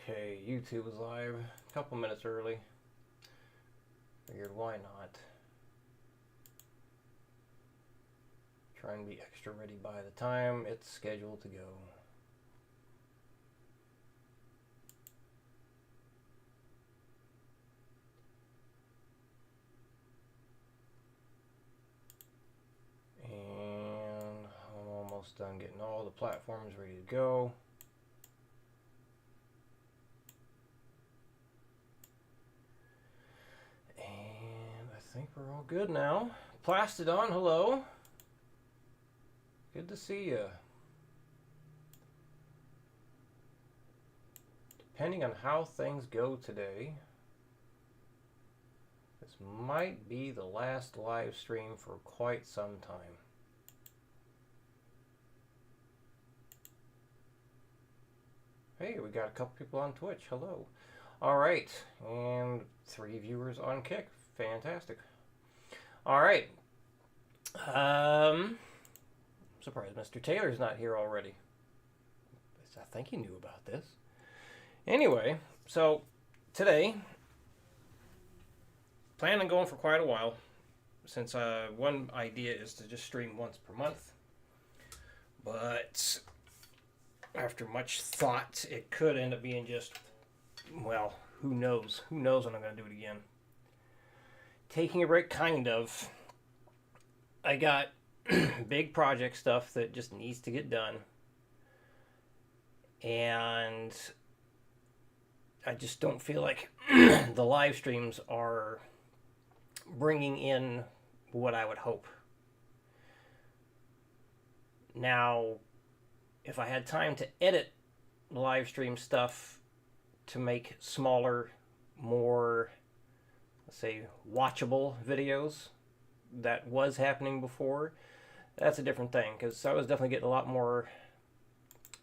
Okay, YouTube is live a couple minutes early. Figured why not? Try and be extra ready by the time it's scheduled to go. And I'm almost done getting all the platforms ready to go. And I think we're all good now. Plastodon, hello. Good to see you. Depending on how things go today, this might be the last live stream for quite some time. Hey, we got a couple people on Twitch. Hello. All right, and 3 viewers on Kick. Fantastic. All right. Surprised Mr. Taylor's not here already. I think he knew about this. Anyway, so today, plan on going for quite a while, since one idea is to just stream once per month. But after much thought, it could end up being just, well, who knows? Who knows when I'm going to do it again? Taking a break, kind of. I got big project stuff that just needs to get done. And I just don't feel like the live streams are bringing in what I would hope. Now, if I had time to edit live stream stuff to make smaller, more, let's say, watchable videos, that was happening before, that's a different thing, because I was definitely getting a lot more,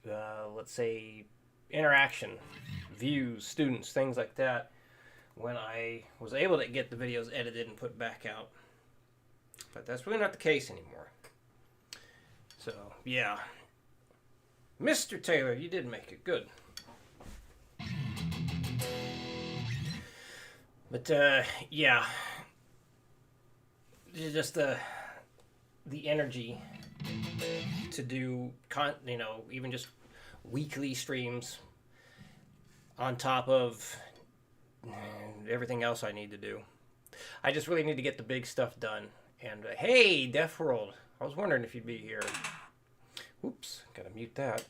let's say, interaction, views, students, things like that, when I was able to get the videos edited and put back out. But that's really not the case anymore. So, yeah. Mr. Taylor, you did make it. Good. But, yeah. Just the energy to do, even just weekly streams on top of everything else I need to do. I just really need to get the big stuff done. And, hey, Deaf World. I was wondering if you'd be here. Oops, gotta mute that.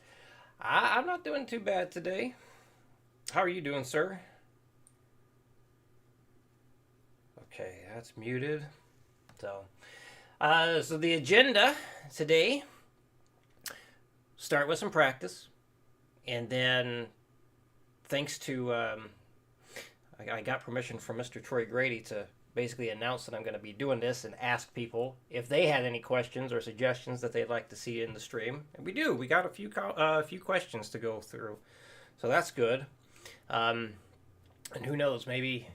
I'm not doing too bad today. How are you doing, sir? Okay, that's muted. So the agenda today, start with some practice, and then thanks to, I got permission from Mr. Troy Grady to basically announce that I'm going to be doing this and ask people if they had any questions or suggestions that they'd like to see in the stream. And we do. We got a few questions to go through. So that's good. And who knows, maybe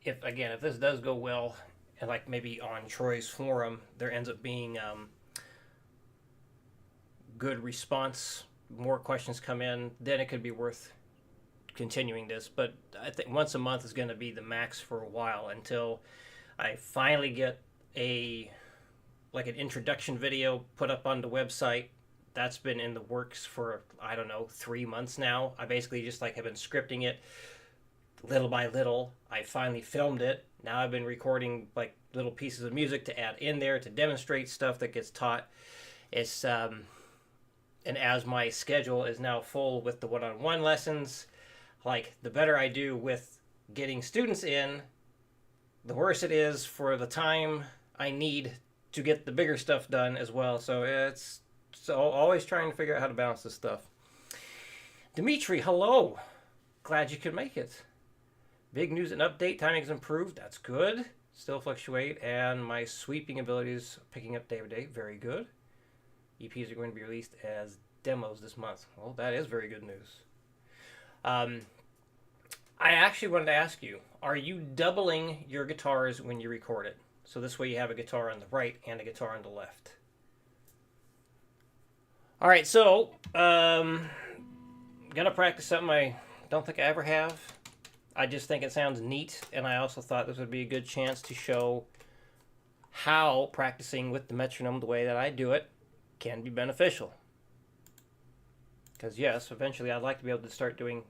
if this does go well, and like maybe on Troy's forum, there ends up being good response, more questions come in, then it could be worth continuing this. But I think once a month is going to be the max for a while until I finally get an introduction video put up on the website. That's been in the works for, I don't know, 3 months now. I basically just have been scripting it little by little. I finally filmed it. Now I've been recording little pieces of music to add in there to demonstrate stuff that gets taught. It's and as my schedule is now full with the one-on-one lessons, the better I do with getting students in, the worse it is for the time I need to get the bigger stuff done as well. So it's always trying to figure out how to balance this stuff. Dimitri, hello. Glad you could make it. Big news and update. Timing is improved. That's good. Still fluctuate. And my sweeping abilities picking up day by day. Very good. EPs are going to be released as demos this month. Well, that is very good news. I actually wanted to ask you, are you doubling your guitars when you record it? So this way you have a guitar on the right and a guitar on the left. All right, so gonna practice something I don't think I ever have. I just think it sounds neat, and I also thought this would be a good chance to show how practicing with the metronome the way that I do it can be beneficial. Because yes, eventually I'd like to be able to start doing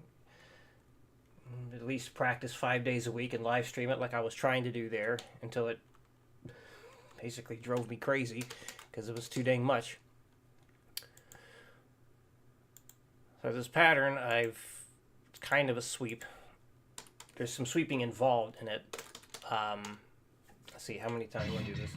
at least practice 5 days a week and live stream it like I was trying to do there until it basically drove me crazy because it was too dang much. So this pattern, it's kind of a sweep. There's some sweeping involved in it. Let's see, how many times do I do this?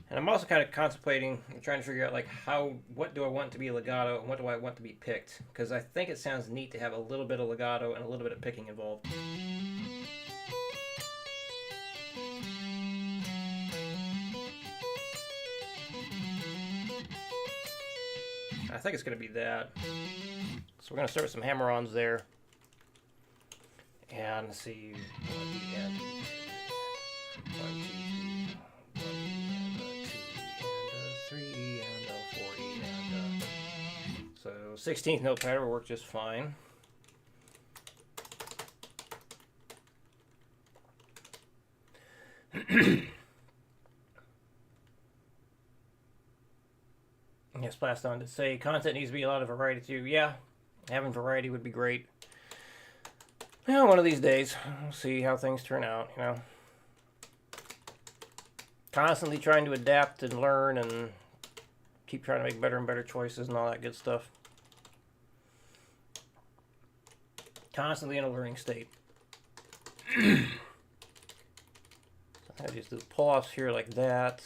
And I'm also kind of contemplating, I'm trying to figure out like what do I want to be legato and what do I want to be picked? Because I think it sounds neat to have a little bit of legato and a little bit of picking involved. I think it's going to be that. So we're going to start with some hammer-ons there. And let's see. 16th note pattern will work just fine. Yes, passed on to say content needs to be a lot of variety too. Yeah, having variety would be great. Well, one of these days, we'll see how things turn out, you know. Constantly trying to adapt and learn and keep trying to make better and better choices and all that good stuff. Constantly in a learning state. I just do pull-offs here like that.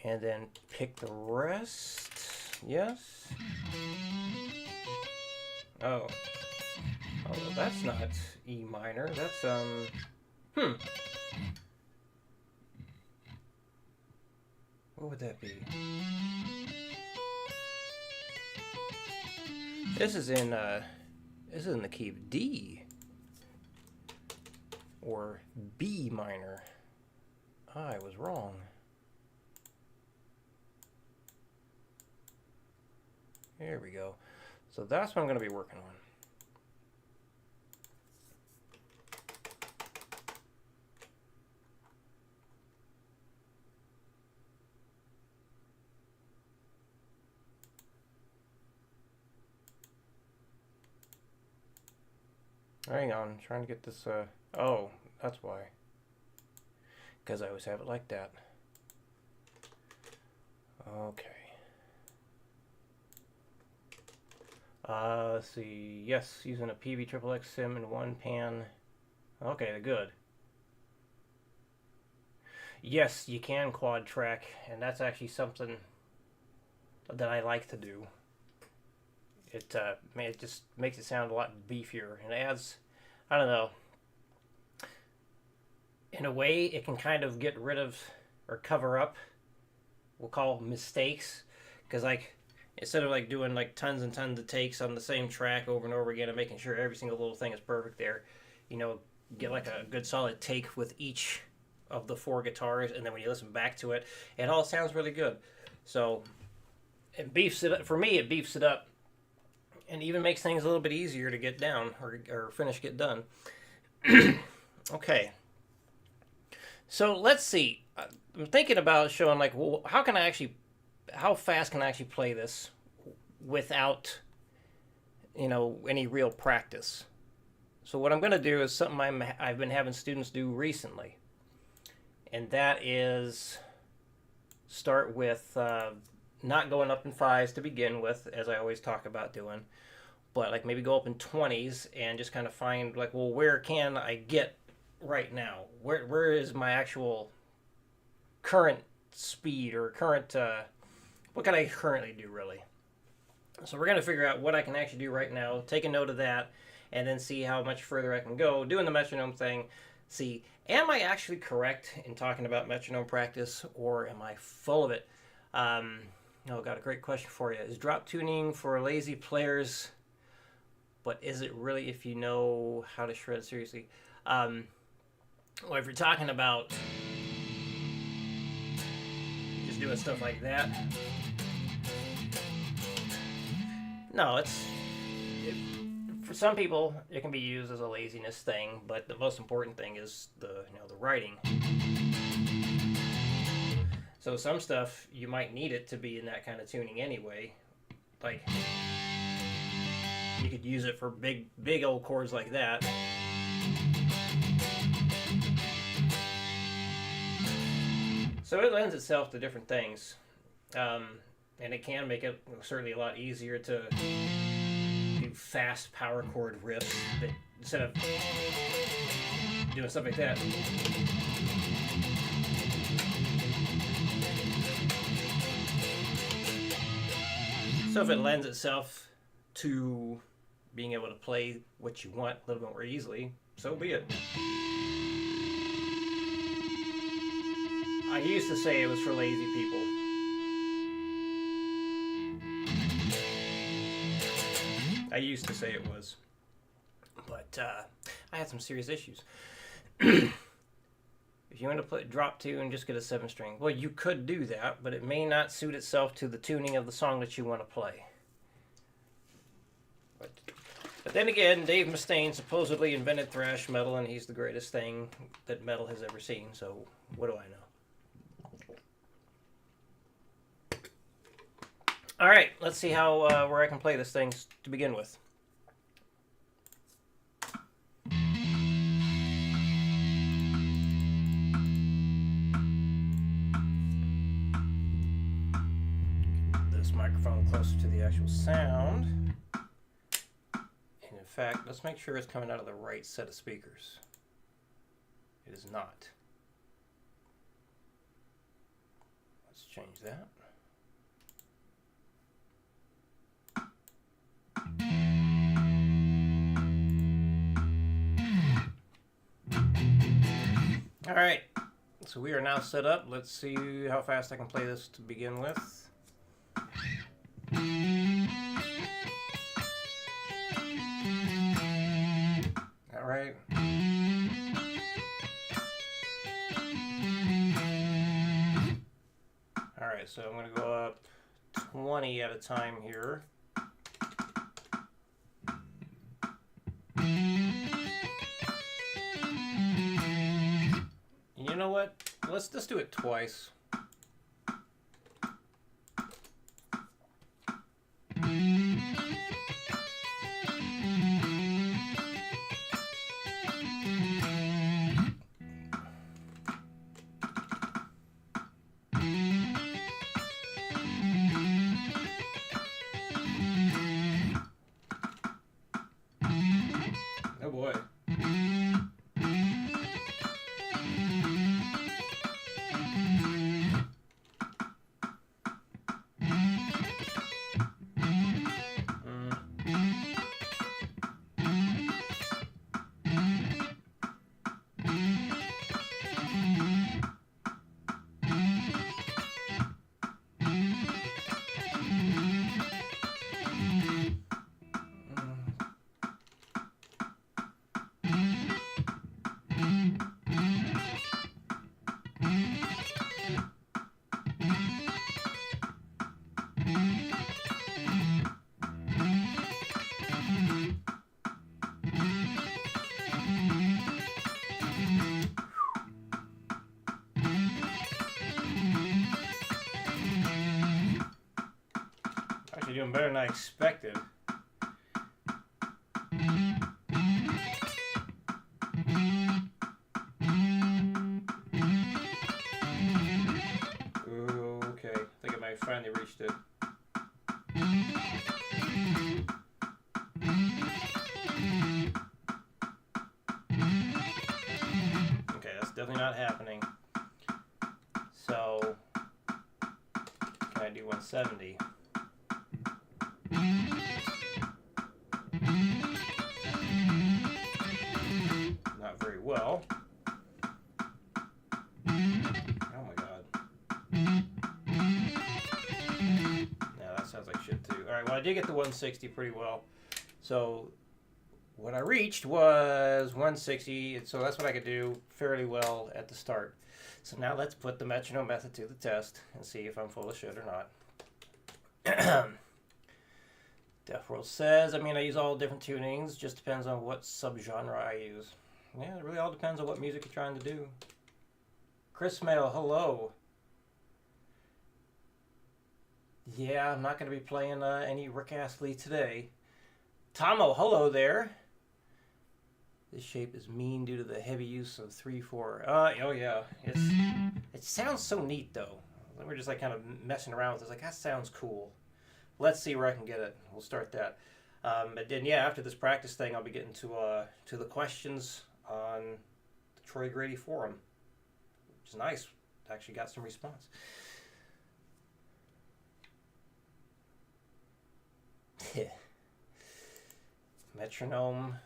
And then pick the rest. Yes. Oh. Oh, that's not E minor. That's, what would that be? This is in the key of D. Or B minor. I was wrong. There we go. So that's what I'm going to be working on. Hang on, I'm trying to get this, oh, that's why. Because I always have it like that. Okay. Let's see. Yes, using a PV-XXX sim in one pan. Okay, good. Yes, you can quad track, and that's actually something that I like to do. It just makes it sound a lot beefier, and it adds, I don't know. In a way, it can kind of get rid of or cover up, we'll call mistakes, because like instead of like doing like tons and tons of takes on the same track over and over again and making sure every single little thing is perfect there, you know, get like a good solid take with each of the 4 guitars, and then when you listen back to it, it all sounds really good. So it beefs it up. For me, it beefs it up and even makes things a little bit easier to get down or finish, get done. Okay. So let's see. I'm thinking about showing like, well, how fast can I actually play this without, you know, any real practice? So what I'm going to do is something I've been having students do recently, and that is start with not going up in 5s to begin with, as I always talk about doing, but like maybe go up in 20s and just kind of find like, well, where can I get right now? Where is my actual current speed or current, what can I currently do really? So we're going to figure out what I can actually do right now, take a note of that, and then see how much further I can go doing the metronome thing. See, am I actually correct in talking about metronome practice, or am I full of it? Oh, got a great question for you. Is drop tuning for lazy players, but is it really if you know how to shred seriously? Well, if you're talking about just doing stuff like that, no, for some people it can be used as a laziness thing, but the most important thing is the writing. So some stuff you might need it to be in that kind of tuning anyway. Like you could use it for big old chords like that. So it lends itself to different things, and it can make it certainly a lot easier to do fast power chord riffs that instead of doing stuff like that. So if it lends itself to being able to play what you want a little bit more easily, so be it. I used to say it was for lazy people. I used to say it was. But I had some serious issues. If you want to play drop two and just get a 7-string, well, you could do that, but it may not suit itself to the tuning of the song that you want to play. But then again, Dave Mustaine supposedly invented thrash metal, and he's the greatest thing that metal has ever seen, so what do I know? All right, let's see how where I can play this thing to begin with. This microphone closer to the actual sound. And in fact, let's make sure it's coming out of the right set of speakers. It is not. Let's change that. All right, so we are now set up. Let's see how fast I can play this to begin with. All right. All right, so I'm going to go up 20 at a time here. You know what? Let's just do it twice. Oh boy. Actually doing better than I expected. Okay, I think I might have finally reached it. Okay, that's definitely not happening. So, can I do 170? Not very well. Oh my God. right, well, I did get the 160 pretty well. So what I reached was 160, so that's what I could do fairly well at the start. So now let's put the metronome method to the test and see if I'm full of shit or not. Deaf World says, I mean, I use all different tunings, just depends on what subgenre I use. Yeah, it really all depends on what music you're trying to do. Chris Mail, hello. Yeah, I'm not going to be playing any Rick Astley today. Tomo, hello there. This shape is mean due to the heavy use of 3/4. Oh yeah, it sounds so neat though. We're just like kind of messing around with it. It's like, that sounds cool. Let's see where I can get it. We'll start that. But then yeah, after this practice thing, I'll be getting to the questions on the Troy Grady forum, which is nice. Actually got some response. Metronome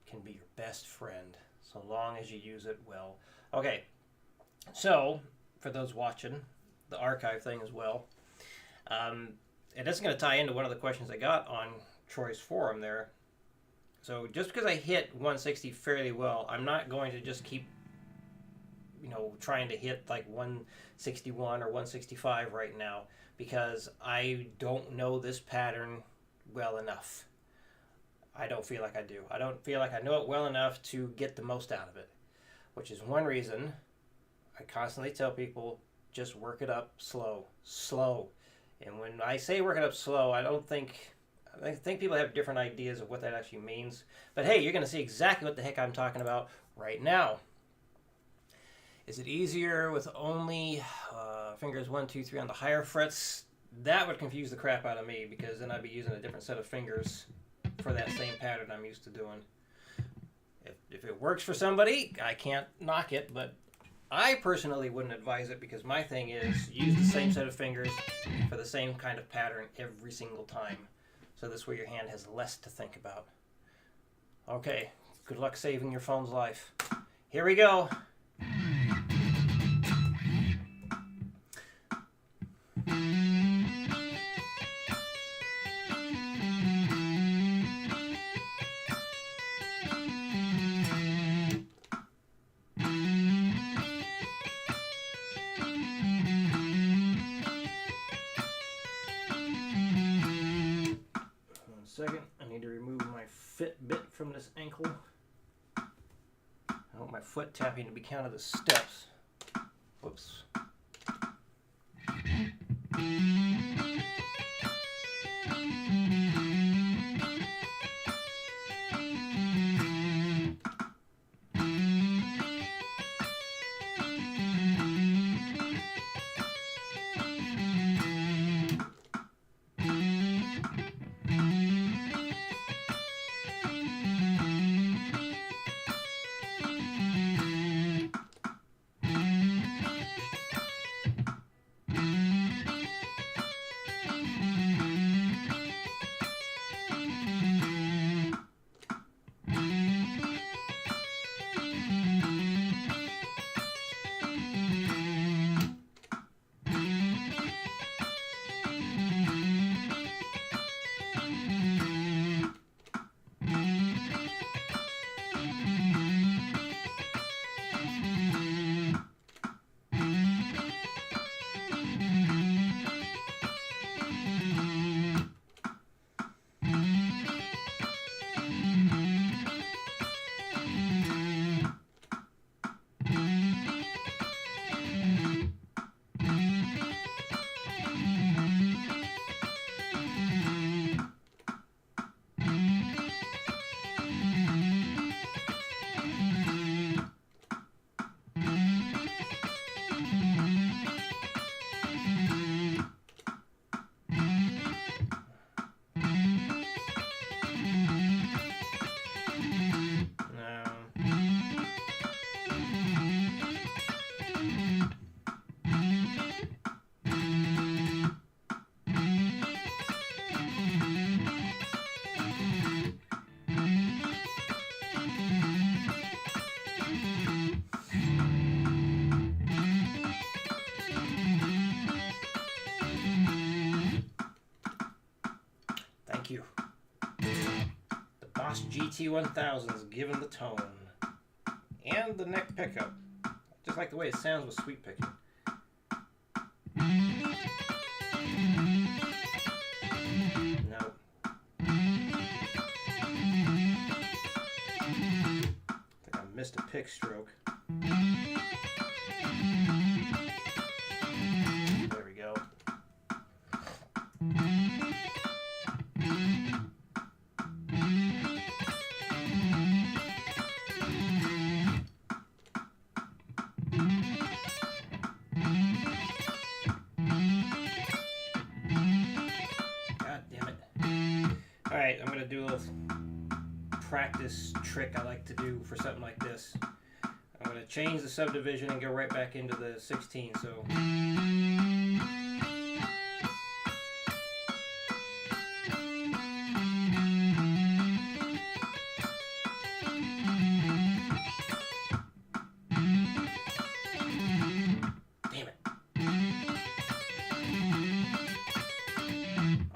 can be your best friend so long as you use it well. Okay, so for those watching the archive thing as well, and that's going to tie into one of the questions I got on Troy's forum there. So just because I hit 160 fairly well, I'm not going to just keep, trying to hit like 161 or 165 right now, because I don't know this pattern well enough. I don't feel like I do. I don't feel like I know it well enough to get the most out of it, which is one reason I constantly tell people, just work it up slow. And when I say work it up slow, I think people have different ideas of what that actually means. But hey, you're going to see exactly what the heck I'm talking about right now. Is it easier with only fingers 1, 2, 3 on the higher frets? That would confuse the crap out of me, because then I'd be using a different set of fingers for that same pattern I'm used to doing. If it works for somebody, I can't knock it, but I personally wouldn't advise it, because my thing is use the same set of fingers for the same kind of pattern every single time. So this way your hand has less to think about. Okay, good luck saving your phone's life. Here we go. 1 second. I need to remove my Fitbit from this ankle. I want my foot tapping to be counted as steps. Whoops. you. The Boss GT1000 is giving the tone. And the neck pickup. Just like the way it sounds with sweep picking. No. I think I missed a pick stroke. There we go. Alright, I'm going to do a little practice trick I like to do for something like this. I'm going to change the subdivision and go right back into the 16. So. Damn it.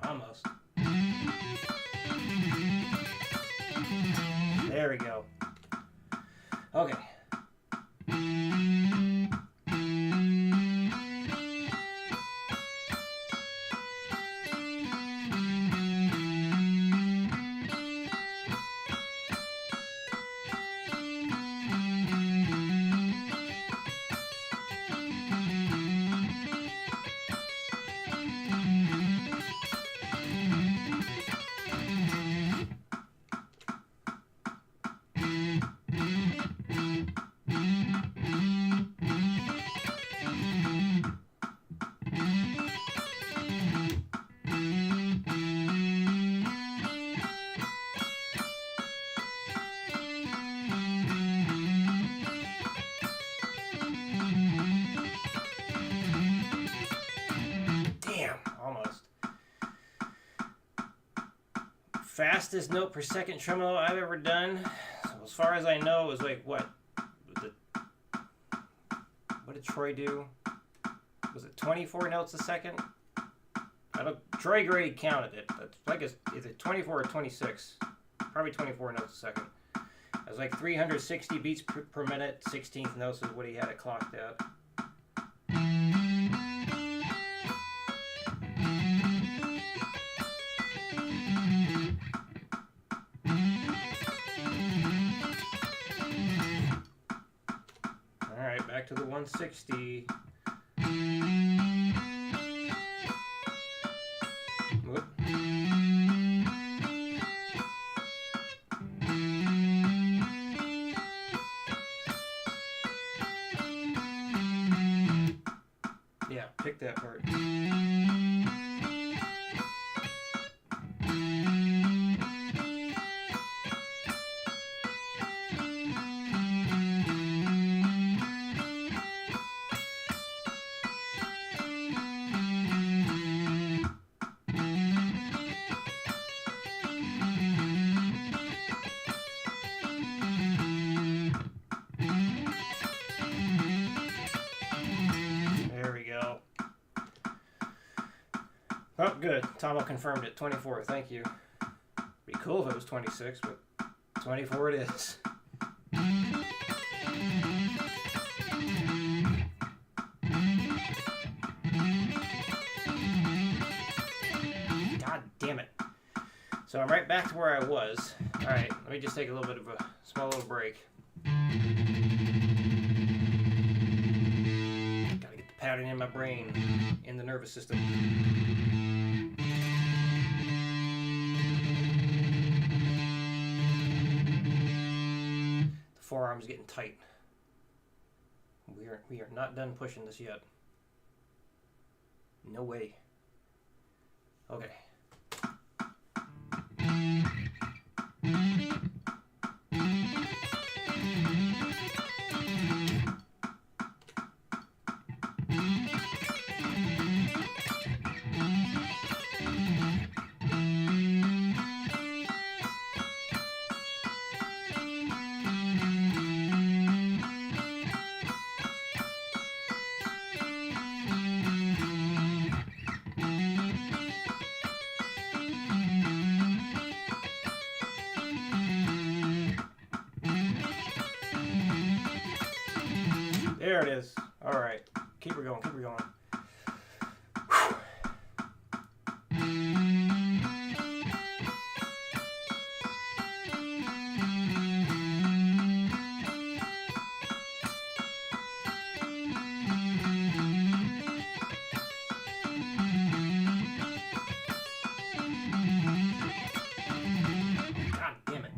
Almost. There we go. Okay. Fastest note per second tremolo I've ever done. So as far as I know, it was like what did Troy do? Was it 24 notes a second? Troy Gray counted it. I guess either 24 or 26. Probably 24 notes a second. It was like 360 beats per minute. 16th notes is what he had it clocked at. Back to the 160. Whoop. Yeah, pick that part. Oh, good. Tomo confirmed it. 24. Thank you. Be cool if it was 26, but 24 it is. God damn it. So I'm right back to where I was. Alright, let me just take a little bit of a small little break. Gotta get the pattern in my brain, in the nervous system. The forearm's getting tight. We are not done pushing this yet. No way. Okay. There it is. All right. Keep her going. Keep her going. God damn it.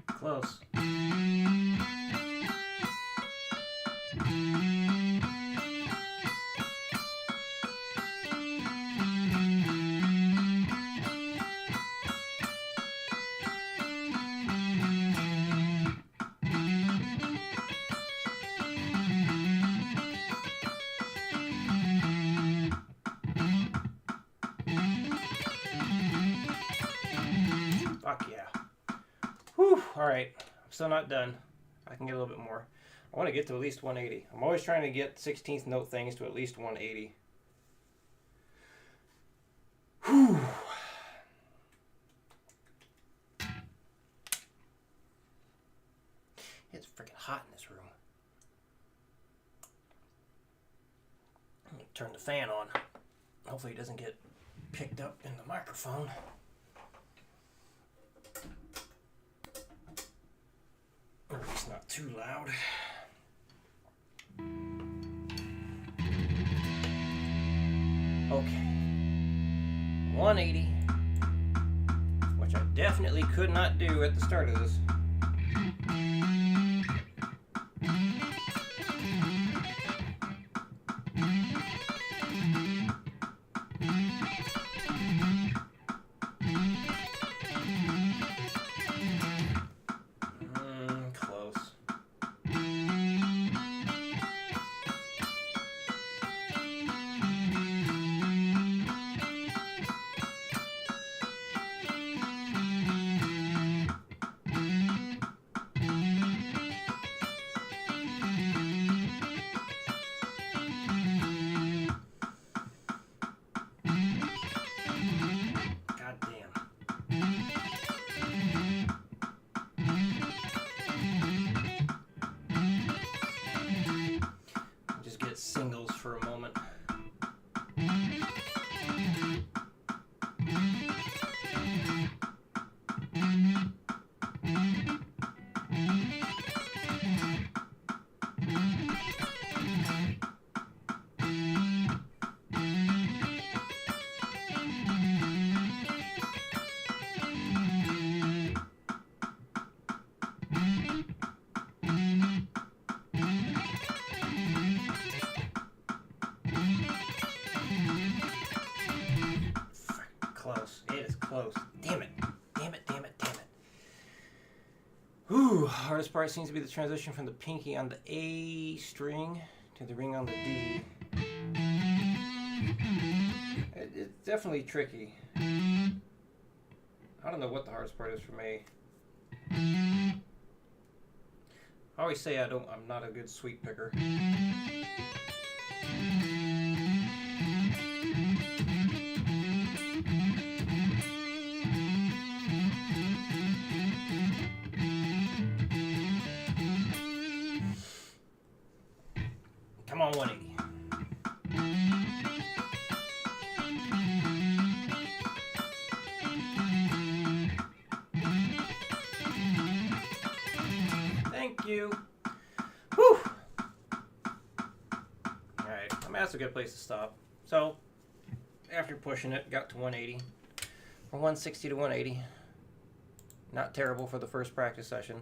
Close. Fuck yeah. Whew. Alright. I'm still not done. I can get a little bit more. I want to get to at least 180. I'm always trying to get 16th note things to at least 180. Whew. It's freaking hot in this room. Let me turn the fan on. Hopefully it doesn't get picked up in the microphone. Or it's not too loud. Okay. 180, which I definitely could not do at the start of this. Close. God damn. Just get singles for a moment. Close. It is close. Damn it. Damn it, damn it, damn it. Whew. Hardest part seems to be the transition from the pinky on the A string to the ring on the D. It's definitely tricky. I don't know what the hardest part is for me. I always say I'm not a good sweep picker. Come on, 180. Thank you. Whew. Alright, I mean, that's a good place to stop. So, after pushing it, got to 180. From 160 to 180. Not terrible for the first practice session.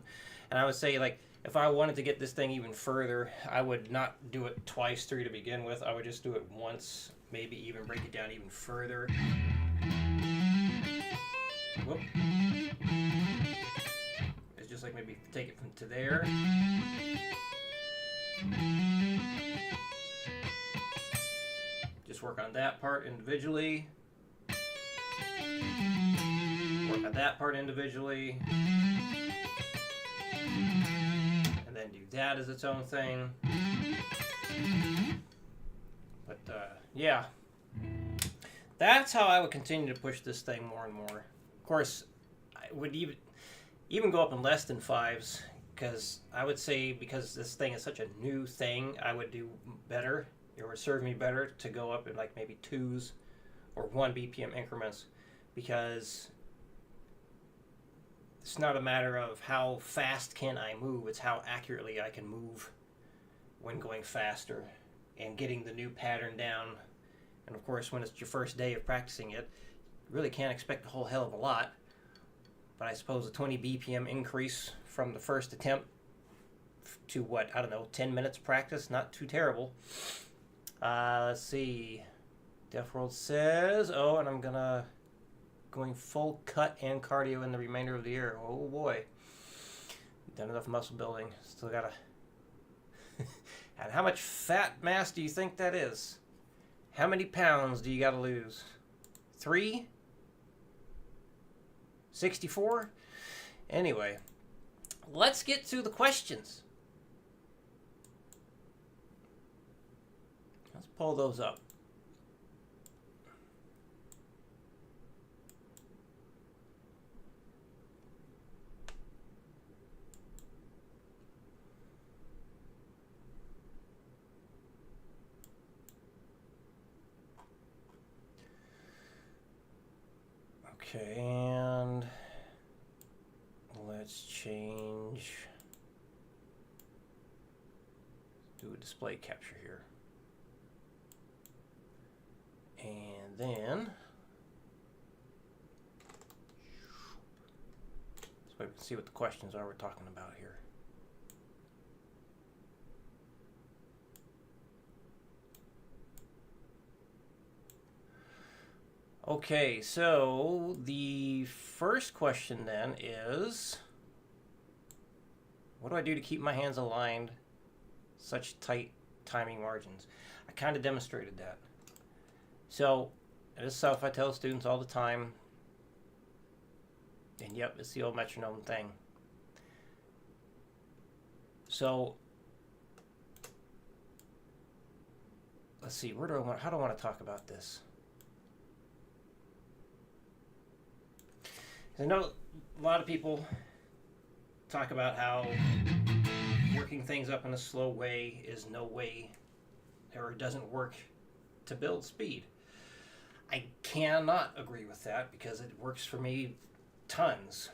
And I would say, like, if I wanted to get this thing even further, I would not do it twice through to begin with. I would just do it once, maybe even break it down even further. Whoop. It's just like maybe take it from to there. Just work on that part individually. work on that part individually, and then do that as its own thing. But yeah, that's how I would continue to push this thing more and more. Of course, I would even go up in less than fives, because I would say, because this thing is such a new thing, I would do better. It would serve me better to go up in like maybe 2s or 1 BPM increments, because it's not a matter of how fast can I move, it's how accurately I can move when going faster and getting the new pattern down. And of course, when it's your first day of practicing it, you really can't expect a whole hell of a lot. But I suppose a 20 BPM increase from the first attempt to what, I don't know, 10 minutes practice, not too terrible. Let's see. Deaf World says, oh, and I'm going full cut and cardio in the remainder of the year. Oh boy. Done enough muscle building. Still gotta. And how much fat mass do you think that is? How many pounds do you gotta lose? 3? 64? Anyway, let's get to the questions. Let's pull those up. Okay, and let's change. Do a display capture here. And then, so we can see what the questions are we're talking about here. Okay, so the first question then is, what do I do to keep my hands aligned, such tight timing margins? I kind of demonstrated that. So, this stuff I tell students all the time, and yep, it's the old metronome thing. So, let's see, how do I want to talk about this? I know a lot of people talk about how working things up in a slow way is no way, or doesn't work to build speed. I cannot agree with that, because it works for me tons.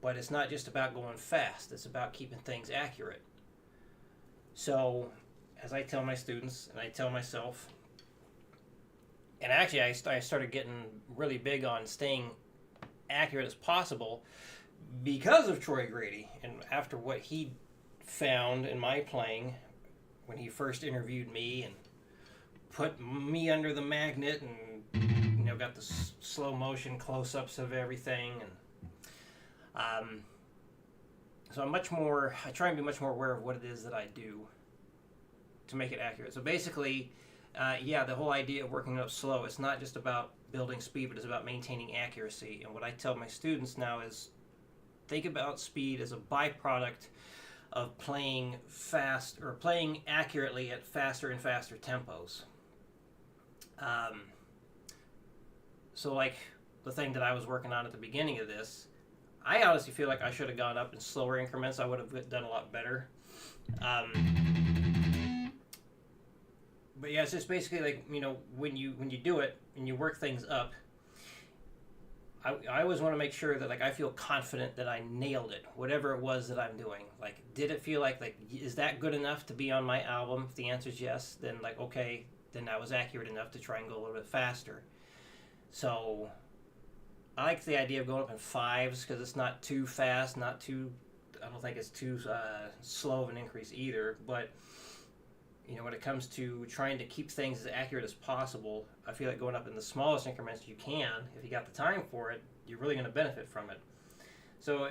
But it's not just about going fast, it's about keeping things accurate. So, as I tell my students, and I tell myself, and actually I started getting really big on staying accurate as possible because of Troy Grady, and after what he found in my playing when he first interviewed me and put me under the magnet, and got the slow motion close-ups of everything, and so I try and be much more aware of what it is that I do to make it accurate. So basically, the whole idea of working up slow, it's not just about building speed, but it's about maintaining accuracy. And what I tell my students now is, think about speed as a byproduct of playing fast, or playing accurately at faster and faster tempos. So like the thing that I was working on at the beginning of this, I honestly feel like I should have gone up in slower increments. I would have done a lot better. But yeah, it's just basically like, when you do it and you work things up, I always want to make sure that, like, I feel confident that I nailed it, whatever it was that I'm doing. Like, did it feel like is that good enough to be on my album? If the answer is yes, then like, okay, then I was accurate enough to try and go a little bit faster. So I like the idea of going up in 5s, because it's not too fast, I don't think it's too slow of an increase either. But when it comes to trying to keep things as accurate as possible, I feel like going up in the smallest increments you can, if you got the time for it, you're really going to benefit from it. So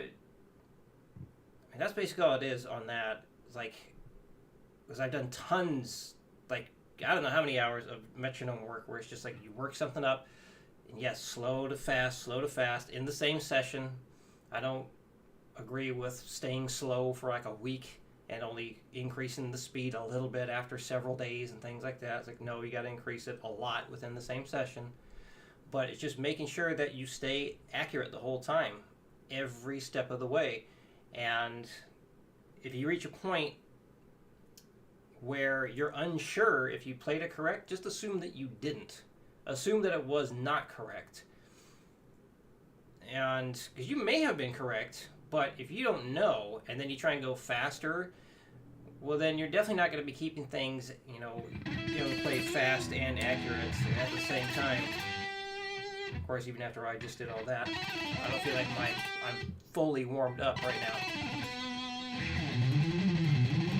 that's basically all it is on that. It's like, because I've done tons, like, I don't know how many hours of metronome work where it's just like you work something up, Yes, slow to fast in the same session. I don't agree with staying slow for like a week and only increasing the speed a little bit after several days and things like that. It's like, no, you got to increase it a lot within the same session. But it's just making sure that you stay accurate the whole time, every step of the way. And if you reach a point where you're unsure if you played it correct, just assume that you didn't. Assume that it was not correct. And because you may have been correct, but if you don't know and then you try and go faster, well, then you're definitely not going to be keeping things, play fast and accurate at the same time. Of course, even after I just did all that, I don't feel like I'm fully warmed up right now.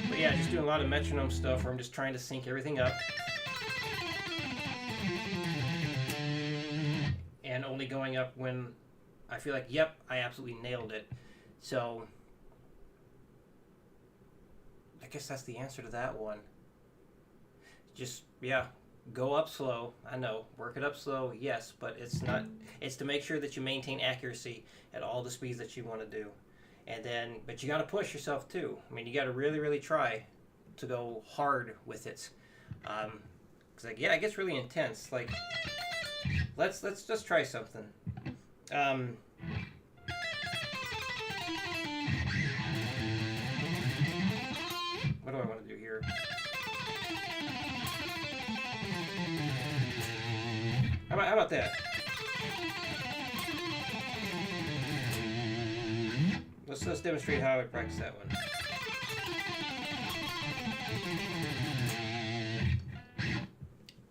But yeah, just doing a lot of metronome stuff where I'm just trying to sync everything up. And only going up when I feel like, yep, I absolutely nailed it. So, I guess that's the answer to that one. Just, go up slow. I know, work it up slow, yes, but it's to make sure that you maintain accuracy at all the speeds that you want to do. And then, but you got to push yourself too. I mean, you got to really, really try to go hard with it. Cause it gets really intense. Like, let's just try something. What do I want to do here? How about that? Let's demonstrate how I would practice that one.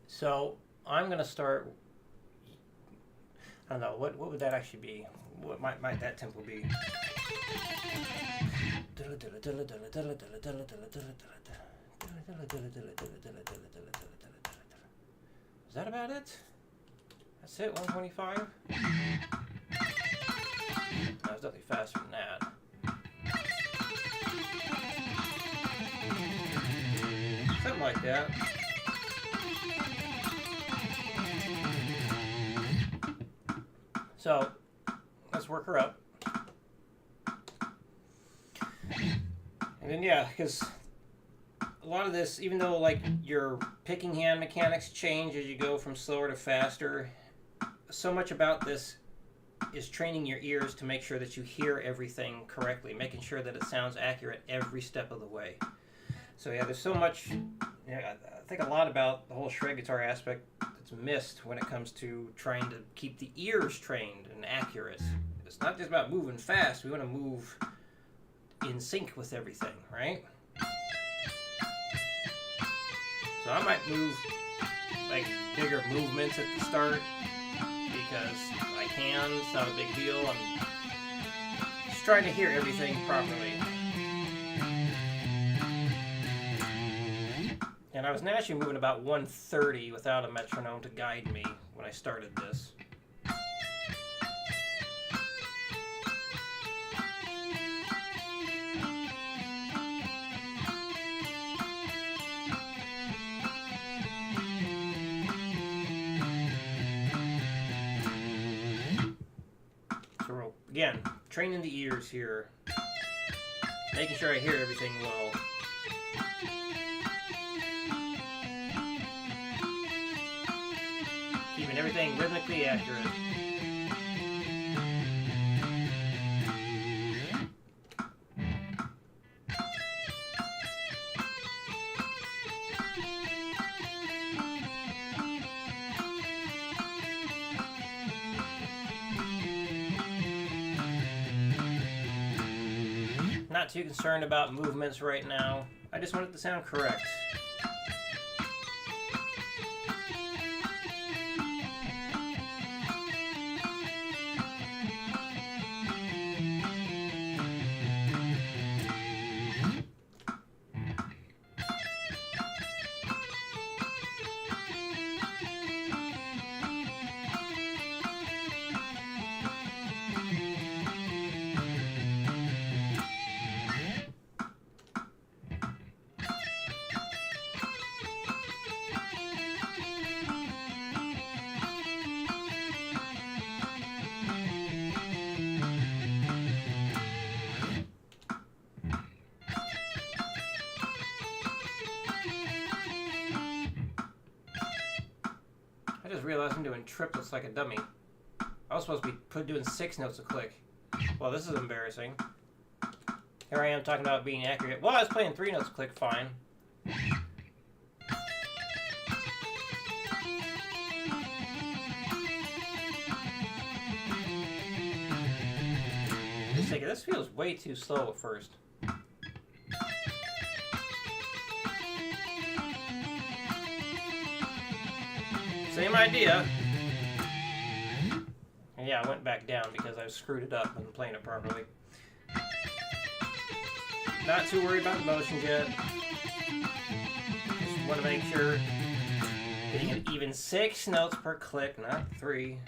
So I'm gonna start. I don't know what would that actually be. What might that tempo be? Is that about it? That's it, 125? No, it's definitely faster than that. Something like that. So, let's work her up. And then, because a lot of this, even though like your picking hand mechanics change as you go from slower to faster, so much about this is training your ears to make sure that you hear everything correctly, making sure that it sounds accurate every step of the way. So there's so much, I think a lot about the whole shred guitar aspect that's missed when it comes to trying to keep the ears trained and accurate. It's not just about moving fast, we want to move in sync with everything, right? So I might move like bigger movements at the start because I can, it's not a big deal. I'm just trying to hear everything properly. And I was naturally moving about 130 without a metronome to guide me when I started this. Again, training the ears here, making sure I hear everything well. Keeping everything rhythmically accurate. Not too concerned about movements right now. I just want it to sound correct. doing triplets like a dummy. I was supposed to be doing 6 notes a click. Well, this is embarrassing. Here I am talking about being accurate. Well, I was playing 3 notes a click fine. This feels way too slow at first. Same idea. And yeah, I went back down because I screwed it up and playing it properly. Not too worried about the motions yet. Just want to make sure getting an even 6 notes per click, not 3.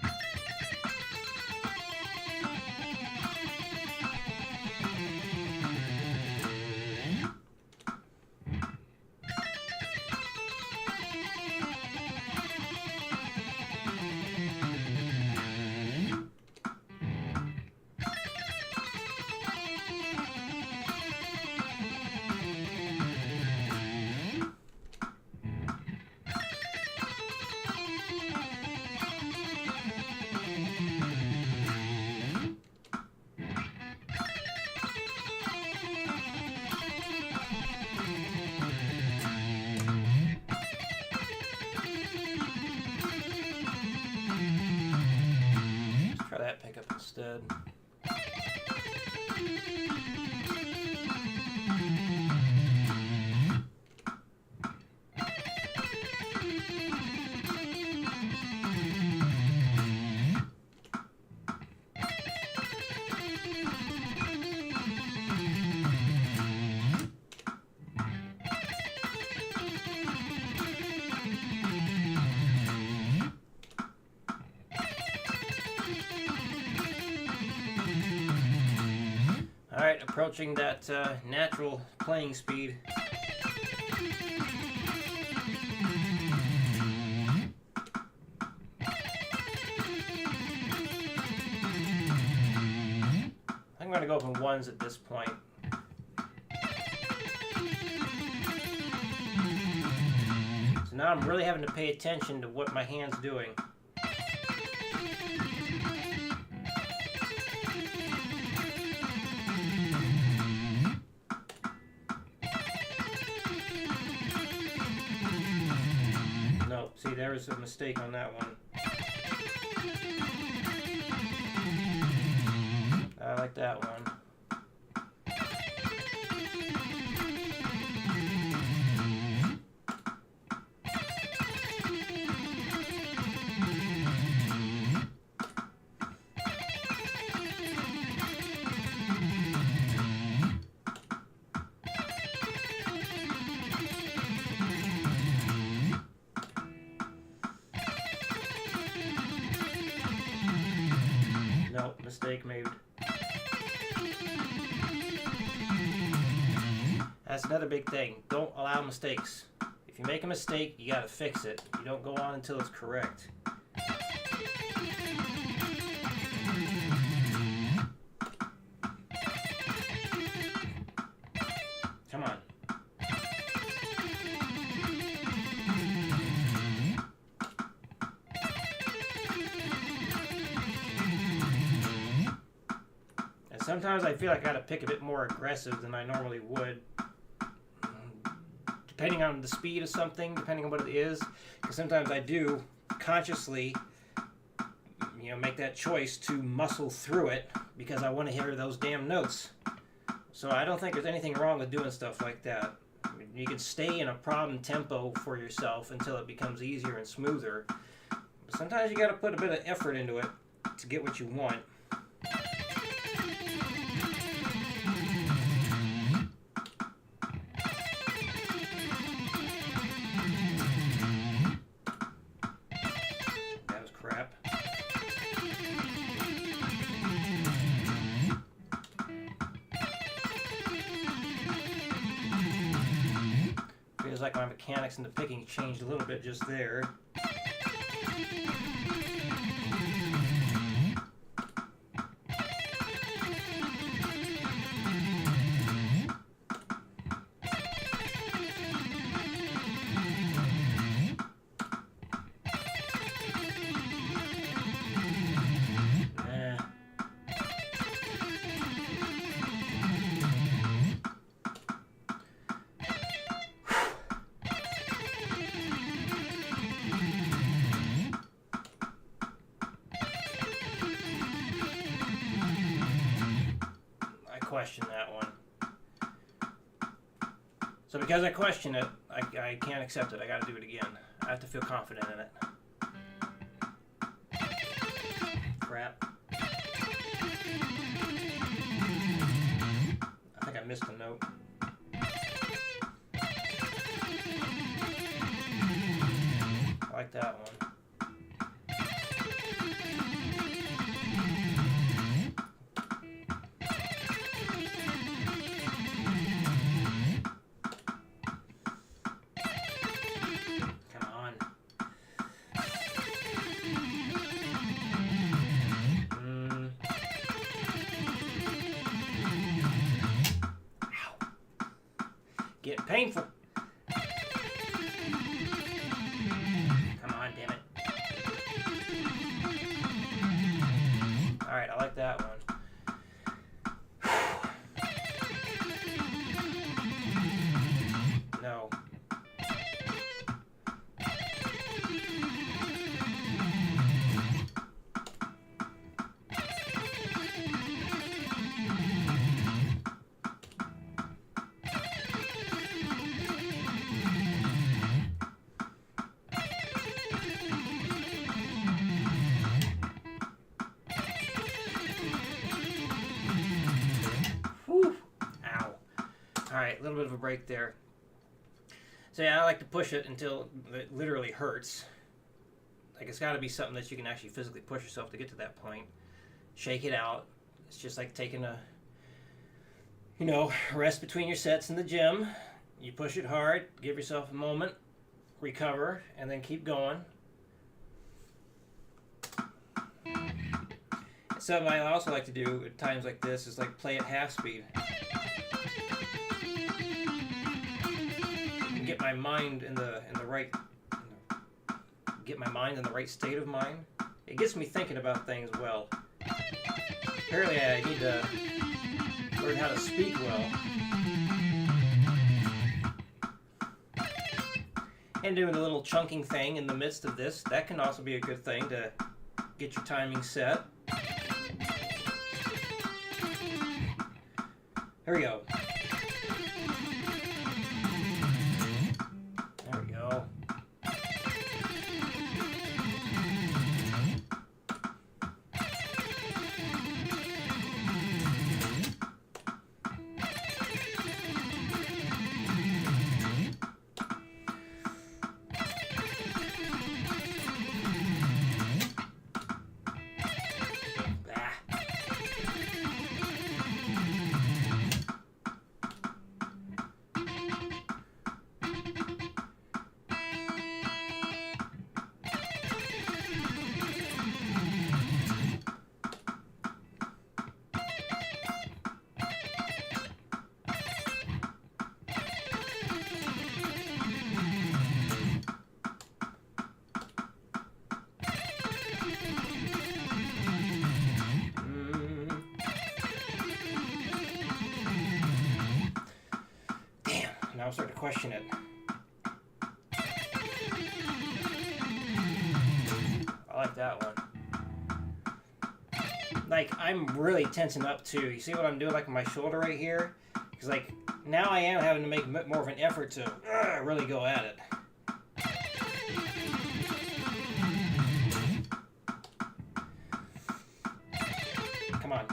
That pickup instead. Alright, approaching that natural playing speed. I'm going to go up in 1s at this point. So now I'm really having to pay attention to what my hand's doing. See, there was a mistake on that one. I like that one. Nope, mistake made. That's another big thing. Don't allow mistakes. If you make a mistake, you gotta fix it. You don't go on until it's correct. Come on. Sometimes I feel like I gotta pick a bit more aggressive than I normally would. Depending on the speed of something, depending on what it is. Because sometimes I do consciously, make that choice to muscle through it because I want to hear those damn notes. So I don't think there's anything wrong with doing stuff like that. You can stay in a problem tempo for yourself until it becomes easier and smoother. But sometimes you gotta put a bit of effort into it to get what you want. Feels like my mechanics and the picking changed a little bit just there. question that one. So because I question it, I can't accept it. I got to do it again. I have to feel confident in it. Crap. I think I missed a note. I like that one. Getting painful. Come on, damn it. Alright, I like that one. No. Alright, a little bit of a break there. So yeah, I like to push it until it literally hurts. Like, it's got to be something that you can actually physically push yourself to get to that point. Shake it out. It's just like taking a, rest between your sets in the gym. You push it hard, give yourself a moment, recover, and then keep going. Something I also like to do at times like this is like play at half speed. Get my mind in the right state of mind. It gets me thinking about things well. Apparently I need to learn how to speak well. And doing a little chunking thing in the midst of this, that can also be a good thing to get your timing set. Here we go. There we go. Now I'm starting to question it. I like that one. Like, I'm really tensing up too. You see what I'm doing, like, with my shoulder right here? Because, like, now I am having to make more of an effort to really go at it. Come on.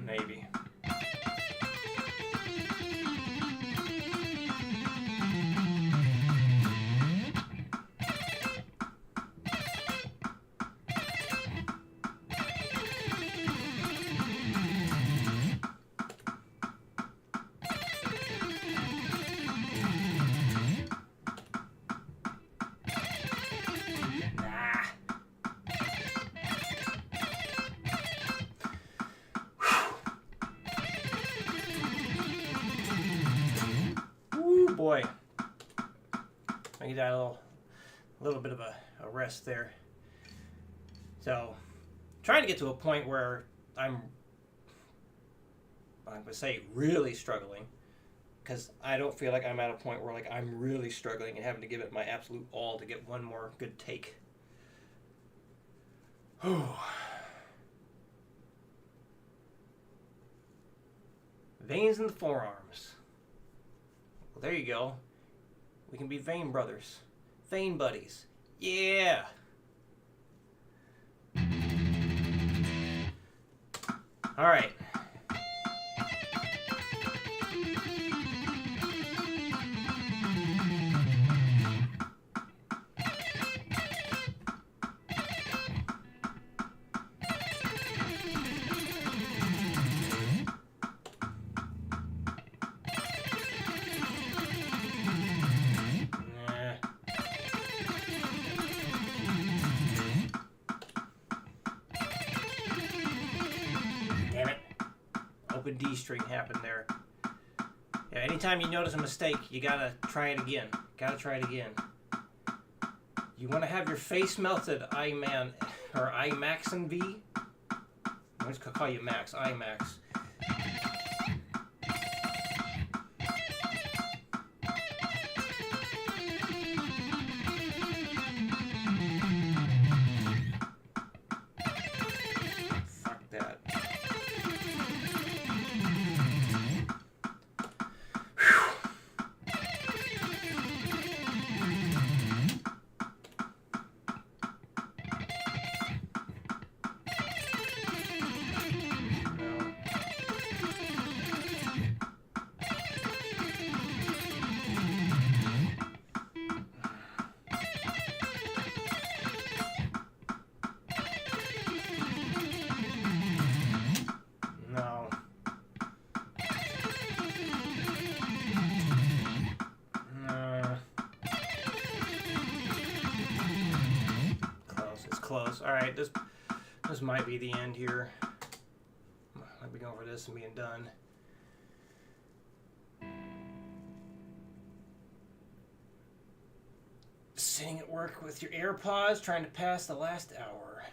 Maybe. Boy, I get that a little bit of a rest there. So, trying to get to a point where I'm going to say really struggling. because I don't feel like I'm at a point where like I'm really struggling and having to give it my absolute all to get one more good take. Veins in the forearms. Well, there you go. We can be vein brothers. Vein buddies. Yeah! Alright. Damn it. Open D string happened there. Yeah, anytime you notice a mistake, you gotta try it again. Gotta try it again. You want to have your face melted, iMan, or iMax and V? I'm just gonna call you Max, iMax. Fuck that. No. Close. It's close. All right. This might be the end here. Might be going over this and being done. Sitting at work with your AirPods, trying to pass the last hour.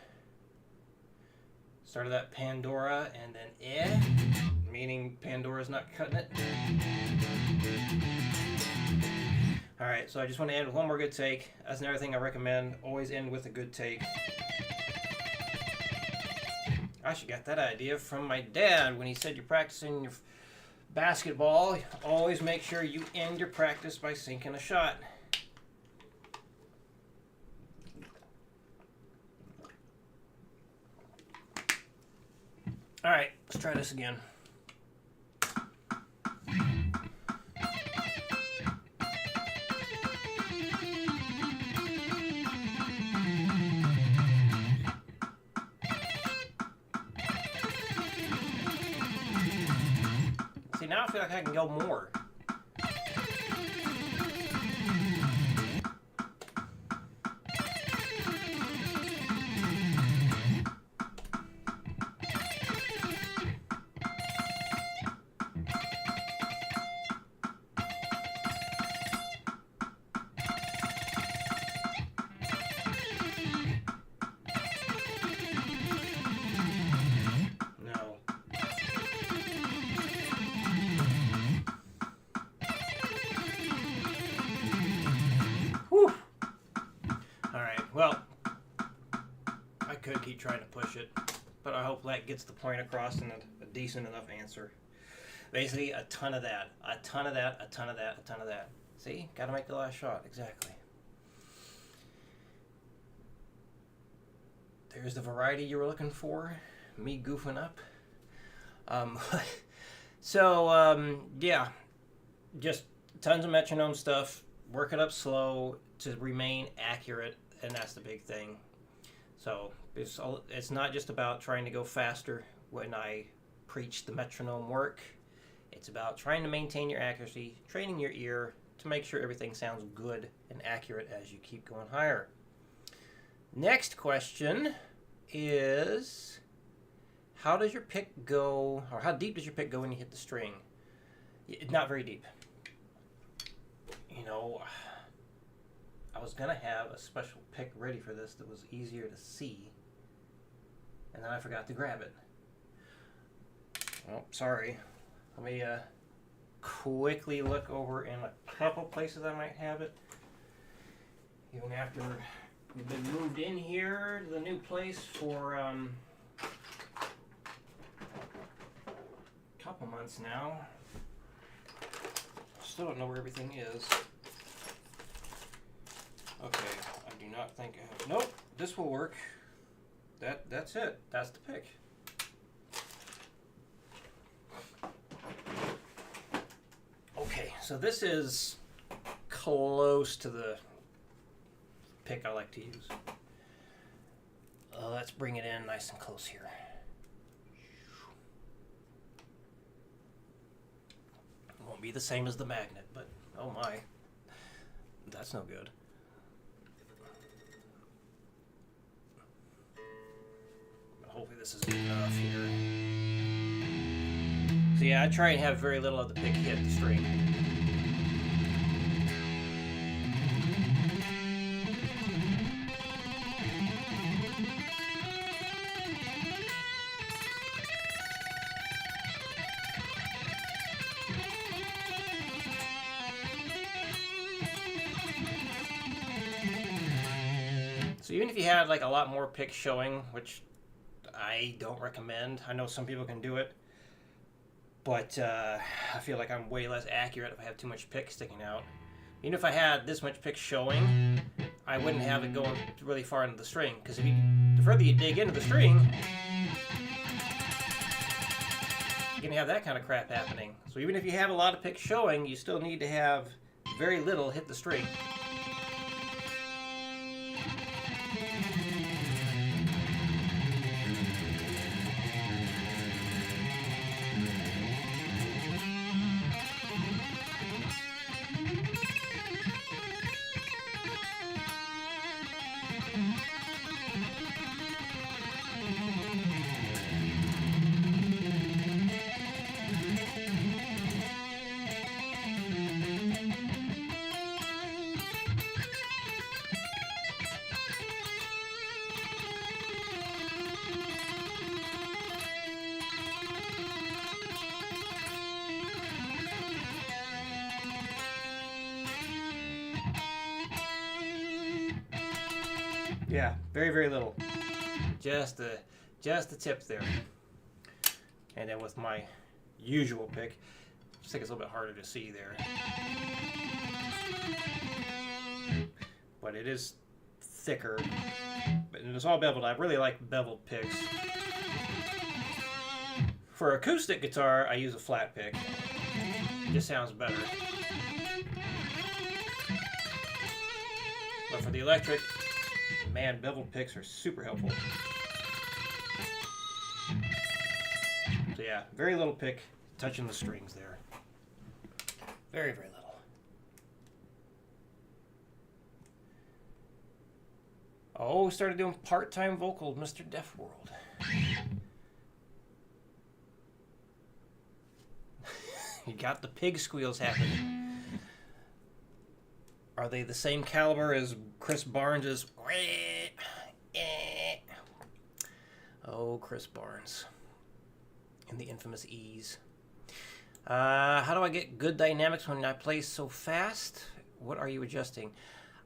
Started that Pandora and then meaning Pandora's not cutting it. Alright, so I just want to end with one more good take. That's another thing I recommend. Always end with a good take. I actually got that idea from my dad when he said you're practicing your basketball. Always make sure you end your practice by sinking a shot. Alright, let's try this again. See, now I feel like I can go more. Well, I could keep trying to push it, but I hope that gets the point across in a decent enough answer. Basically, a ton of that, a ton of that, a ton of that, a ton of that. See? Gotta make the last shot. Exactly. There's the variety you were looking for. Me goofing up. Yeah. Just tons of metronome stuff. Work it up slow to remain accurate, and that's the big thing. So it's not just about trying to go faster when I preach the metronome work. It's about trying to maintain your accuracy, training your ear to make sure everything sounds good and accurate as you keep going higher. Next question is, how does your pick go, or how deep does your pick go when you hit the string? Not very deep. You know, I was going to have a special pick ready for this that was easier to see, and then I forgot to grab it. Oh, sorry. Let me quickly look over in a couple places I might have it. Even after we've been moved in here to the new place for a couple months now. Still don't know where everything is. Okay, I do not think I have. Nope, this will work. That's it. That's the pick. Okay, so this is close to the pick I like to use. Let's bring it in nice and close here. It won't be the same as the magnet, but oh my, that's no good. Hopefully this is enough here. So yeah, I try and have very little of the pick hit the string. So even if you had like a lot more picks showing, which I don't recommend. I know some people can do it, but I feel like I'm way less accurate if I have too much pick sticking out. Even if I had this much pick showing, I wouldn't have it going really far into the string, because the further you dig into the string, you're going to have that kind of crap happening. So even if you have a lot of picks showing, you still need to have very little hit the string. Yeah, very, very little. Just the tip there. And then with my usual pick, I just think it's a little bit harder to see there. But it is thicker. But it's all beveled. I really like beveled picks. For acoustic guitar, I use a flat pick. It just sounds better. But for the electric, man, beveled picks are super helpful. So yeah, very little pick touching the strings there. Very, very little. Oh, we started doing part-time vocal, Mr. Deaf World. You got the pig squeals happening. Are they the same caliber as Chris Barnes's? Oh, Chris Barnes. And the infamous E's. How do I get good dynamics when I play so fast? What are you adjusting?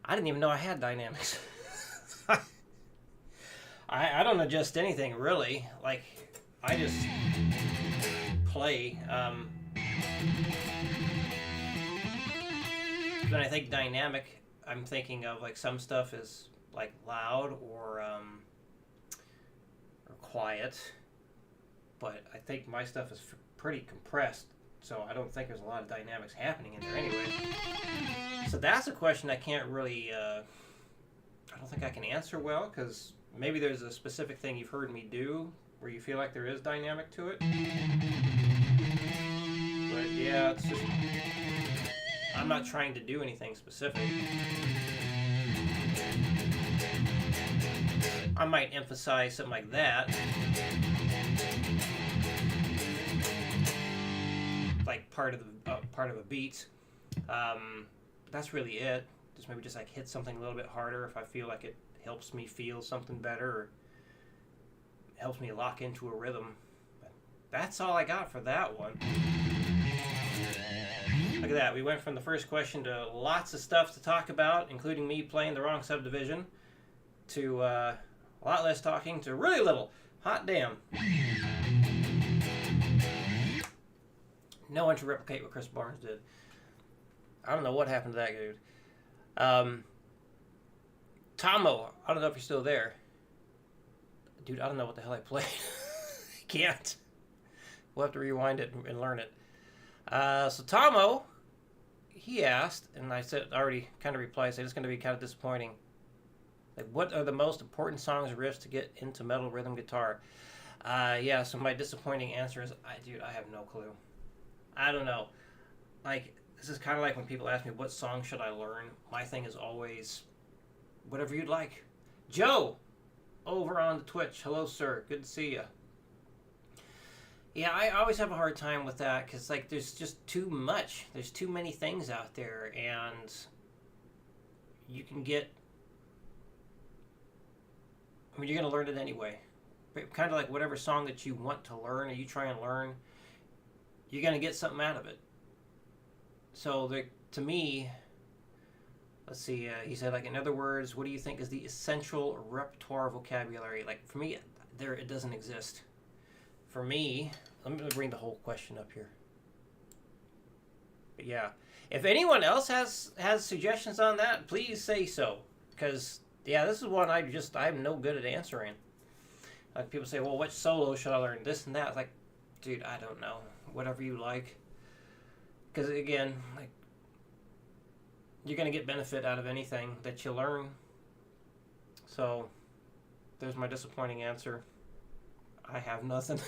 I didn't even know I had dynamics. I don't adjust anything, really. Like, I just play. When I think dynamic, I'm thinking of like some stuff is like loud or quiet, but I think my stuff is pretty compressed, so I don't think there's a lot of dynamics happening in there anyway. So that's a question I can't really, I don't think I can answer well, because maybe there's a specific thing you've heard me do where you feel like there is dynamic to it. But yeah, it's just, I'm not trying to do anything specific. I might emphasize something like that, like part of a beat. That's really it. Just like hit something a little bit harder if I feel like it helps me feel something better or helps me lock into a rhythm. But that's all I got for that one. Look at that. We went from the first question to lots of stuff to talk about, including me playing the wrong subdivision, to a lot less talking to really little. Hot damn. No one to replicate what Chris Barnes did. I don't know what happened to that dude. Tomo, I don't know if you're still there. Dude, I don't know what the hell I played. Can't. We'll have to rewind it and learn it. So Tomo, he asked, and I said, already kind of replied, said it's going to be kind of disappointing. Like, what are the most important songs or riffs to get into metal rhythm guitar? Yeah, so my disappointing answer is, dude, I have no clue. I don't know. Like, this is kind of like when people ask me, what song should I learn? My thing is always, whatever you'd like. Joe, over on the Twitch. Hello, sir. Good to see you. Yeah, I always have a hard time with that because, like, there's just too much. There's too many things out there, and you can get... I mean, you're going to learn it anyway. But kind of like whatever song that you want to learn or you try and learn, you're going to get something out of it. So, to me, let's see, he said, like, in other words, what do you think is the essential repertoire vocabulary? Like, for me, it doesn't exist. For me, let me bring the whole question up here. But yeah, if anyone else has suggestions on that, please say so. Because, yeah, this is one I'm no good at answering. Like, people say, well, which solo should I learn? This and that. It's like, dude, I don't know. Whatever you like. Because, again, like, you're going to get benefit out of anything that you learn. So, there's my disappointing answer. I have nothing.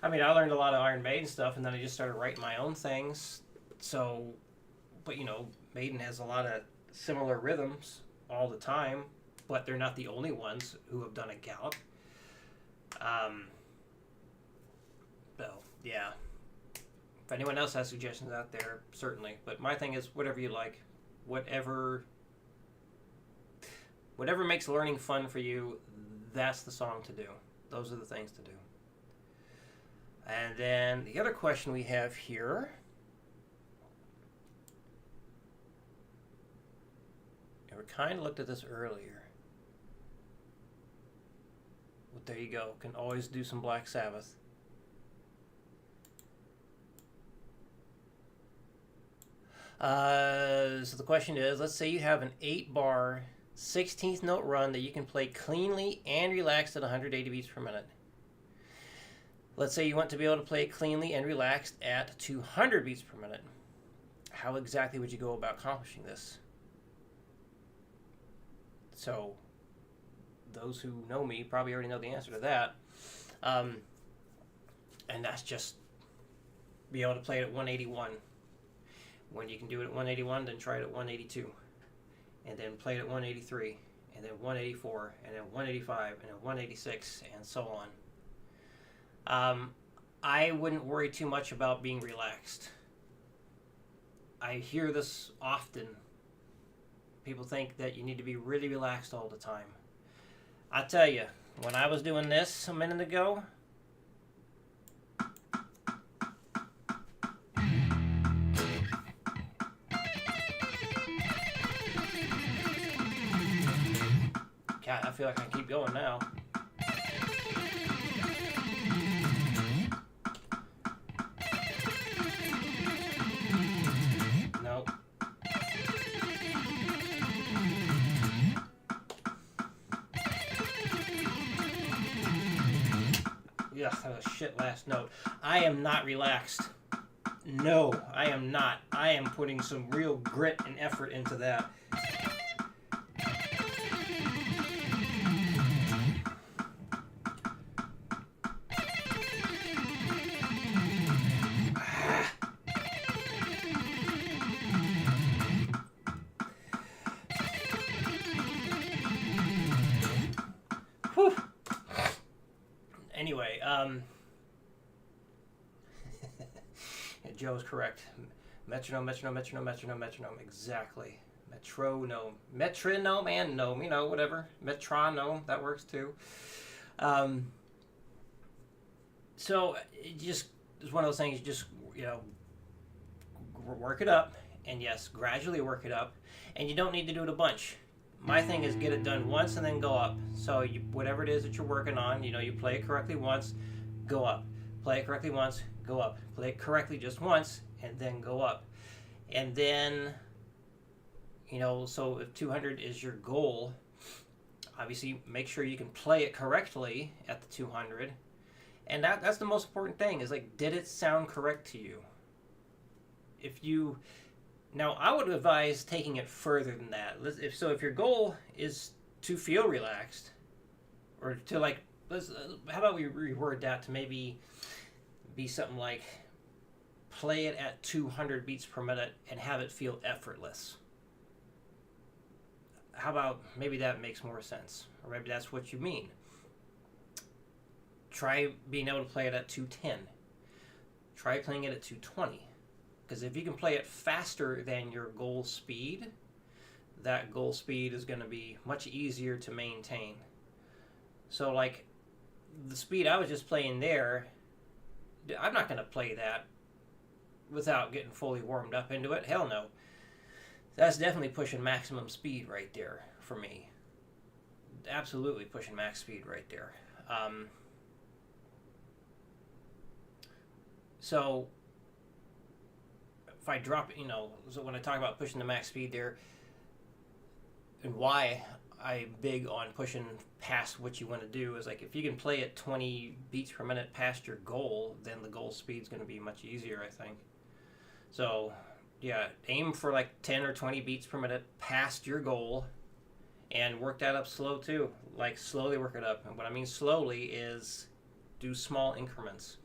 I mean, I learned a lot of Iron Maiden stuff, and then I just started writing my own things. So, but, you know, Maiden has a lot of similar rhythms all the time, but they're not the only ones who have done a gallop. So, yeah. If anyone else has suggestions out there, certainly. But my thing is, whatever you like, whatever makes learning fun for you, that's the song to do. Those are the things to do. And then the other question we have here. And we kind of looked at this earlier. But there you go. Can always do some Black Sabbath. So the question is, let's say you have an 8-bar 16th note run that you can play cleanly and relaxed at 180 beats per minute. Let's say you want to be able to play cleanly and relaxed at 200 beats per minute. How exactly would you go about accomplishing this? So, those who know me probably already know the answer to that. And that's just be able to play it at 181. When you can do it at 181, then try it at 182. And then play it at 183, and then 184, and then 185, and then 186, and so on. I wouldn't worry too much about being relaxed. I hear this often. People think that you need to be really relaxed all the time. I tell you, when I was doing this a minute ago, God, I feel like I can keep going now. Nope. Yeah, that was a shit last note. I am not relaxed. No, I am not. I am putting some real grit and effort into that. Whew. Anyway, Joe's correct. Metronome, metronome, metronome, metronome, metronome. Exactly. Metronome. Metronome and gnome, you know, whatever. Metronome, that works too. So it just is one of those things, you just, you know, work it up, and yes, gradually work it up, and you don't need to do it a bunch. My thing is get it done once and then go up. So whatever it is that you're working on, you play it correctly once, go up. Play it correctly once, go up. Play it correctly just once, and then go up. And then, so if 200 is your goal, obviously make sure you can play it correctly at the 200. And that's the most important thing, is like, did it sound correct to you? Now, I would advise taking it further than that. If your goal is to feel relaxed, or to how about we reword that to maybe be something like, play it at 200 beats per minute and have it feel effortless. How about maybe that makes more sense, or maybe that's what you mean. Try being able to play it at 210. Try playing it at 220. Because if you can play it faster than your goal speed, that goal speed is going to be much easier to maintain. So like the speed I was just playing there, I'm not going to play that without getting fully warmed up into it. Hell no. That's definitely pushing maximum speed right there for me. Absolutely pushing max speed right there. So if I drop, so when I talk about pushing the max speed there, and why I'm big on pushing past what you want to do, is like, if you can play at 20 beats per minute past your goal, then the goal speed's going to be much easier, I think. So, yeah, aim for like 10 or 20 beats per minute past your goal, and work that up slow too. Like, slowly work it up. And what I mean slowly is do small increments.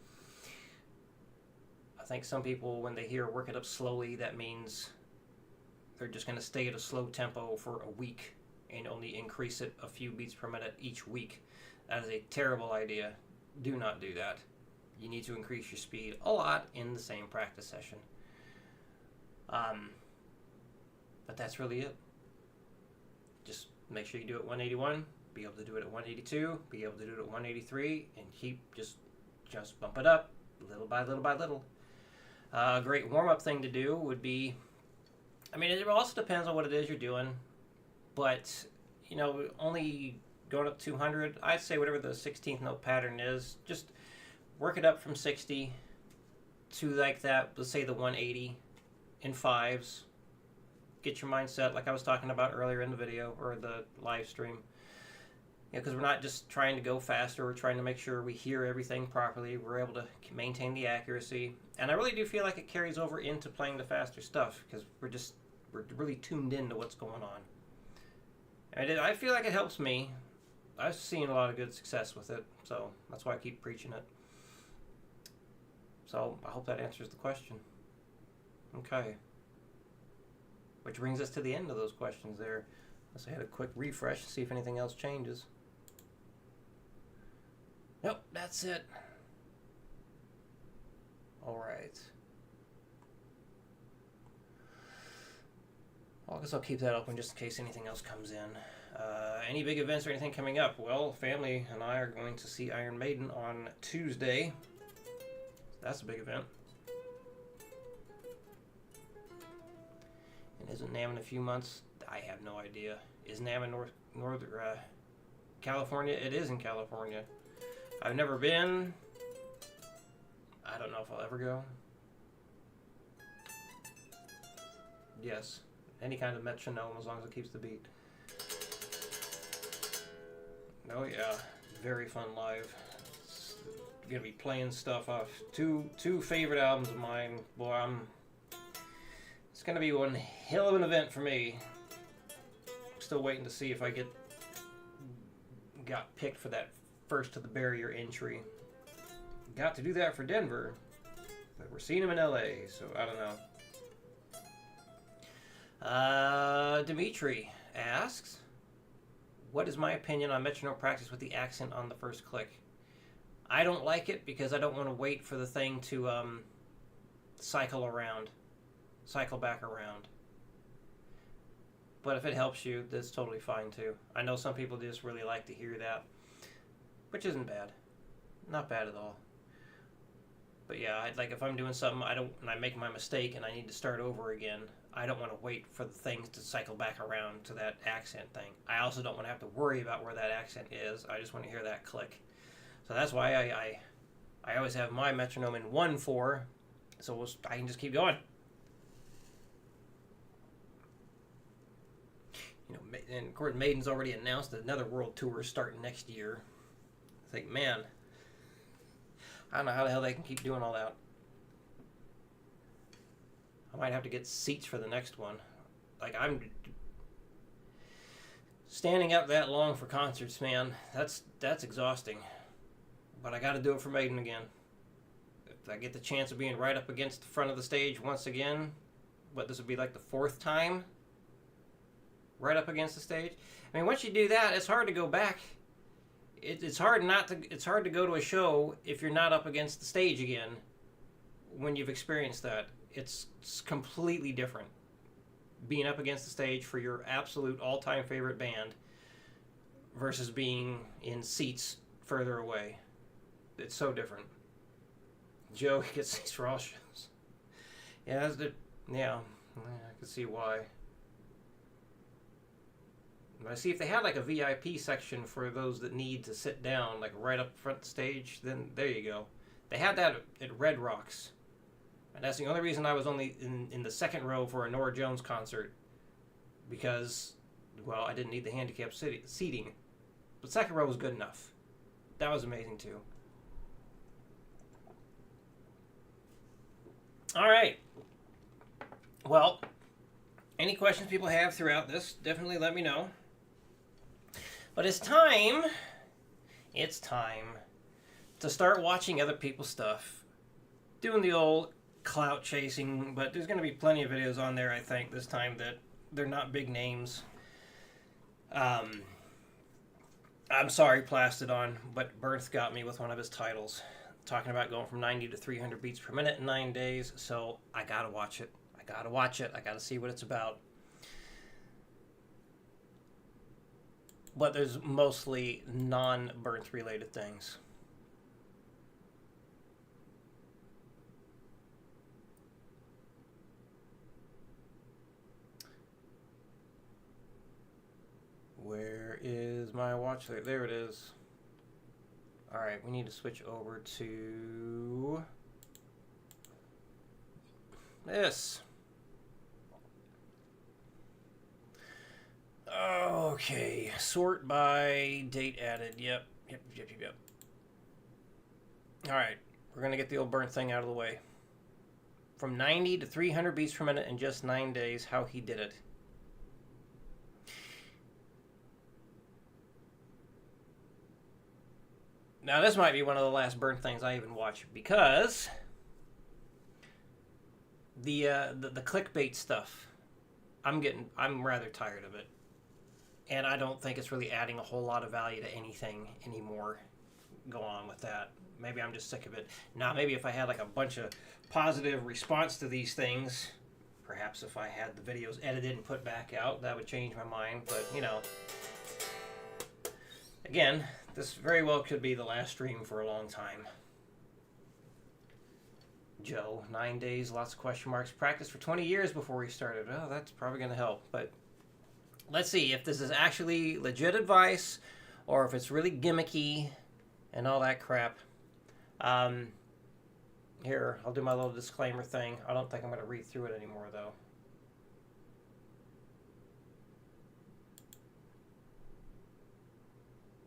I think some people, when they hear work it up slowly, that means they're just going to stay at a slow tempo for a week and only increase it a few beats per minute each week. That is a terrible idea. Do not do that. You need to increase your speed a lot in the same practice session. But that's really it. Just make sure you do it 181, be able to do it at 182, be able to do it at 183, and keep just bump it up little by little by little. A great warm-up thing to do would be, it also depends on what it is you're doing, but, only going up 200, I'd say whatever the 16th note pattern is, just work it up from 60 to like that, let's say the 180 in fives. Get your mindset like I was talking about earlier in the video or the live stream. Because we're not just trying to go faster, we're trying to make sure we hear everything properly, we're able to maintain the accuracy. And I really do feel like it carries over into playing the faster stuff, because we're really tuned into what's going on. And I feel like it helps me. I've seen a lot of good success with it, so that's why I keep preaching it. So I hope that answers the question. Okay. Which brings us to the end of those questions there. Let's hit a quick refresh, see if anything else changes. Nope, that's it. Alright. Well, I guess I'll keep that open just in case anything else comes in. Any big events or anything coming up? Well, family and I are going to see Iron Maiden on Tuesday. That's a big event. And isn't NAMM in a few months? I have no idea. Is NAMM in North California? It is in California. I've never been. I don't know if I'll ever go. Yes. Any kind of metronome, as long as it keeps the beat. Oh yeah. Very fun live. It's gonna be playing stuff off two favorite albums of mine. Boy, it's gonna be one hell of an event for me. Still waiting to see if I got picked for that first to the barrier entry. Got to do that for Denver, but we're seeing him in LA, so I don't know. Dimitri asks, what is my opinion on metronome practice with the accent on the first click? I don't like it because I don't want to wait for the thing to cycle back around. But if it helps you, that's totally fine too. I know some people just really like to hear that, which isn't bad. Not bad at all. But yeah, like if I'm doing something, and I make my mistake and I need to start over again, I don't want to wait for the things to cycle back around to that accent thing. I also don't want to have to worry about where that accent is. I just want to hear that click. So that's why I always have my metronome in 1/4, so I can just keep going. You know, and of course, Maiden's already announced that another world tour is starting next year. I think, man, I don't know how the hell they can keep doing all that. I might have to get seats for the next one. Like, I'm standing up that long for concerts, man. That's exhausting. But I got to do it for Maiden again. If I get the chance of being right up against the front of the stage once again, this would be like the 4th time, right up against the stage. I mean, once you do that, it's hard to go back. It's hard to go to a show if you're not up against the stage again. When you've experienced that, it's completely different. Being up against the stage for your absolute all-time favorite band versus being in seats further away. It's so different. Joe gets seats for all shows. Yeah, I can see why. But I see if they had like a VIP section for those that need to sit down, like right up front stage, then there you go. They had that at Red Rocks. And that's the only reason I was only in the second row for a Norah Jones concert. Because, well, I didn't need the handicap seating. But second row was good enough. That was amazing too. Alright. Well, any questions people have throughout this, definitely let me know. But it's time to start watching other people's stuff. Doing the old clout chasing, but there's going to be plenty of videos on there, I think, this time that they're not big names. I'm sorry, Plastodon, but Bernth got me with one of his titles, talking about going from 90 to 300 beats per minute in 9 days, so I gotta watch it. I gotta see what it's about. But there's mostly non-Bernth related things. Where is my watch? There it is. Alright, we need to switch over to this. Okay, sort by date added. Yep. Alright, we're going to get the old Bernth thing out of the way. From 90 to 300 beats per minute in just 9 days, how he did it. Now, this might be one of the last Bernth things I even watch, because the clickbait stuff, I'm rather tired of it. And I don't think it's really adding a whole lot of value to anything anymore. Go on with that. Maybe I'm just sick of it. Now, maybe if I had like a bunch of positive response to these things, perhaps if I had the videos edited and put back out, that would change my mind. But, you know, again, this very well could be the last stream for a long time. Joe, 9 days, lots of question marks. Practiced for 20 years before we started. Oh, that's probably going to help. But let's see if this is actually legit advice or if it's really gimmicky and all that crap. Here, I'll do my little disclaimer thing. I don't think I'm going to read through it anymore, though.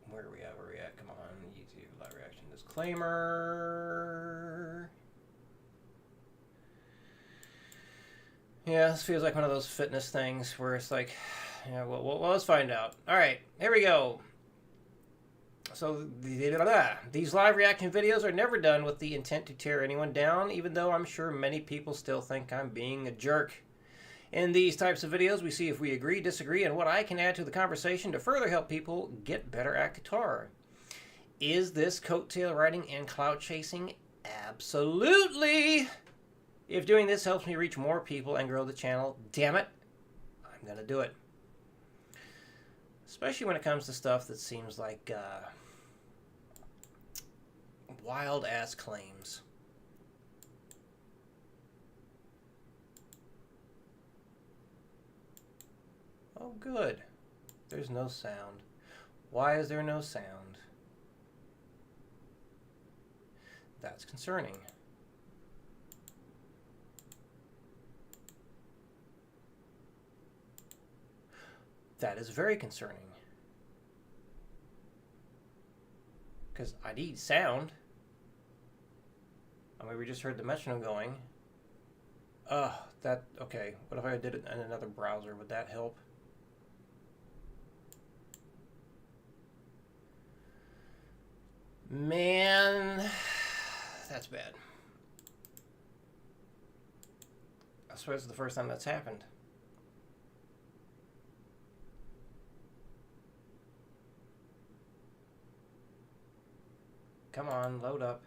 Where are we at? Come on, YouTube live reaction disclaimer. Yeah, this feels like one of those fitness things where it's like, yeah, well, let's find out. All right, here we go. So, these live reaction videos are never done with the intent to tear anyone down, even though I'm sure many people still think I'm being a jerk. In these types of videos, we see if we agree, disagree, and what I can add to the conversation to further help people get better at guitar. Is this coattail riding and clout chasing? Absolutely! If doing this helps me reach more people and grow the channel, damn it, I'm going to do it. Especially when it comes to stuff that seems like wild-ass claims. Oh, good. There's no sound. Why is there no sound? That's concerning. That is very concerning. Because I need sound. I mean, we just heard the metronome going. Okay. What if I did it in another browser? Would that help? Man, that's bad. I swear it's the first time that's happened. Come on, load up.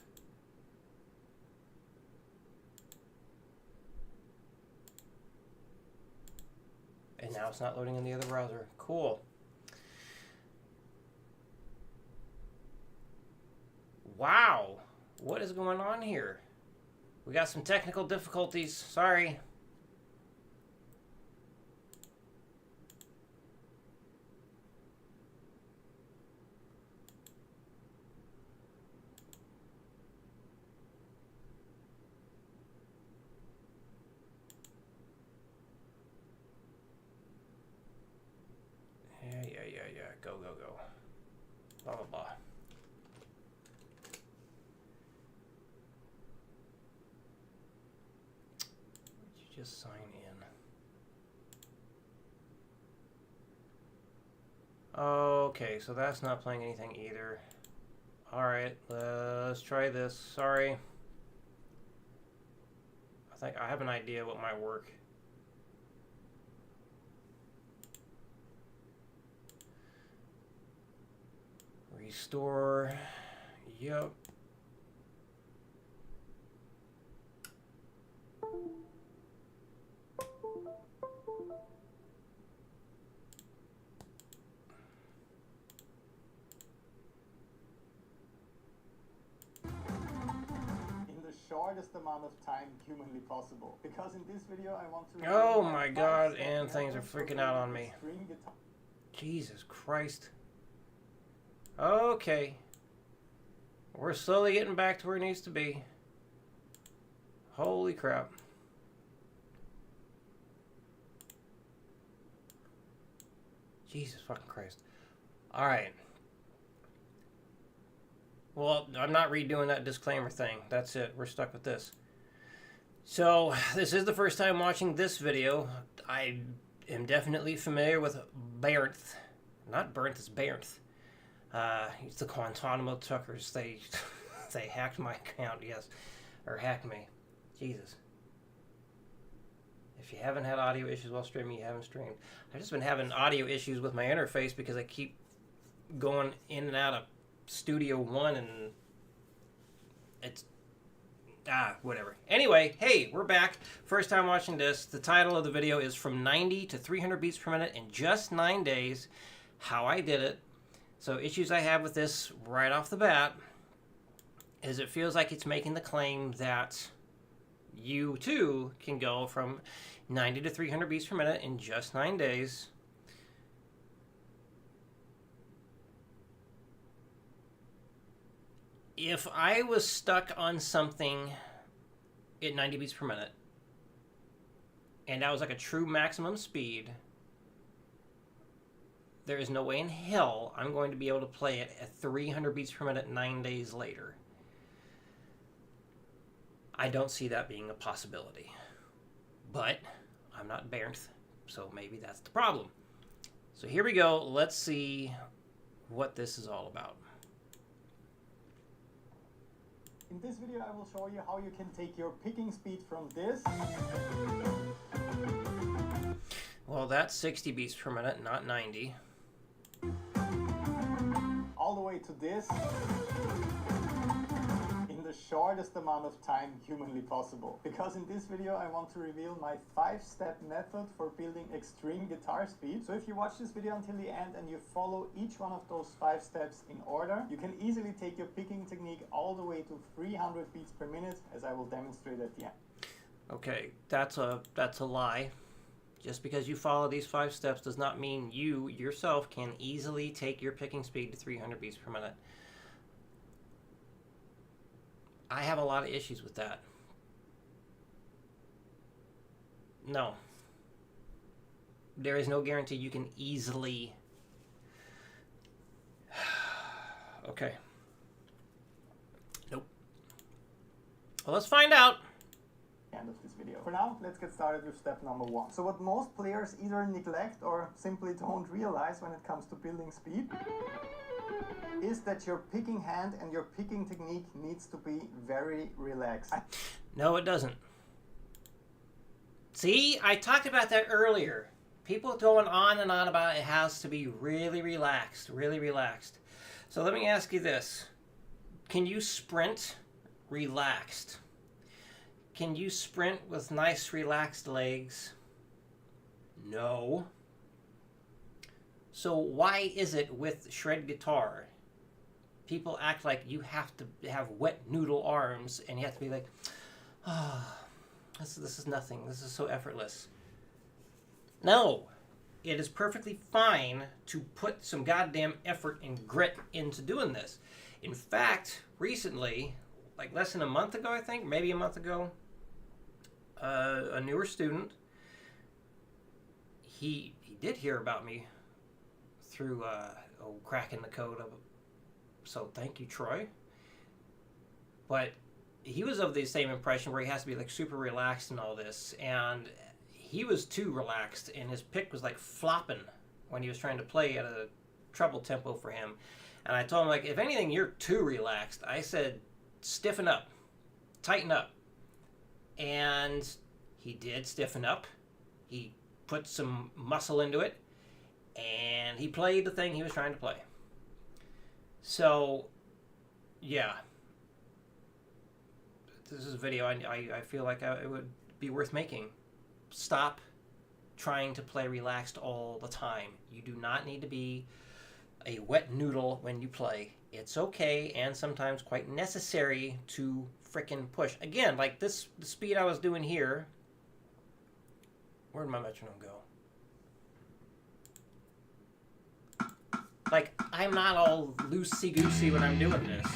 And now it's not loading in the other browser. Cool. Wow. What is going on here? We got some technical difficulties. Sorry. Yeah. Go. Blah, blah, blah. Would you just sign in? Okay, so that's not playing anything either. Alright, let's try this. Sorry. I think I have an idea what might work. Restore. Yep. Shortest amount of time humanly possible. Because in this video I want to... Oh my god, and things are freaking out on me. Jesus Christ. Okay. We're slowly getting back to where it needs to be. Holy crap. Jesus fucking Christ. Alright. Well, I'm not redoing that disclaimer thing. That's it. We're stuck with this. So, this is the first time watching this video. I am definitely familiar with Bernth. Not Bernth, it's Bernth. It's the Guantanamo Tuckers. They hacked my account, yes. Or hacked me. Jesus. If you haven't had audio issues while streaming, you haven't streamed. I've just been having audio issues with my interface because I keep going in and out of Studio One, and it's whatever. Anyway, hey, we're back. First time watching this. The title of the video is From 90 to 300 Beats Per Minute in Just 9 Days. How I did it. So issues I have with this right off the bat is it feels like it's making the claim that you too can go from 90 to 300 beats per minute in just 9 days. If I was stuck on something at 90 beats per minute, and that was like a true maximum speed, there is no way in hell I'm going to be able to play it at 300 beats per minute 9 days later. I don't see that being a possibility. But I'm not Bernth, so maybe that's the problem. So here we go. Let's see what this is all about. In this video I will show you how you can take your picking speed from this. Well, that's 60 beats per minute, not 90. All the way to this. In the shortest amount of time humanly possible. Because in this video I want to reveal my 5-step method for building extreme guitar speed. So if you watch this video until the end and you follow each one of those 5 steps in order, you can easily take your picking technique all the way to 300 beats per minute, as I will demonstrate at the end. Okay, that's a lie. Just because you follow these 5 steps does not mean you yourself can easily take your picking speed to 300 beats per minute. I have a lot of issues with that. No. There is no guarantee you can easily... Okay. Nope. Well, let's find out. End of this video. For now, let's get started with step number 1. So what most players either neglect or simply don't realize when it comes to building speed is that your picking hand and your picking technique needs to be very relaxed. No, it doesn't. See, I talked about that earlier. People going on and on about it has to be really relaxed, really relaxed. So let me ask you this. Can you sprint relaxed? Can you sprint with nice relaxed legs? No. So why is it with shred guitar, people act like you have to have wet noodle arms and you have to be like, oh, this is nothing. This is so effortless. No. It is perfectly fine to put some goddamn effort and grit into doing this. In fact, recently, like less than a month ago, I think, maybe a month ago, a newer student, he did hear about me through cracking the code of, so thank you, Troy. But he was of the same impression where he has to be like super relaxed and all this, and he was too relaxed, and his pick was like flopping when he was trying to play at a treble tempo for him. And I told him, like, if anything, you're too relaxed. I said, stiffen up, tighten up. And he did stiffen up. He put some muscle into it, and he played the thing he was trying to play. So, yeah. This is a video I feel like it would be worth making. Stop trying to play relaxed all the time. You do not need to be a wet noodle when you play. It's okay and sometimes quite necessary to frickin' push. Again, like the speed I was doing here. Where'd my metronome go? Like, I'm not all loosey-goosey when I'm doing this.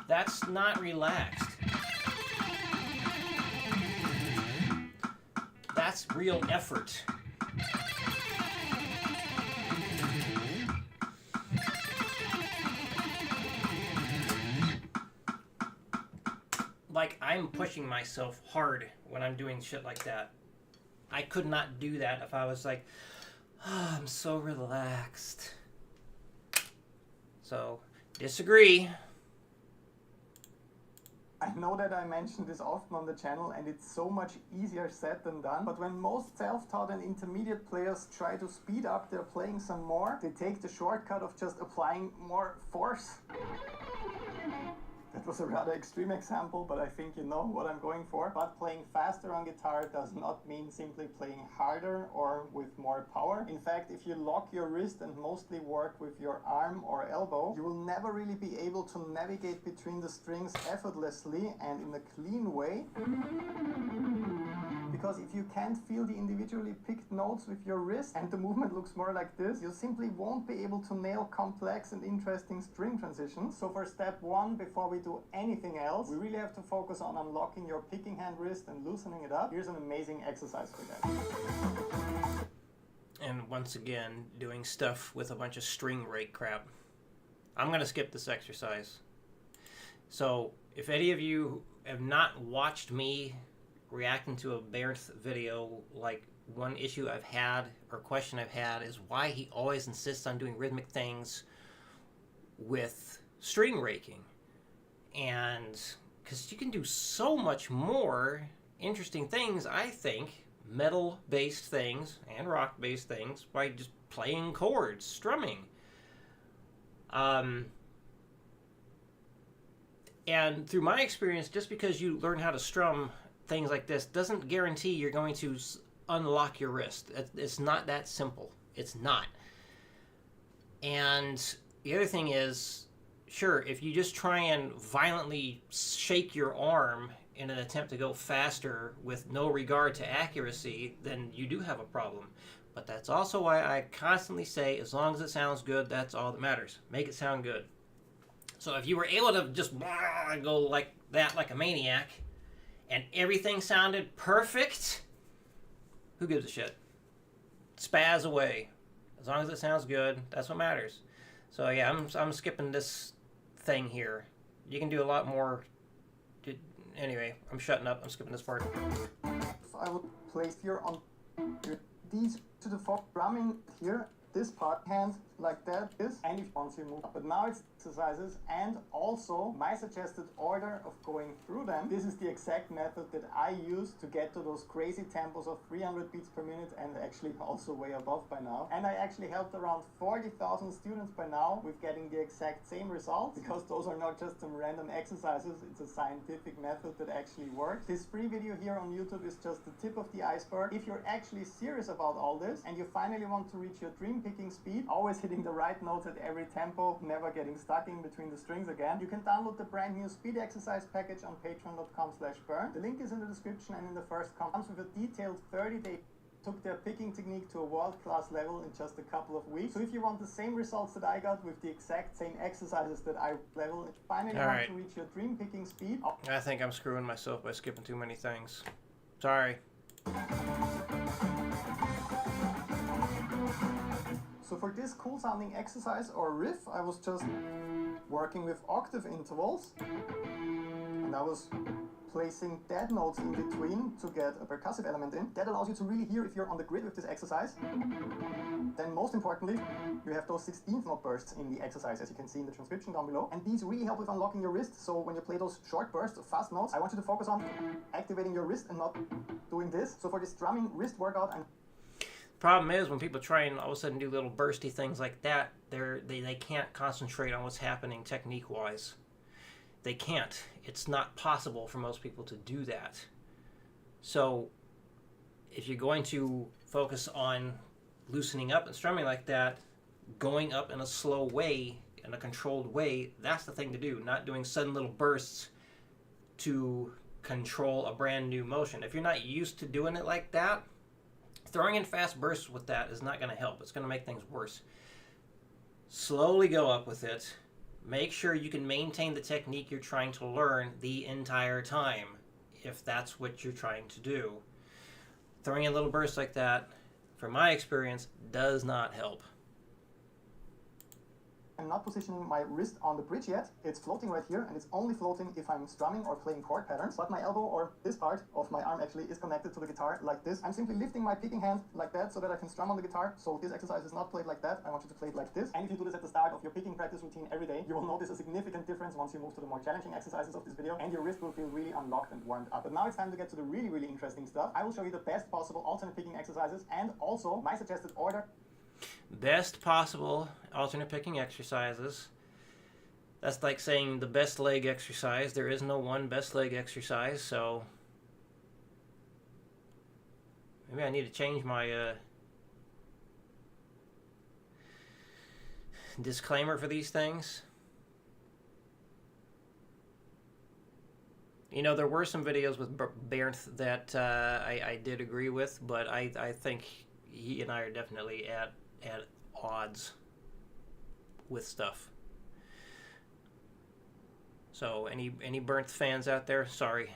That's not relaxed. That's real effort. Like, I'm pushing myself hard when I'm doing shit like that. I could not do that if I was like, oh, I'm so relaxed. So, disagree. I know that I mention this often on the channel and it's so much easier said than done, but when most self-taught and intermediate players try to speed up their playing some more, they take the shortcut of just applying more force. That was a rather extreme example, but I think you know what I'm going for. But playing faster on guitar does not mean simply playing harder or with more power. In fact, if you lock your wrist and mostly work with your arm or elbow, you will never really be able to navigate between the strings effortlessly and in a clean way. Because if you can't feel the individually picked notes with your wrist and the movement looks more like this, you simply won't be able to nail complex and interesting string transitions. So for step 1, before we do anything else, we really have to focus on unlocking your picking hand wrist and loosening it up. Here's an amazing exercise for that. And once again, doing stuff with a bunch of string rake crap. I'm going to skip this exercise. So if any of you have not watched me reacting to a Bernth video, like one issue I've had or question I've had is why he always insists on doing rhythmic things with string raking. And because you can do so much more interesting things, I think, metal-based things and rock-based things by just playing chords, strumming. And through my experience, just because you learn how to strum things like this doesn't guarantee you're going to unlock your wrist. It's not that simple. It's not. And the other thing is, sure, if you just try and violently shake your arm in an attempt to go faster with no regard to accuracy, then you do have a problem. But that's also why I constantly say, as long as it sounds good, that's all that matters. Make it sound good. So if you were able to just go like that, like a maniac, and everything sounded perfect, who gives a shit? Spaz away. As long as it sounds good, that's what matters. So yeah, I'm skipping this thing here. You can do a lot more. Anyway, I'm shutting up. I'm skipping this part. I would place here on these to the drumming here. This part, hand like that is, and if once you move. But now it's exercises, and also my suggested order of going through them. This is the exact method that I use to get to those crazy tempos of 300 beats per minute, and actually also way above by now. And I actually helped around 40,000 students by now with getting the exact same results, because those are not just some random exercises, it's a scientific method that actually works. This free video here on YouTube is just the tip of the iceberg. If you're actually serious about all this, and you finally want to reach your dream picking speed, always hitting the right notes at every tempo, never getting stuck in between the strings again, you can download the brand new speed exercise package on patreon.com/burn. The link is in the description and in the first comment. Comes with a detailed 30-day took their picking technique to a world-class level in just a couple of weeks. So if you want the same results that I got with the exact same exercises that I level, finally want to reach your dream picking speed. I think I'm screwing myself by skipping too many things. Sorry. So for this cool sounding exercise or riff, I was just working with octave intervals, and I was placing dead notes in between to get a percussive element in. That allows you to really hear if you're on the grid with this exercise. Then most importantly, you have those 16th note bursts in the exercise, as you can see in the transcription down below. And these really help with unlocking your wrist. So when you play those short bursts of fast notes, I want you to focus on activating your wrist and not doing this. So for this drumming wrist workout, I'm Problem is, when people try and all of a sudden do little bursty things like that, they can't concentrate on what's happening technique-wise. They can't. It's not possible for most people to do that. So if you're going to focus on loosening up and strumming like that, going up in a slow way, in a controlled way, that's the thing to do, not doing sudden little bursts to control a brand new motion. If you're not used to doing it like that, throwing in fast bursts with that is not going to help. It's going to make things worse. Slowly go up with it. Make sure you can maintain the technique you're trying to learn the entire time, if that's what you're trying to do. Throwing in little bursts like that, from my experience, does not help. I'm not positioning my wrist on the bridge yet. It's floating right here, and it's only floating if I'm strumming or playing chord patterns. But my elbow, or this part of my arm, actually is connected to the guitar like this. I'm simply lifting my picking hand like that so that I can strum on the guitar. So this exercise is not played like that. I want you to play it like this. And if you do this at the start of your picking practice routine every day, you will notice a significant difference once you move to the more challenging exercises of this video, and your wrist will feel really unlocked and warmed up. But now it's time to get to the really, really interesting stuff. I will show you the best possible alternate picking exercises and also my suggested order. Best possible alternate picking exercises. That's like saying the best leg exercise. There is no one best leg exercise, so maybe I need to change my disclaimer for these things. You know, there were some videos with Bernd that I did agree with, but I think he and I are definitely at odds with stuff. So any Bernd fans out there, sorry,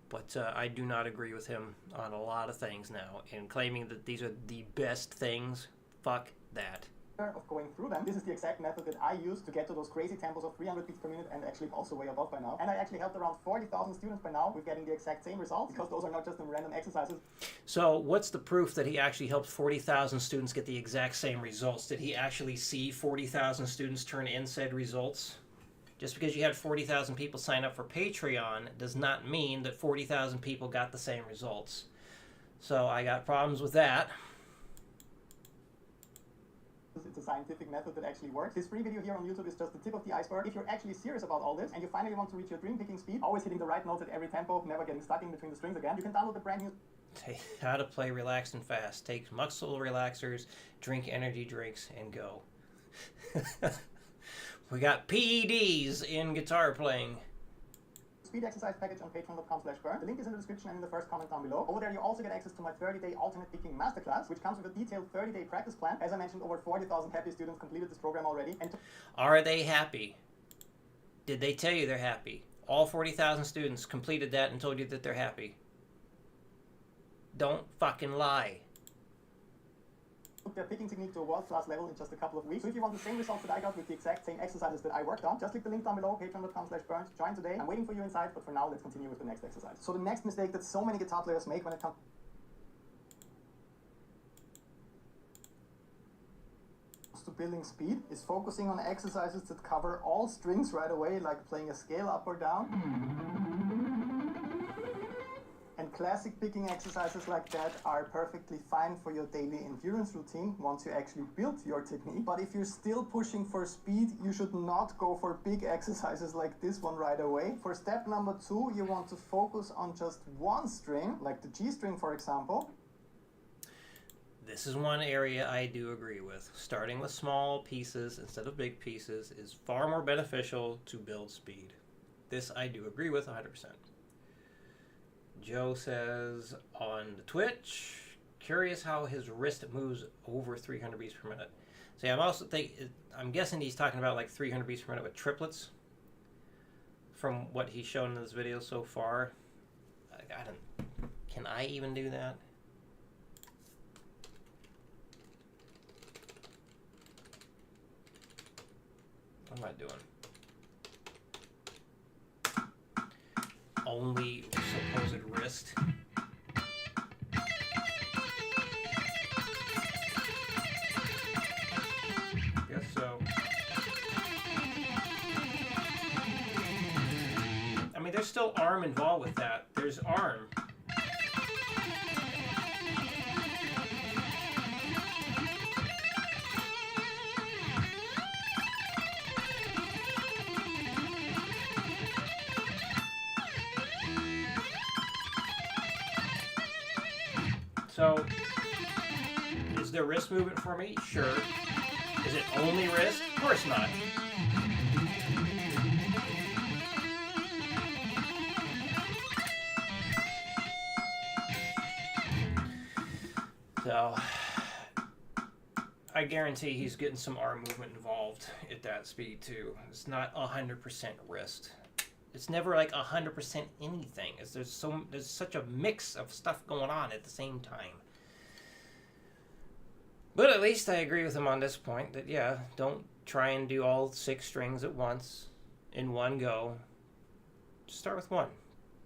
but I do not agree with him on a lot of things now, and claiming that these are the best things, fuck that. Of going through them. This is the exact method that I use to get to those crazy tempos of 300 beats per minute, and actually also way above by now. And I actually helped around 40,000 students by now with getting the exact same results, because those are not just some random exercises. So what's the proof that he actually helped 40,000 students get the exact same results? Did he actually see 40,000 students turn in said results? Just because you had 40,000 people sign up for Patreon does not mean that 40,000 people got the same results. So I got problems with that. It's a scientific method that actually works. This free video here on YouTube is just the tip of the iceberg. If you're actually serious about all this, and you finally want to reach your dream picking speed, always hitting the right notes at every tempo, never getting stuck in between the strings again, you can download the brand new... How to play relaxed and fast. Take muscle relaxers, drink energy drinks, and go. We got PEDs in guitar playing. Speed exercise package on patreon.com/burn. The link is in the description and in the first comment down below. Over there you also get access to my 30-day alternate picking masterclass, which comes with a detailed 30-day practice plan. As I mentioned, over 40,000 happy students completed this program already. And are they happy? Did they tell you they're happy? All 40,000 students completed that and told you that they're happy. Don't fucking lie. took their picking technique to a world-class level in just a couple of weeks. So if you want the same results that I got with the exact same exercises that I worked on, just click the link down below, patreon.com/burnt. Join today. I'm waiting for you inside, but for now, let's continue with the next exercise. So the next mistake that so many guitar players make when it comes to building speed is focusing on exercises that cover all strings right away, like playing a scale up or down. And classic picking exercises like that are perfectly fine for your daily endurance routine once you actually build your technique. But if you're still pushing for speed, you should not go for big exercises like this one right away. For step number 2, you want to focus on just one string, like the G string, for example. This is one area I do agree with. Starting with small pieces instead of big pieces is far more beneficial to build speed. This I do agree with 100%. Joe says on the Twitch, curious how his wrist moves over 300 beats per minute. See, I'm guessing he's talking about like 300 beats per minute with triplets. From what he's shown in this video so far, can I even do that? What am I doing? Only supposed wrist. Guess so. I mean, there's still arm involved with that. There's arm. So, is there wrist movement for me? Sure. Is it only wrist? Of course not. So, I guarantee he's getting some arm movement involved at that speed too. It's not 100% wrist. It's never like 100% anything. There's such a mix of stuff going on at the same time. But at least I agree with him on this point that, yeah, don't try and do all 6 strings at once in one go. Just start with one.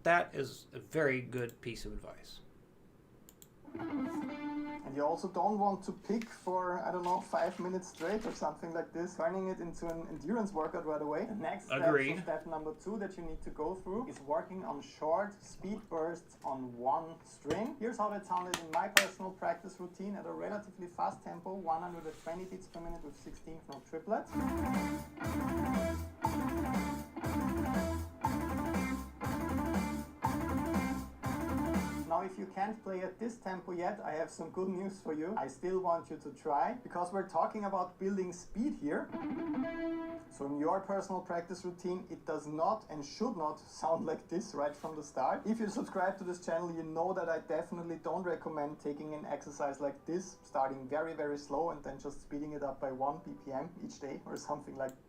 That is a very good piece of advice. And you also don't want to pick for, 5 minutes straight or something like this, turning it into an endurance workout right away. The next step number 2 that you need to go through is working on short speed bursts on one string. Here's how that sounded in my personal practice routine at a relatively fast tempo, 120 beats per minute with 16th note triplets. Now, if you can't play at this tempo yet, I have some good news for you. I still want you to try, because we're talking about building speed here. So in your personal practice routine, it does not and should not sound like this right from the start. If you subscribe to this channel, you know that I definitely don't recommend taking an exercise like this, starting very, very slow and then just speeding it up by 1 BPM each day or something like that.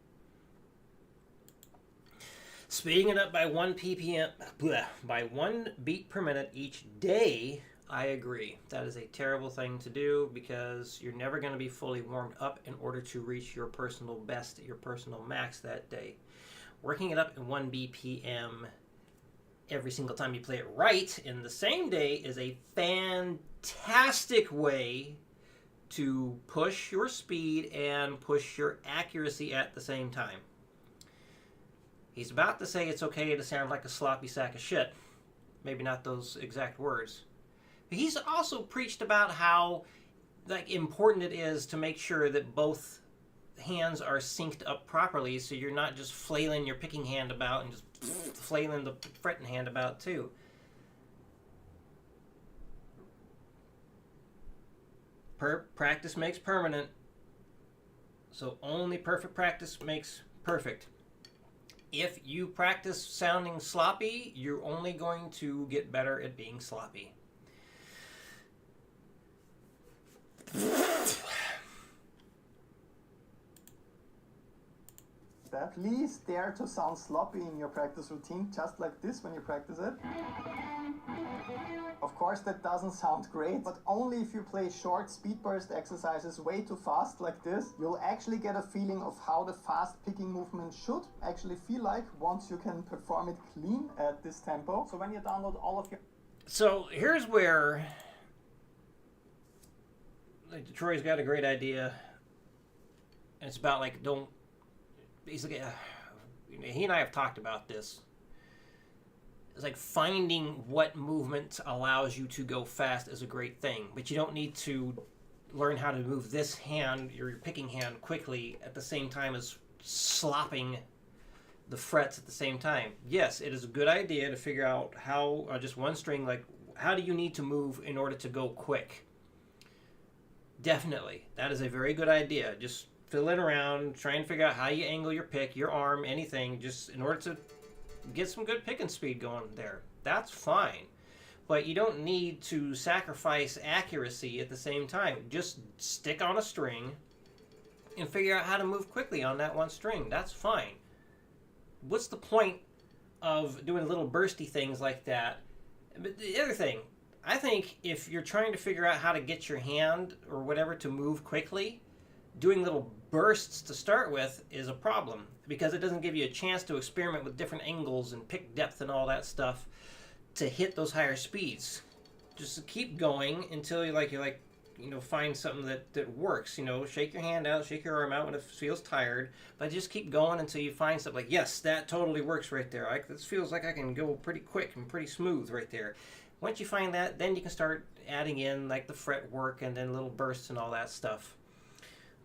Speeding it up by 1 ppm, by 1 beat per minute each day, I agree. That is a terrible thing to do because you're never going to be fully warmed up in order to reach your personal best, your personal max that day. Working it up in 1 BPM every single time you play it right in the same day is a fantastic way to push your speed and push your accuracy at the same time. He's about to say it's okay to sound like a sloppy sack of shit. Maybe not those exact words. But he's also preached about how important it is to make sure that both hands are synced up properly so you're not just flailing your picking hand about and just flailing the fretting hand about too. Practice makes permanent. So only perfect practice makes perfect. If you practice sounding sloppy, you're only going to get better at being sloppy. Please dare to sound sloppy in your practice routine, just like this when you practice it. Of course, that doesn't sound great, but only if you play short speed burst exercises way too fast like this, you'll actually get a feeling of how the fast picking movement should actually feel like once you can perform it clean at this tempo. So when you download all of your... So here's where like Troy's got a great idea. And it's about like don't basically he and I have talked about this. It's like finding what movement allows you to go fast is a great thing, but you don't need to learn how to move this hand, your picking hand, quickly at the same time as slopping the frets at the same time. Yes, it is a good idea to figure out how, just one string, like how do you need to move in order to go quick? Definitely. That is a very good idea. Just fiddling around, trying to figure out how you angle your pick, your arm, anything, just in order to get some good picking speed going there. That's fine. But you don't need to sacrifice accuracy at the same time. Just stick on a string and figure out how to move quickly on that one string. That's fine. What's the point of doing little bursty things like that? But the other thing, I think if you're trying to figure out how to get your hand or whatever to move quickly, doing little bursts to start with is a problem because it doesn't give you a chance to experiment with different angles and pick depth and all that stuff to hit those higher speeds. Just keep going until you find something that works. Shake your hand out, shake your arm out when it feels tired, but just keep going until you find something like, yes, that totally works right there. This feels like I can go pretty quick and pretty smooth right there. Once you find that, then you can start adding in like the fret work and then little bursts and all that stuff.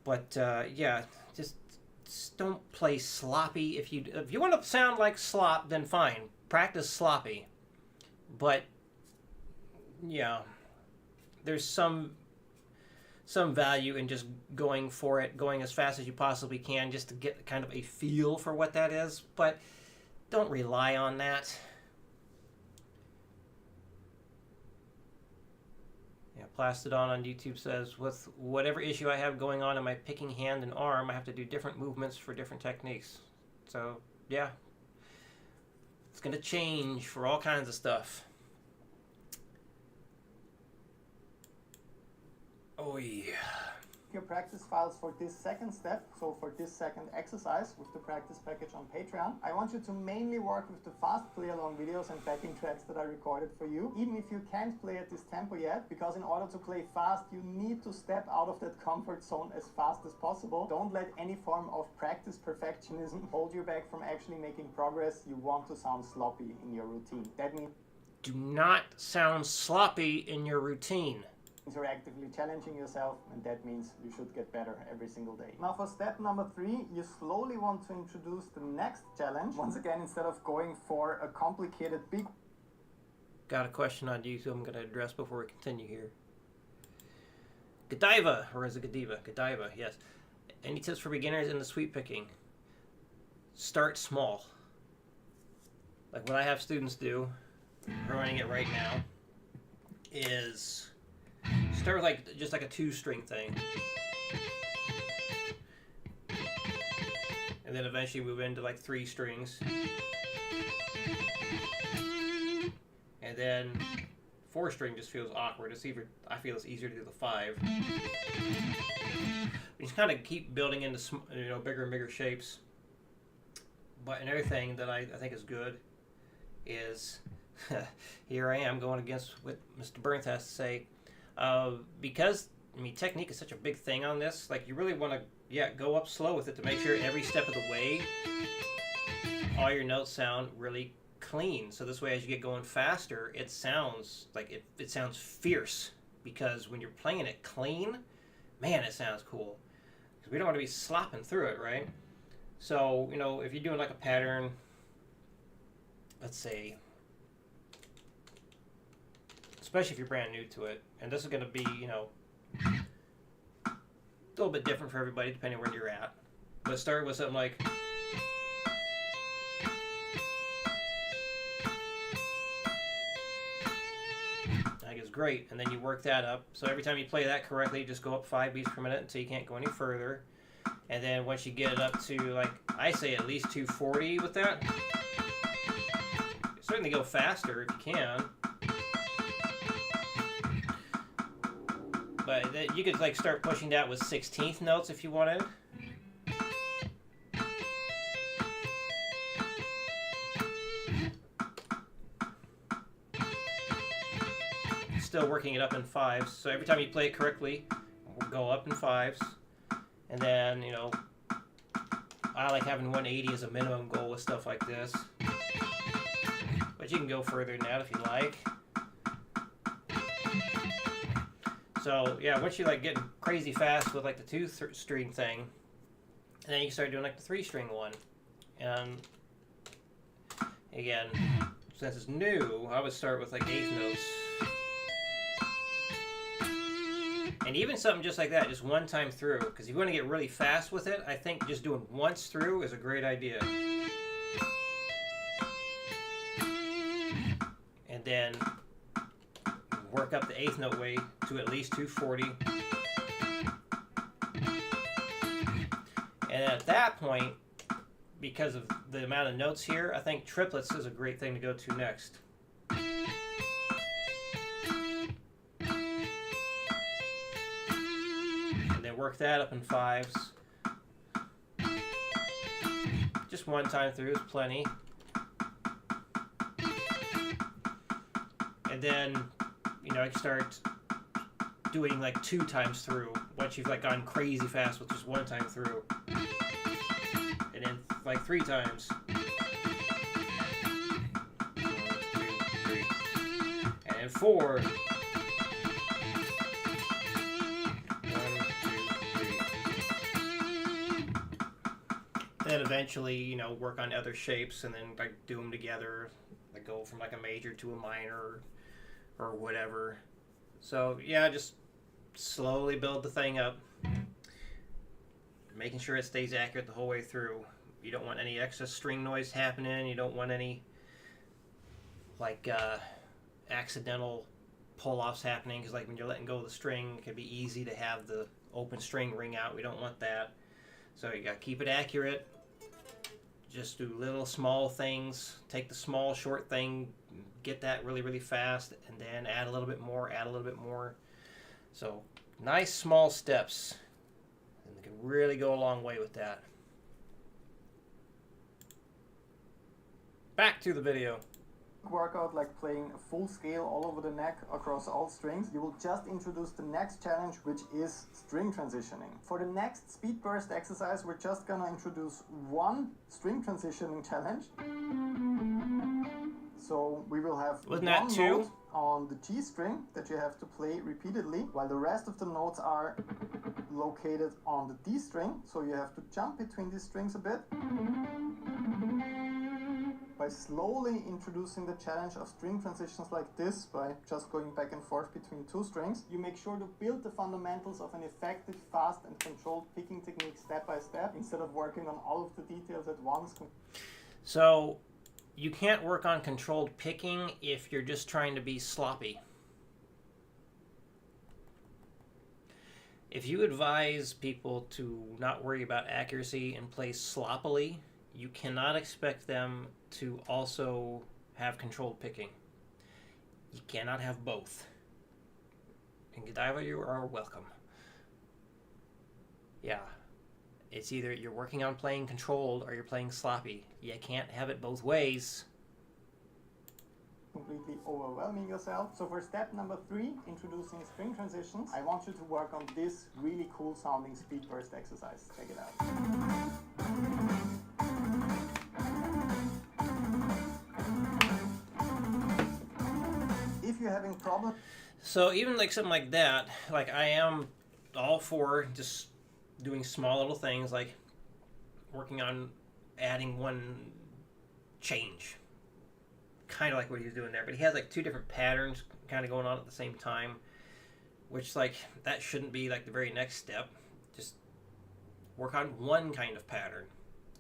But yeah, just don't play sloppy. If you want to sound like slop, then fine, practice sloppy. But yeah, there's some value in just going for it, going as fast as you possibly can, just to get kind of a feel for what that is. But don't rely on that. Yeah, Plastodon on YouTube says, with whatever issue I have going on in my picking hand and arm, I have to do different movements for different techniques. So, yeah. It's going to change for all kinds of stuff. Oh, yeah. Your practice files for this second step, so for this second exercise with the practice package on Patreon. I want you to mainly work with the fast play-along videos and backing tracks that I recorded for you, even if you can't play at this tempo yet, because in order to play fast, you need to step out of that comfort zone as fast as possible. Don't let any form of practice perfectionism hold you back from actually making progress. You want to sound sloppy in your routine. That means do not sound sloppy in your routine. You're actively challenging yourself, and that means you should get better every single day. Now for step number 3, you slowly want to introduce the next challenge. Once again, instead of going for a complicated big... Got a question on YouTube I'm going to address before we continue here. Godiva, or is it Godiva? Godiva, yes. Any tips for beginners in the sweep picking? Start small. Like what I have students do, we're running it right now, is... start with just like a 2-string thing. And then eventually move into like 3 strings. And then 4-string just feels awkward. I feel it's easier to do the 5. You just kind of keep building into bigger and bigger shapes. But another thing that I think is good is here I am going against what Mr. Burns has to say. Because technique is such a big thing on this, like you really want to go up slow with it to make sure every step of the way all your notes sound really clean. So this way, as you get going faster, it sounds like it sounds fierce, because when you're playing it clean, man, it sounds cool, because we don't want to be slopping through it, right? So if you're doing like a pattern, let's say, especially if you're brand new to it, and this is going to be, little bit different for everybody depending where you're at. But start with something like. I think it's great, and then you work that up. So every time you play that correctly, you just go up 5 beats per minute until you can't go any further. And then once you get it up to, like, I say at least 240 with that. Certainly go faster if you can. But you could like start pushing that with 16th notes if you wanted. Still working it up in fives. So every time you play it correctly, we'll go up in fives. And then, you know, I like having 180 as a minimum goal with stuff like this. But you can go further than that if you like. So yeah, once you like getting crazy fast with like the 2-string thing, and then you can start doing like the 3-string one. And again, since it's new, I would start with like 8th notes. And even something just like that, just one time through. Because if you want to get really fast with it, I think just doing once through is a great idea. And then work up the 8th note way to at least 240. And at that point, because of the amount of notes here, I think triplets is a great thing to go to next. And then work that up in fives. Just one time through is plenty. And then, you know, I can start doing like 2 times through once you've like gone crazy fast with just 1 time through. And then like 3 times. 1, 2, 3. And then 4. 1, 2, 3. Then eventually, you know, work on other shapes and then like do them together. Like go from like a major to a minor or whatever. So yeah, just slowly build the thing up, making sure it stays accurate the whole way through. You don't want any excess string noise happening. You don't want any like accidental pull-offs happening, because like when you're letting go of the string, it can be easy to have the open string ring out. We don't want that. So you got to keep it accurate. Just do little small things. Take the small short thing, get that really, really fast, and then add a little bit more, add a little bit more. So nice small steps, and they can really go a long way with that. Back to the video. Workout like playing a full scale all over the neck across all strings. You will just introduce the next challenge, which is string transitioning. For the next speed burst exercise, we're just gonna introduce one string transitioning challenge. So we will have Wasn't that one 2? note on the G string that you have to play repeatedly, while the rest of the notes are located on the D string. So you have to jump between these strings a bit. By slowly introducing the challenge of string transitions like this, by just going back and forth between 2 strings, you make sure to build the fundamentals of an effective, fast and controlled picking technique step by step, instead of working on all of the details at once. So you can't work on controlled picking if you're just trying to be sloppy. If you advise people to not worry about accuracy and play sloppily, you cannot expect them to also have controlled picking. You cannot have both. In Godiva, you are welcome. Yeah. It's either you're working on playing controlled or you're playing sloppy. You can't have it both ways. Completely overwhelming yourself. So for step number 3, introducing string transitions, I want you to work on this really cool sounding speed burst exercise. Check it out. If you're having problems... So even like something like that, like I am all for just doing small little things, like working on adding one change. Kind of like what he's doing there, but he has like 2 different patterns kind of going on at the same time, which like that shouldn't be like the very next step. Just Work on one kind of pattern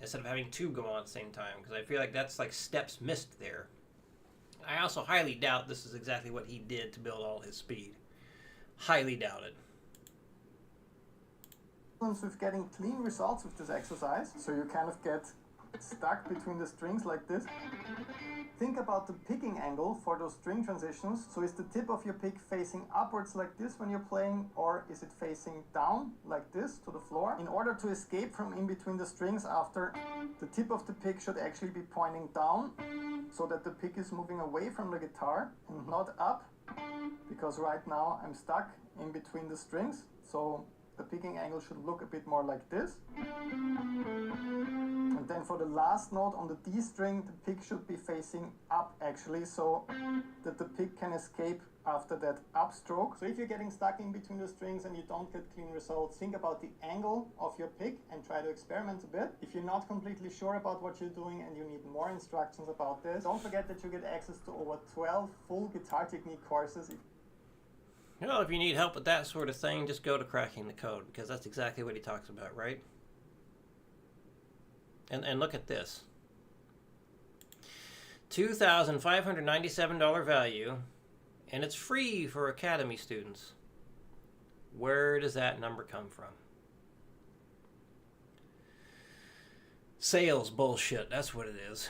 instead of having two go on at the same time, because I feel like that's like steps missed there. I also highly doubt this is exactly what he did to build all his speed. Highly doubt it. With getting clean results with this exercise, so you kind of get stuck between the strings like this. Think about the picking angle for those string transitions. So is the tip of your pick facing upwards like this when you're playing, or is it facing down like this to the floor? In order to escape from in between the strings after, the tip of the pick should actually be pointing down so that the pick is moving away from the guitar and not up, because right now I'm stuck in between the strings. So the picking angle should look a bit more like this. And then for the last note on the D string, the pick should be facing up actually, so that the pick can escape after that upstroke. So if you're getting stuck in between the strings and you don't get clean results, think about the angle of your pick and try to experiment a bit. If you're not completely sure about what you're doing and you need more instructions about this, don't forget that you get access to over 12 full guitar technique courses. Well, if you need help with that sort of thing, just go to Cracking the Code, because that's exactly what he talks about, right? And look at this. $2,597 value, and it's free for Academy students. Where does that number come from? Sales bullshit, that's what it is.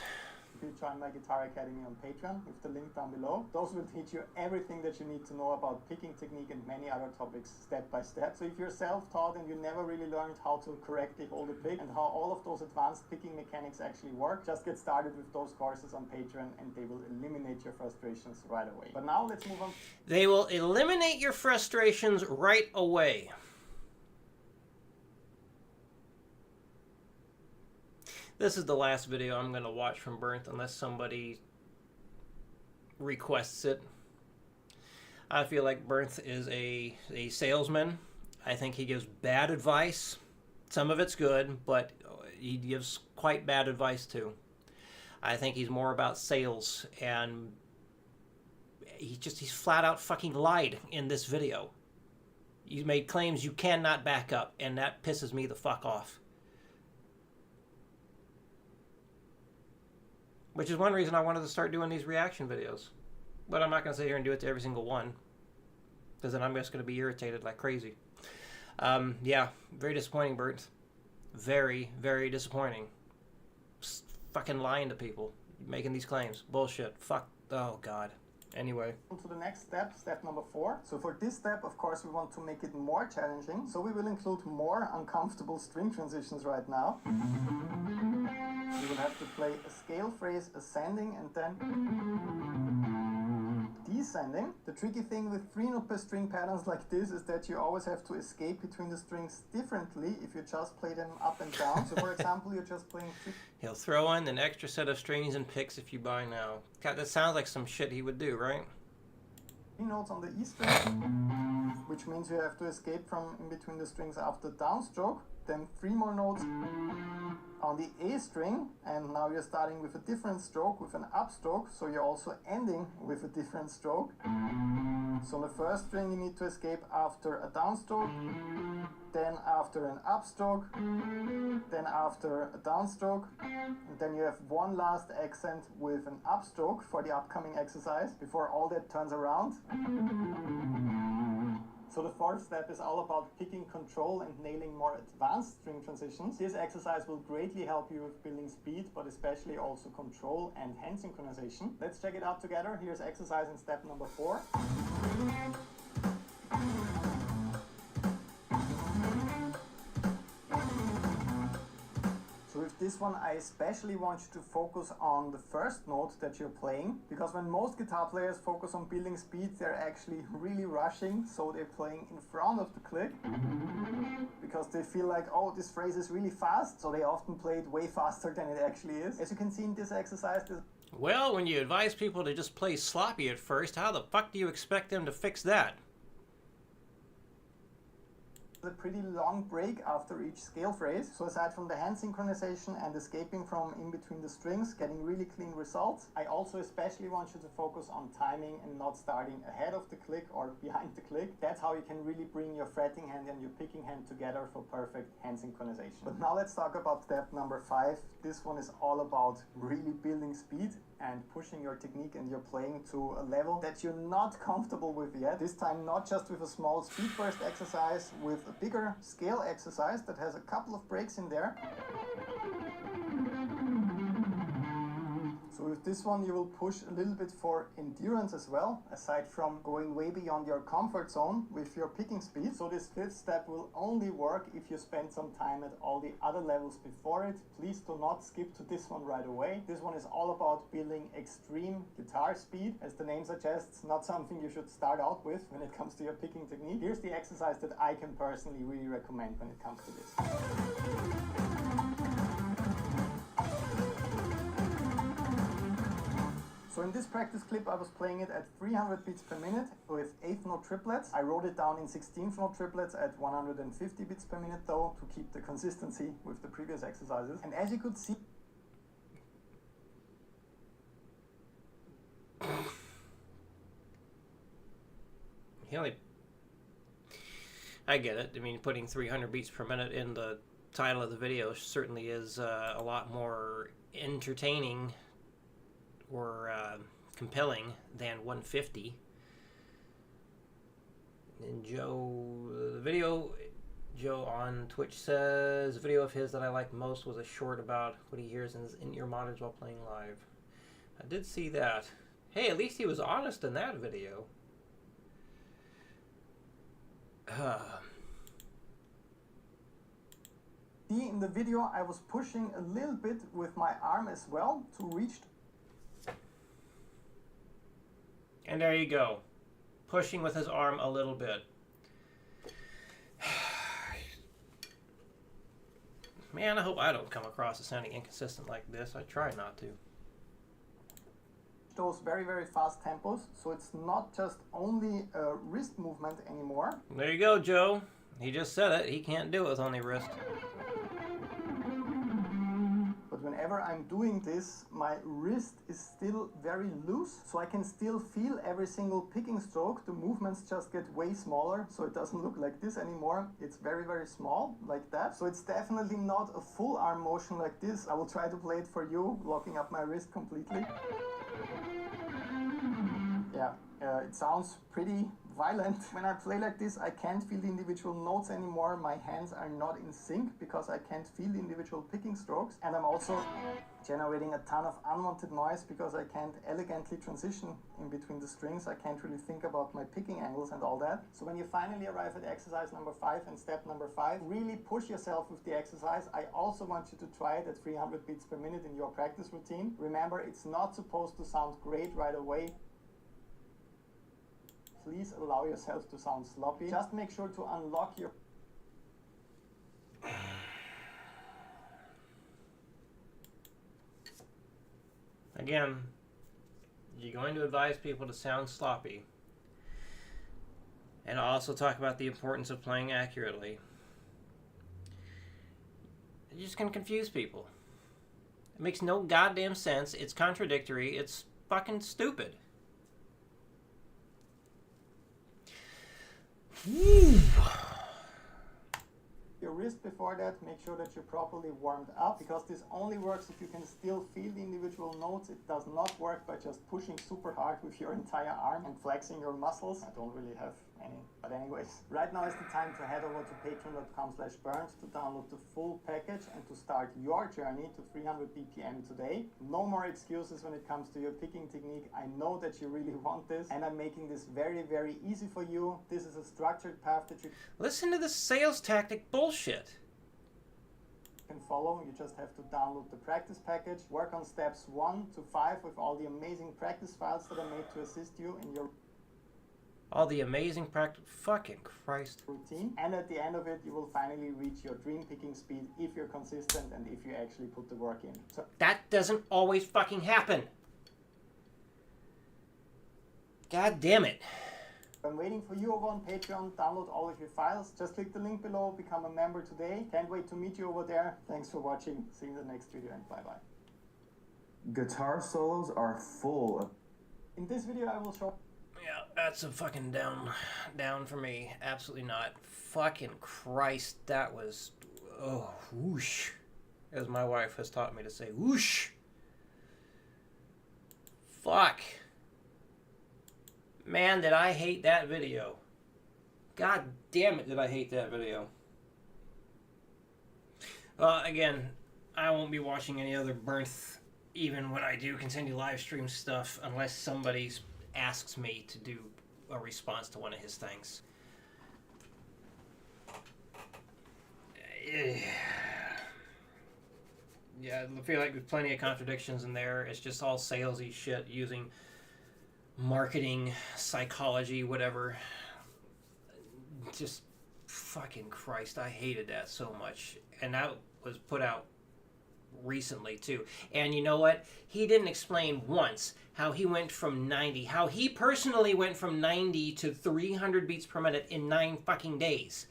You join my Guitar Academy on Patreon with the link down below. Those will teach you everything that you need to know about picking technique and many other topics step by step. So if you're self-taught and you never really learned how to correctly hold a pick and how all of those advanced picking mechanics actually work, just get started with those courses on Patreon and they will eliminate your frustrations right away. But now let's move on. They will eliminate your frustrations right away. This is the last video I'm going to watch from Bernd unless somebody requests it. I feel like Bernd is a salesman. I think he gives bad advice. Some of it's good, but he gives quite bad advice too. I think he's more about sales, and he's flat out fucking lied in this video. He's made claims you cannot back up, and that pisses me the fuck off. Which is one reason I wanted to start doing these reaction videos. But I'm not going to sit here and do it to every single one, because then I'm just going to be irritated like crazy. Yeah, very disappointing, Bert. Very, very disappointing. Just fucking lying to people, making these claims. Bullshit. Fuck. Oh, God. Anyway. To the next step, step number 4. So for this step, of course, we want to make it more challenging. So we will include more uncomfortable string transitions right now. You will have to play a scale phrase ascending and then descending. The tricky thing with 3-note per string patterns like this is that you always have to escape between the strings differently if you just play them up and down. So for example, you're just playing... He'll throw in an extra set of strings and picks if you buy now. God, that sounds like some shit he would do, right? 3 notes on the E string, which means you have to escape from in between the strings after downstroke. Then 3 more notes on the A string, and now you're starting with a different stroke, with an upstroke, so you're also ending with a different stroke. So on the first string you need to escape after a downstroke, then after an upstroke, then after a downstroke, and then you have one last accent with an upstroke for the upcoming exercise before all that turns around. So the 4th step is all about picking control and nailing more advanced string transitions. This exercise will greatly help you with building speed, but especially also control and hand synchronization. Let's check it out together. Here's exercise in step number 4. So with this one, I especially want you to focus on the first note that you're playing, because when most guitar players focus on building speed, they're actually really rushing, so they're playing in front of the click, because they feel like, oh, this phrase is really fast, so they often play it way faster than it actually is. As you can see in this exercise, well, when you advise people to just play sloppy at first, how the fuck do you expect them to fix that? a pretty long break after each scale phrase. So aside from the hand synchronization and escaping from in between the strings, getting really clean results, I also especially want you to focus on timing and not starting ahead of the click or behind the click. That's how you can really bring your fretting hand and your picking hand together for perfect hand synchronization. But now let's talk about step number 5. This one is all about really building speed and pushing your technique and your playing to a level that you're not comfortable with yet. This time not just with a small speed burst exercise, with a bigger scale exercise that has a couple of breaks in there. So with this one you will push a little bit for endurance as well, aside from going way beyond your comfort zone with your picking speed. So this 5th step will only work if you spend some time at all the other levels before it. Please do not skip to this one right away. This one is all about building extreme guitar speed. As the name suggests, not something you should start out with when it comes to your picking technique. Here's the exercise that I can personally really recommend when it comes to this. So in this practice clip I was playing it at 300 beats per minute with 8th note triplets. I wrote it down in 16th note triplets at 150 beats per minute though, to keep the consistency with the previous exercises. And as you could see, I get it. I mean, putting 300 beats per minute in the title of the video certainly is a lot more entertaining or compelling than 150. And Joe on Twitch says, a video of his that I liked most was a short about what he hears in his in-ear monitors while playing live. I did see that. Hey, at least he was honest in that video. in the video I was pushing a little bit with my arm as well to reach. And there you go. Pushing with his arm a little bit. Man, I hope I don't come across as sounding inconsistent like this. I try not to. Those very, very fast tempos, so it's not just only a wrist movement anymore. There you go, Joe. He just said it. He can't do it with only wrist. But whenever I'm doing this, my wrist is still very loose, so I can still feel every single picking stroke. The movements just get way smaller, so it doesn't look like this anymore. It's very, very small, like that. So it's definitely not a full arm motion like this. I will try to play it for you, locking up my wrist completely. Yeah, it sounds pretty violent. When I play like this, I can't feel the individual notes anymore. My hands are not in sync because I can't feel the individual picking strokes. And I'm also generating a ton of unwanted noise because I can't elegantly transition in between the strings. I can't really think about my picking angles and all that. So when you finally arrive at exercise number 5 and step number 5, really push yourself with the exercise. I also want you to try it at 300 beats per minute in your practice routine. Remember, it's not supposed to sound great right away. Please allow yourself to sound sloppy. Just make sure to unlock your... Again, you're going to advise people to sound sloppy. And also talk about the importance of playing accurately. You're just going to confuse people. It makes no goddamn sense. It's contradictory. It's fucking stupid. Your wrist before that, make sure that you're properly warmed up, because this only works if you can still feel the individual notes. It does not work by just pushing super hard with your entire arm and flexing your muscles. I don't really have any, but anyways. Right now is the time to head over to patreon.com/Bernd to download the full package and to start your journey to 300 BPM today. No more excuses when it comes to your picking technique. I know that you really want this, and I'm making this very, very easy for you. This is a structured path that you Listen to the sales tactic bullshit. can follow. You just have to download the practice package, work on steps 1 to 5 with all the amazing practice files that are made to assist you in your All the amazing practice. Fucking Christ. routine, and at the end of it you will finally reach your dream picking speed if you're consistent and if you actually put the work in. So That doesn't always fucking happen. God damn it. I'm waiting for you over on Patreon. Download all of your files. Just click the link below, become a member today. Can't wait to meet you over there. Thanks for watching. See you in the next video and bye-bye. Guitar solos are full of... In this video I will show... Yeah, that's a fucking down for me. Absolutely not. Fucking Christ, that was... Oh, whoosh. As my wife has taught me to say, whoosh. Fuck. Man, did I hate that video. God damn it, did I hate that video. Again, I won't be watching any other Bernth, even when I do continue live stream stuff, unless somebody asks me to do a response to one of his things. Yeah, I feel like there's plenty of contradictions in there. It's just all salesy shit using marketing, psychology, whatever. Just fucking Christ, I hated that so much. And that was put out recently too. And you know what? He didn't explain once how he went from 90, how he personally went from 90 to 300 beats per minute in 9 fucking days.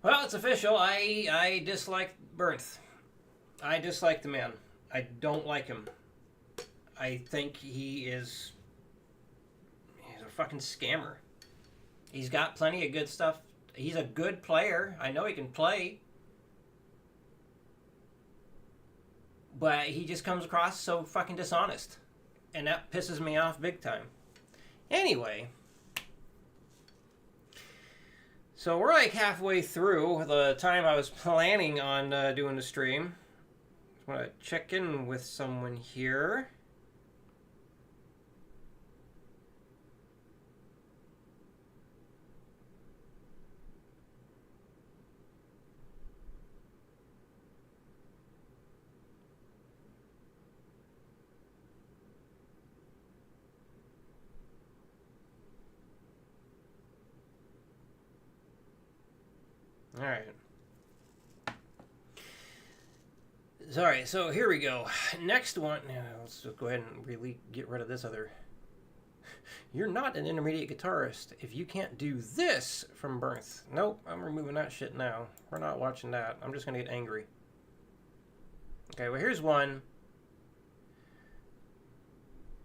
Well, it's official. I dislike Bernth. I dislike the man. I don't like him. I think he's a fucking scammer. He's got plenty of good stuff. He's a good player. I know he can play. But he just comes across so fucking dishonest. And that pisses me off big time. Anyway. So we're like halfway through the time I was planning on doing the stream. Just want to check in with someone here. All right. Sorry, so here we go. Next one. Let's just go ahead and really get rid of this other. You're not an intermediate guitarist if you can't do this from Bernth. Nope, I'm removing that shit now. We're not watching that. I'm just going to get angry. Okay, well, here's one.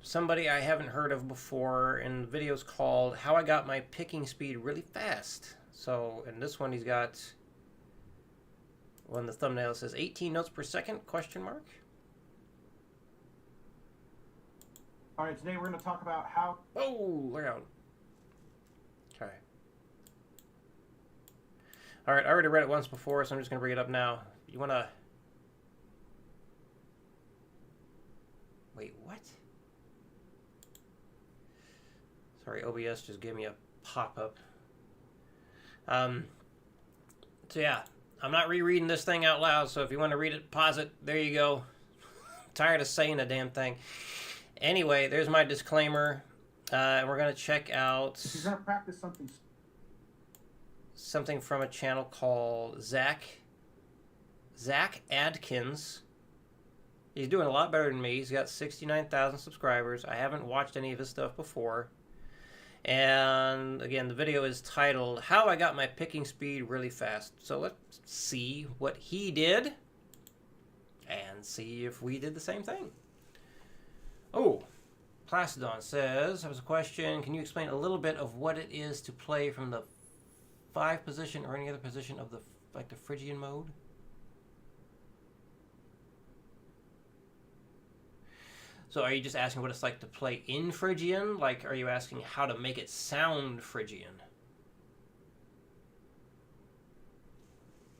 Somebody I haven't heard of before, and the video's called How I Got My Picking Speed Really Fast. So, in this one, he's got, well, the thumbnail says 18 notes per second, question mark. All right, today we're going to talk about how... Oh, look out. Okay. All right, I already read it once before, so I'm just going to bring it up now. You want to... Wait, what? Sorry, OBS just gave me a pop-up. So yeah, I'm not rereading this thing out loud, so if you want to read it, pause it. There you go. Tired of saying a damn thing. Anyway, there's my disclaimer. And we're going to check out if you're going to practice something from a channel called Zach Adkins. He's doing a lot better than me. He's got 69,000 subscribers. I haven't watched any of his stuff before. And again, the video is titled How I Got My Picking Speed Really Fast. So let's see what he did and see if we did the same thing. Oh, Placidon says, I have a question. Can you explain a little bit of what it is to play from the 5 position or any other position of the Phrygian mode? So are you just asking what it's like to play in Phrygian? Like, are you asking how to make it sound Phrygian?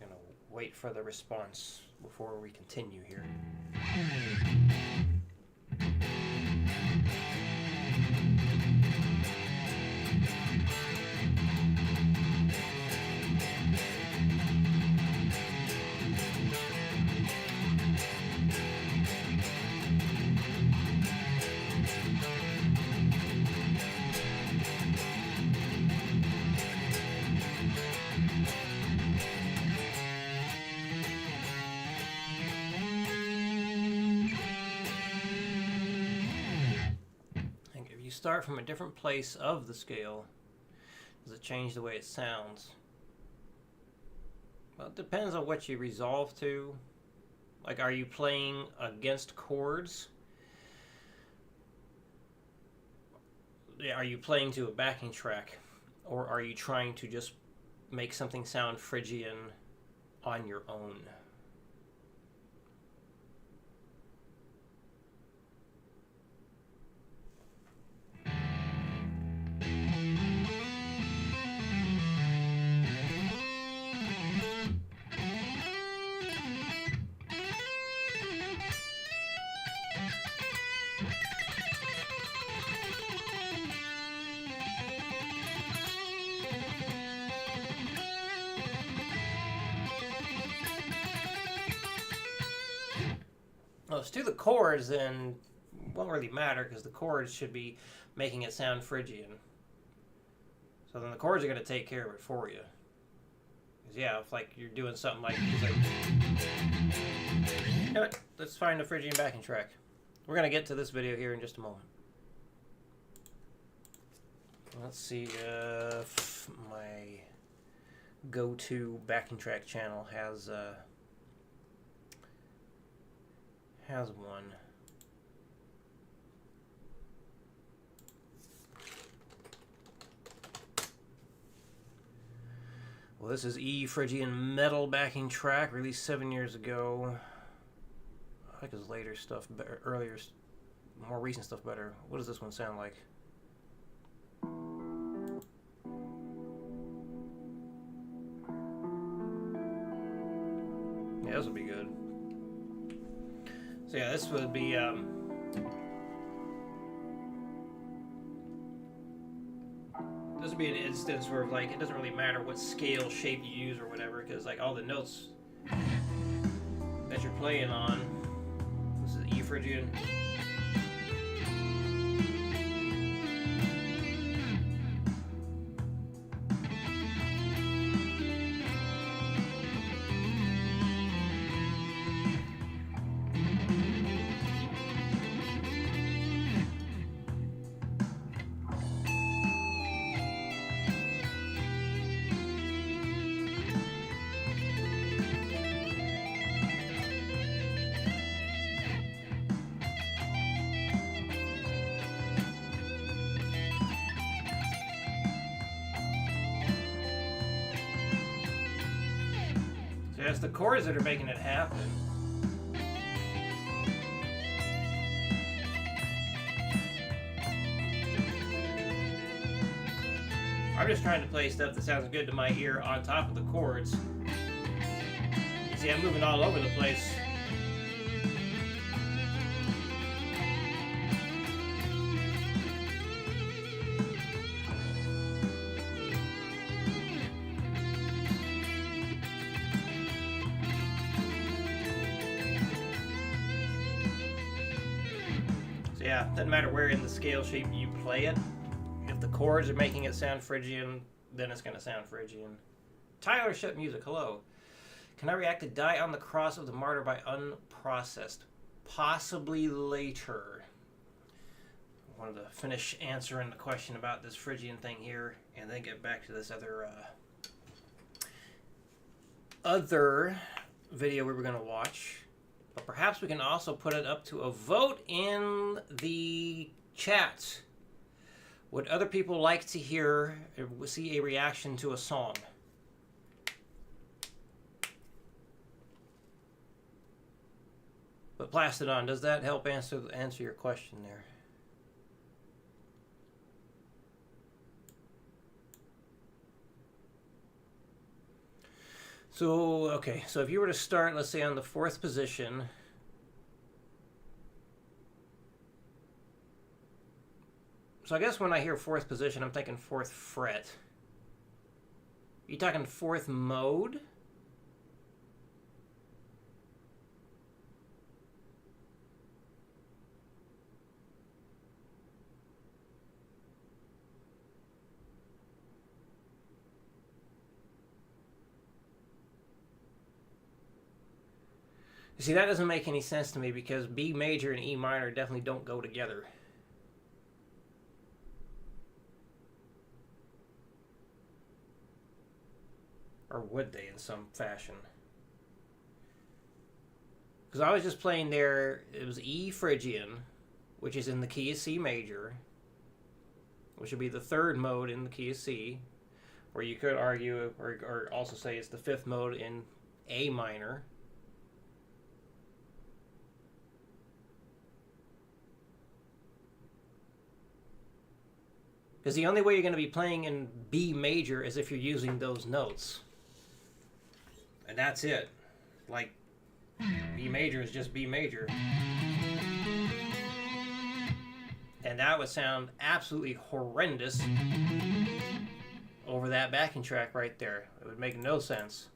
I'm gonna wait for the response before we continue here. start from a different place of the scale, does it change the way it sounds? Well, it depends on what you resolve to. Like, are you playing against chords? Are you playing to a backing track? Or are you trying to just make something sound Phrygian on your own? Well, if it's to the chords, then it won't really matter because the chords should be making it sound Phrygian. So then the chords are going to take care of it for you. Because yeah, if like you're doing something like, you know what, let's find a Phrygian backing track. We're going to get to this video here in just a moment. Let's see if my go-to backing track channel has one. Well, this is E Phrygian Metal backing track, released 7 years ago. I like his later stuff better, earlier, more recent stuff better. What does this one sound like? Yeah, this would be good. So yeah, this would be this would be an instance where like it doesn't really matter what scale shape you use or whatever, because like all the notes that you're playing on, this is E Phrygian. So it's the chords that are making it happen. I'm just trying to play stuff that sounds good to my ear on top of the chords. You see, I'm moving all over the place. So yeah, doesn't matter where in the scale shape you play it. If the chords are making it sound Phrygian, then it's going to sound Phrygian. Tyler Shut Music, hello. Can I react to Die on the Cross of the Martyr by Unprocessed? Possibly later. I wanted to finish answering the question about this Phrygian thing here, and then get back to this other video we were going to watch. But perhaps we can also put it up to a vote in the chat. Would other people like to hear, see a reaction to a song? But Plastodon, does that help answer your question there? So, okay, so if you were to start, let's say, on the 4th position, so I guess when I hear 4th position, I'm thinking 4th fret. You talking 4th mode? You see, that doesn't make any sense to me because B major and E minor definitely don't go together. Or would they in some fashion? Because I was just playing there, it was E Phrygian, which is in the key of C major, which would be the third mode in the key of C, or you could argue, or also say it's the fifth mode in A minor. Because the only way you're going to be playing in B major is if you're using those notes. And that's it. Like, B major is just B major. And that would sound absolutely horrendous over that backing track right there. It would make no sense.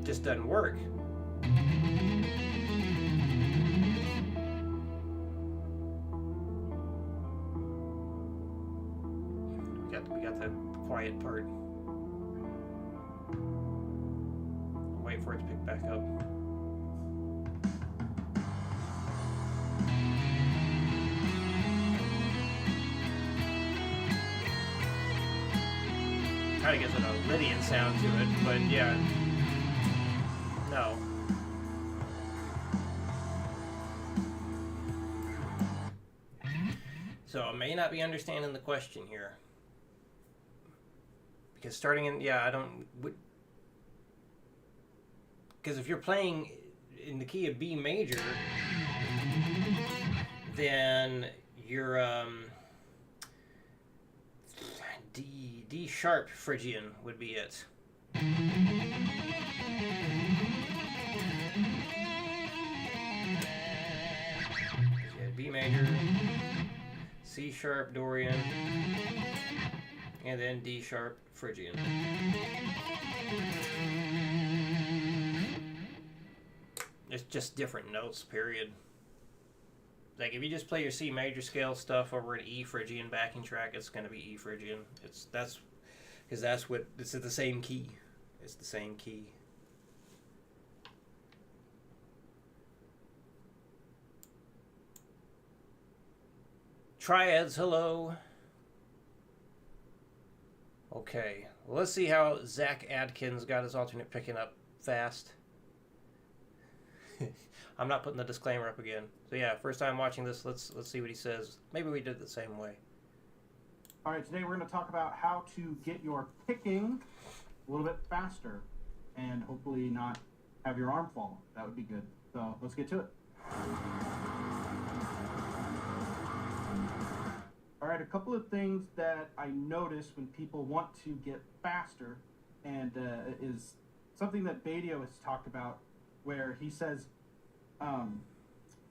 Just doesn't work. We got the quiet part. Wait for it to pick back up. Kind of gives it a Lydian sound to it, but yeah. No. So I may not be understanding the question here. Because starting in, yeah, I don't... Because if you're playing in the key of B major, then you're, D sharp Phrygian would be it. Yeah, B major, C sharp Dorian, and then D sharp Phrygian. It's just different notes, period. Like if you just play your C major scale stuff over an E Phrygian backing track, it's going to be E Phrygian. That's what it's the same key. It's the same key. Triads, hello. Okay, well, let's see how Zach Adkins got his alternate picking up fast. I'm not putting the disclaimer up again. So yeah, first time watching this, let's see what he says. Maybe we did it the same way. All right, today we're going to talk about how to get your picking a little bit faster and hopefully not have your arm fall. That would be good. So let's get to it. All right, a couple of things that I notice when people want to get faster, and is something that Badio has talked about, where he says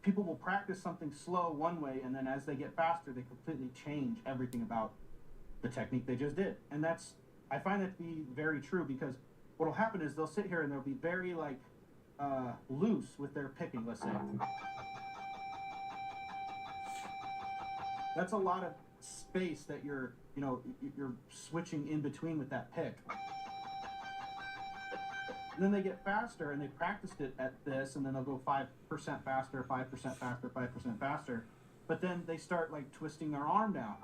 people will practice something slow one way, and then as they get faster, they completely change everything about the technique they just did. And I find that to be very true, because what will happen is they'll sit here and they'll be very loose with their picking, let's say. That's a lot of space that you're switching in between with that pick. And then they get faster, and they practiced it at this, and then they'll go 5% faster, 5% faster, 5% faster. But then they start twisting their arm down,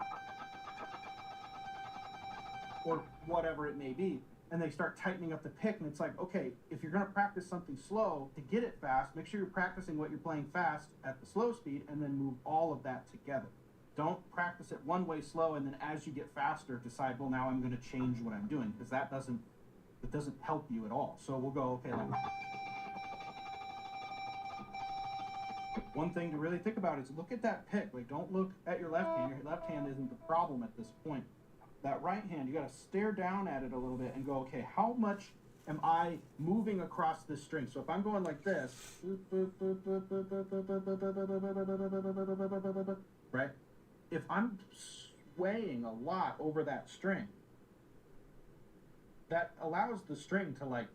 or whatever it may be, and they start tightening up the pick. And it's like, okay, if you're going to practice something slow to get it fast, make sure you're practicing what you're playing fast at the slow speed, and then move all of that together. Don't practice it one way slow, and then as you get faster, decide, well, now I'm going to change what I'm doing, because it doesn't help you at all. So we'll go, okay, one thing to really think about is look at that pick. Don't look at your left hand. Your left hand isn't the problem at this point. That right hand, you got to stare down at it a little bit and go, okay, how much am I moving across this string? So if I'm going like this, right? If I'm swaying a lot over that string, that allows the string to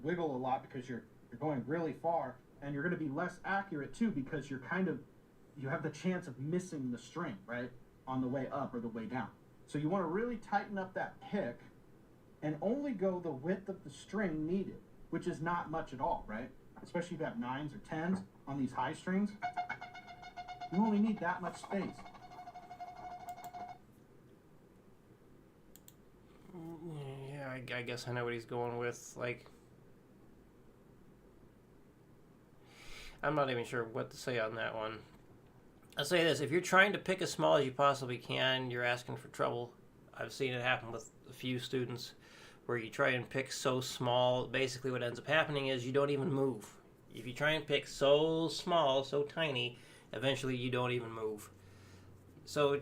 wiggle a lot, because you're going really far, and you're going to be less accurate too, because you have the chance of missing the string, right, on the way up or the way down. So you want to really tighten up that pick and only go the width of the string needed, which is not much at all, right? especially if you have 9s or 10s on these high strings, you only need that much space. Yeah, I guess I know what he's going with. Like, I'm not even sure what to say on that one. I'll say this: if you're trying to pick as small as you possibly can, you're asking for trouble. I've seen it happen with a few students where you try and pick so small, basically what ends up happening is you don't even move. If you try and pick so small, so tiny, eventually you don't even move. So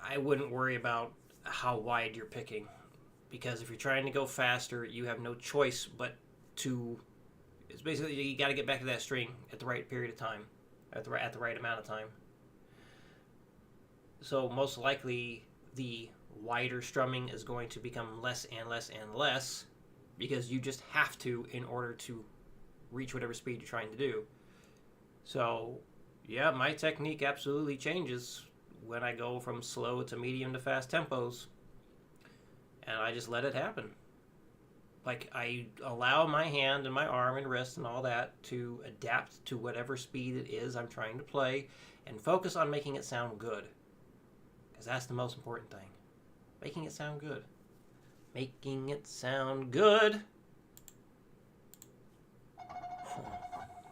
I wouldn't worry about how wide you're picking, because if you're trying to go faster, you have no choice but to, it's basically you got to get back to that string at the right period of time, at the right amount of time. So most likely the wider strumming is going to become less and less and less, because you just have to in order to reach whatever speed you're trying to do. So yeah, my technique absolutely changes when I go from slow to medium to fast tempos, and I just let it happen. Like, I allow my hand and my arm and wrist and all that to adapt to whatever speed it is I'm trying to play, and focus on making it sound good, because that's the most important thing. Making it sound good. Making it sound good.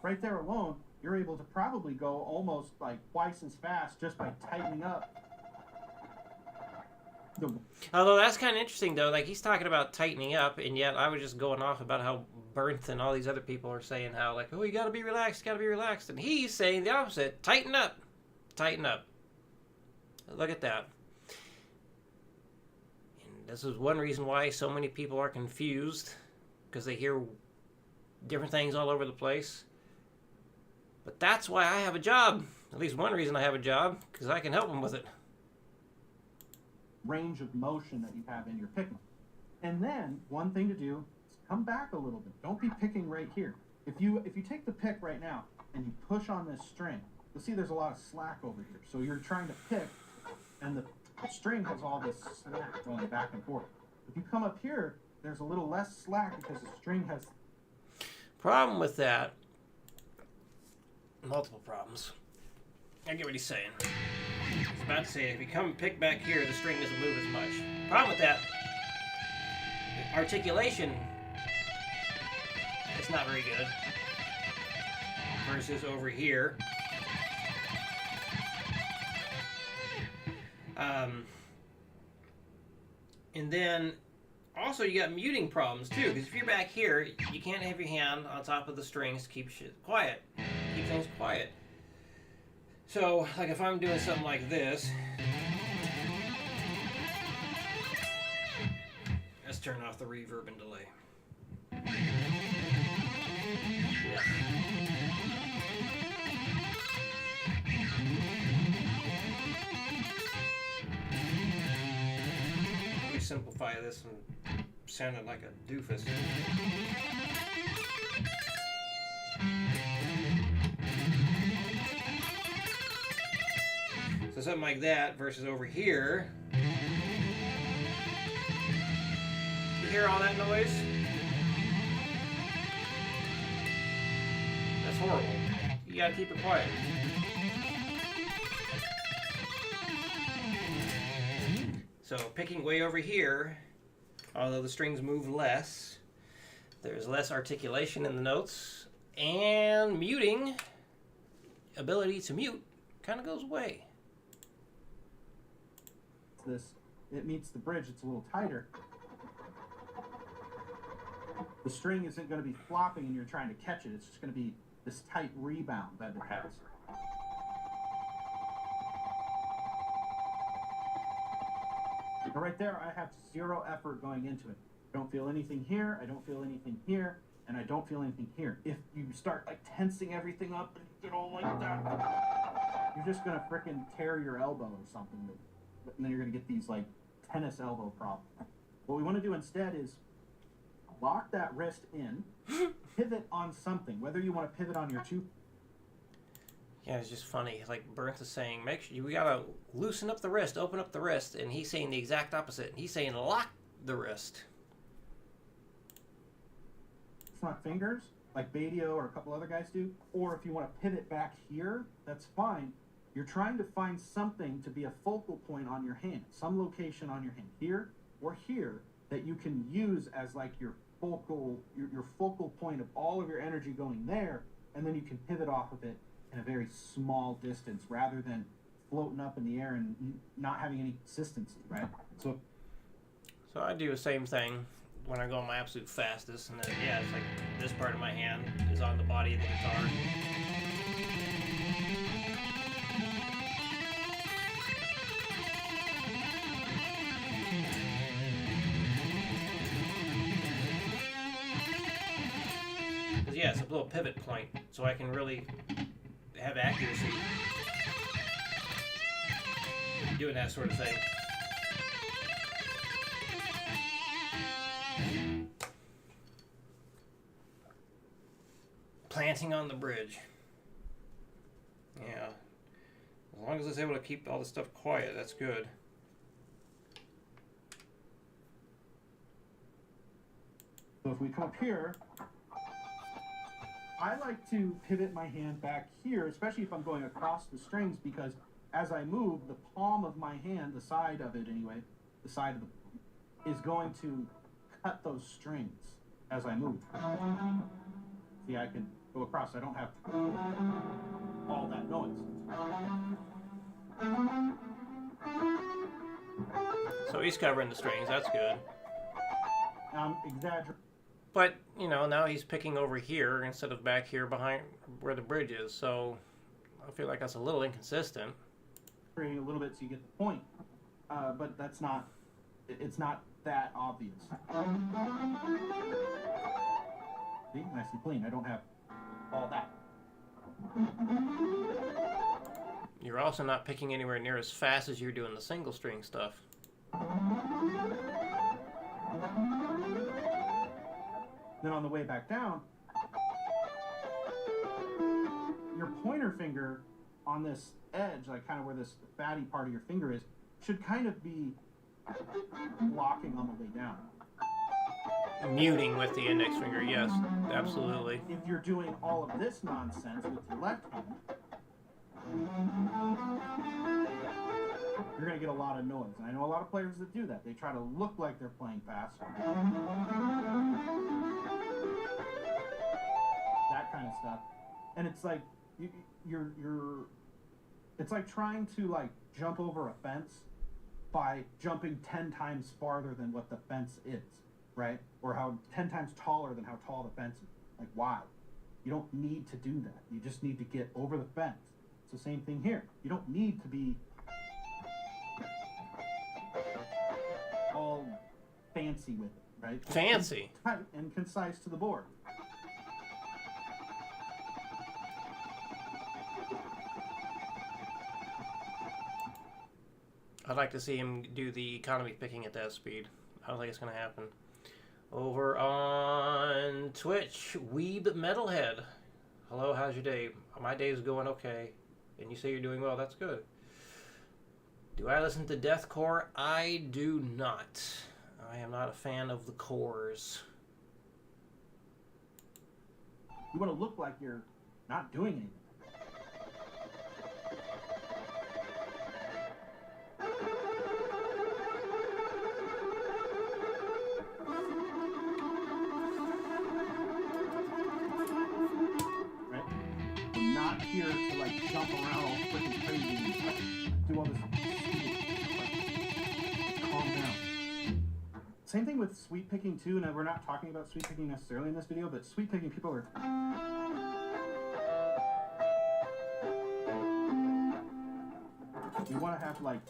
Right there alone, you're able to probably go almost like twice as fast just by tightening up. Although that's kind of interesting, though. Like, he's talking about tightening up, and yet I was just going off about how Bernth and all these other people are saying how, like, oh, you gotta be relaxed, and he's saying the opposite. Tighten up. Tighten up. Look at that. And this is one reason why so many people are confused, because they hear different things all over the place. But that's why I have a job. At least one reason I have a job, because I can help them with it. Range of motion that you have in your picking. And then one thing to do is come back a little bit. Don't be picking right here. If you take the pick right now and you push on this string, you'll see there's a lot of slack over here. So you're trying to pick, and the string has all this slack going back and forth. If you come up here, there's a little less slack because the string has... Problem with that, multiple problems. I get what he's saying. I was about to say, if you come and pick back here, the string doesn't move as much. Problem with that, articulation, it's not very good. Versus over here. And then, also you got muting problems too, because if you're back here, you can't have your hand on top of the strings to keep shit quiet. Keep things quiet. So, like if I'm doing something like this, let's turn off the reverb and delay. Yeah. Let me simplify this and sounded like a doofus. So something like that versus over here. You hear all that noise? That's horrible. You gotta keep it quiet. So picking way over here, although the strings move less, there's less articulation in the notes, and muting, ability to mute, kind of goes away. It meets the bridge, it's a little tighter. The string isn't going to be flopping and you're trying to catch it. It's just going to be this tight rebound that it has. But right there, I have zero effort going into it. I don't feel anything here, I don't feel anything here, and I don't feel anything here. If you start like tensing everything up and you don't like that, you're just going to frickin' tear your elbow or something. And then you're going to get these like tennis elbow problems. What we want to do instead is lock that wrist in, pivot on something, whether you want to pivot on your two. Yeah, it's just funny. Like Bernth is saying, make sure we gotta loosen up the wrist, open up the wrist, and he's saying the exact opposite. He's saying lock the wrist. It's not fingers. like Badio or a couple other guys do, or if you want to pivot back here, that's fine. You're trying to find something to be a focal point on your hand, some location on your hand, here or here, that you can use as like your focal point of all of your energy going there, and then you can pivot off of it in a very small distance rather than floating up in the air and not having any consistency, right? So I do the same thing when I go my absolute fastest, and then yeah, it's like this part of my hand is on the body of the guitar. Because yeah, it's a little pivot point, so I can really have accuracy doing that sort of thing. Planting on the bridge. Yeah. As long as it's able to keep all the stuff quiet, that's good. So if we come up here, I like to pivot my hand back here, especially if I'm going across the strings, because as I move, the palm of my hand, the side of it anyway, the side of the, is going to cut those strings as I move. See, I can go across. I don't have all that noise. So he's covering the strings, that's good. I'm exaggerating. But, you know, now he's picking over here instead of back here behind where the bridge is, so I feel like that's a little inconsistent. A little bit so you get the point, but that's not, it's not that obvious. See, nice and clean. I don't have all that. You're also not picking anywhere near as fast as you're doing the single string stuff. Then on the way back down, your pointer finger on this edge, like kind of where this fatty part of your finger is, should kind of be locking on the way down. Muting with the index finger, yes, absolutely. If you're doing all of this nonsense with your left hand, you're going to get a lot of noise. And I know a lot of players that do that. They try to look like they're playing fast. That kind of stuff. And it's like, it's like trying to like jump over a fence by jumping 10 times farther than what the fence is, right? Or how 10 times taller than how tall the fence is. Like, why? You don't need to do that. You just need to get over the fence. It's the same thing here. You don't need to be all fancy with it, right? Fancy. Tight and concise to the board. I'd like to see him do the economy picking at that speed. I don't think it's going to happen. Over on Twitch, Weeb Metalhead. Hello, how's your day? My day is going okay. And you say you're doing well, that's good. Do I listen to deathcore? I do not. I am not a fan of the cores. You want to look like you're not doing anything. Right? I'm not here to like jump around all freaking crazy and like, do all this like, calm down. Same thing with sweep picking too, and we're not talking about sweep picking necessarily in this video, but sweep picking people are you want to have like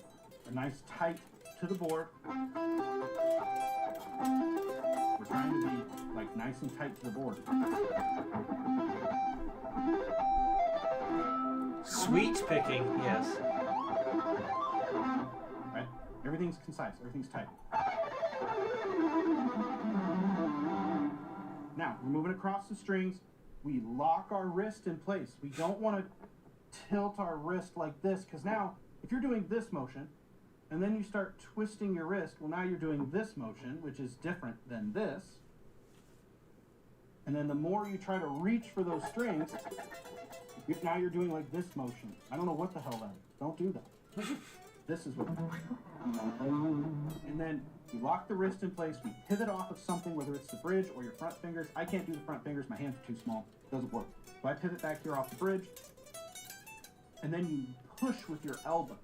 a nice tight to the board. We're trying to be like nice and tight to the board. Sweet picking, yes. Right? Everything's concise, everything's tight. Now, we're moving across the strings. We lock our wrist in place. We don't want to tilt our wrist like this, because now, if you're doing this motion, and then you start twisting your wrist, well, now you're doing this motion, which is different than this. And then the more you try to reach for those strings, now you're doing like this motion. I don't know what the hell that is. Don't do that. This is what. And then you lock the wrist in place. You pivot off of something, whether it's the bridge or your front fingers. I can't do the front fingers. My hands are too small. It doesn't work. So I pivot back here off the bridge. And then you push with your elbow.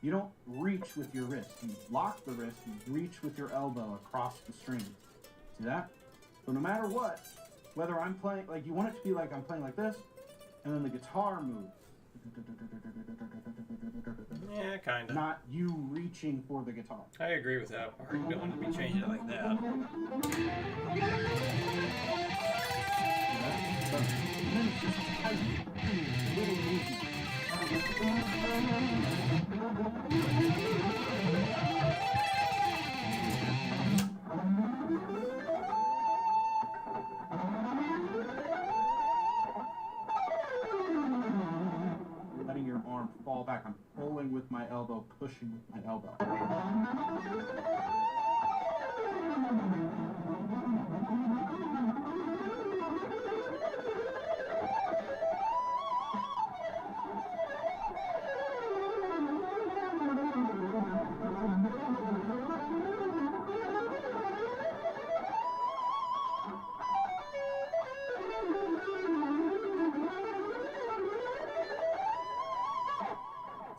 You don't reach with your wrist. You lock the wrist. You reach with your elbow across the string. See that? So no matter what, whether I'm playing, like you want it to be like I'm playing like this, and then the guitar moves. Yeah, kind of. Not you reaching for the guitar. I agree with that part. You don't want to be changing it like that. And then it's just tight, little movement. Letting your arm fall back. I'm pulling with my elbow, pushing with my elbow.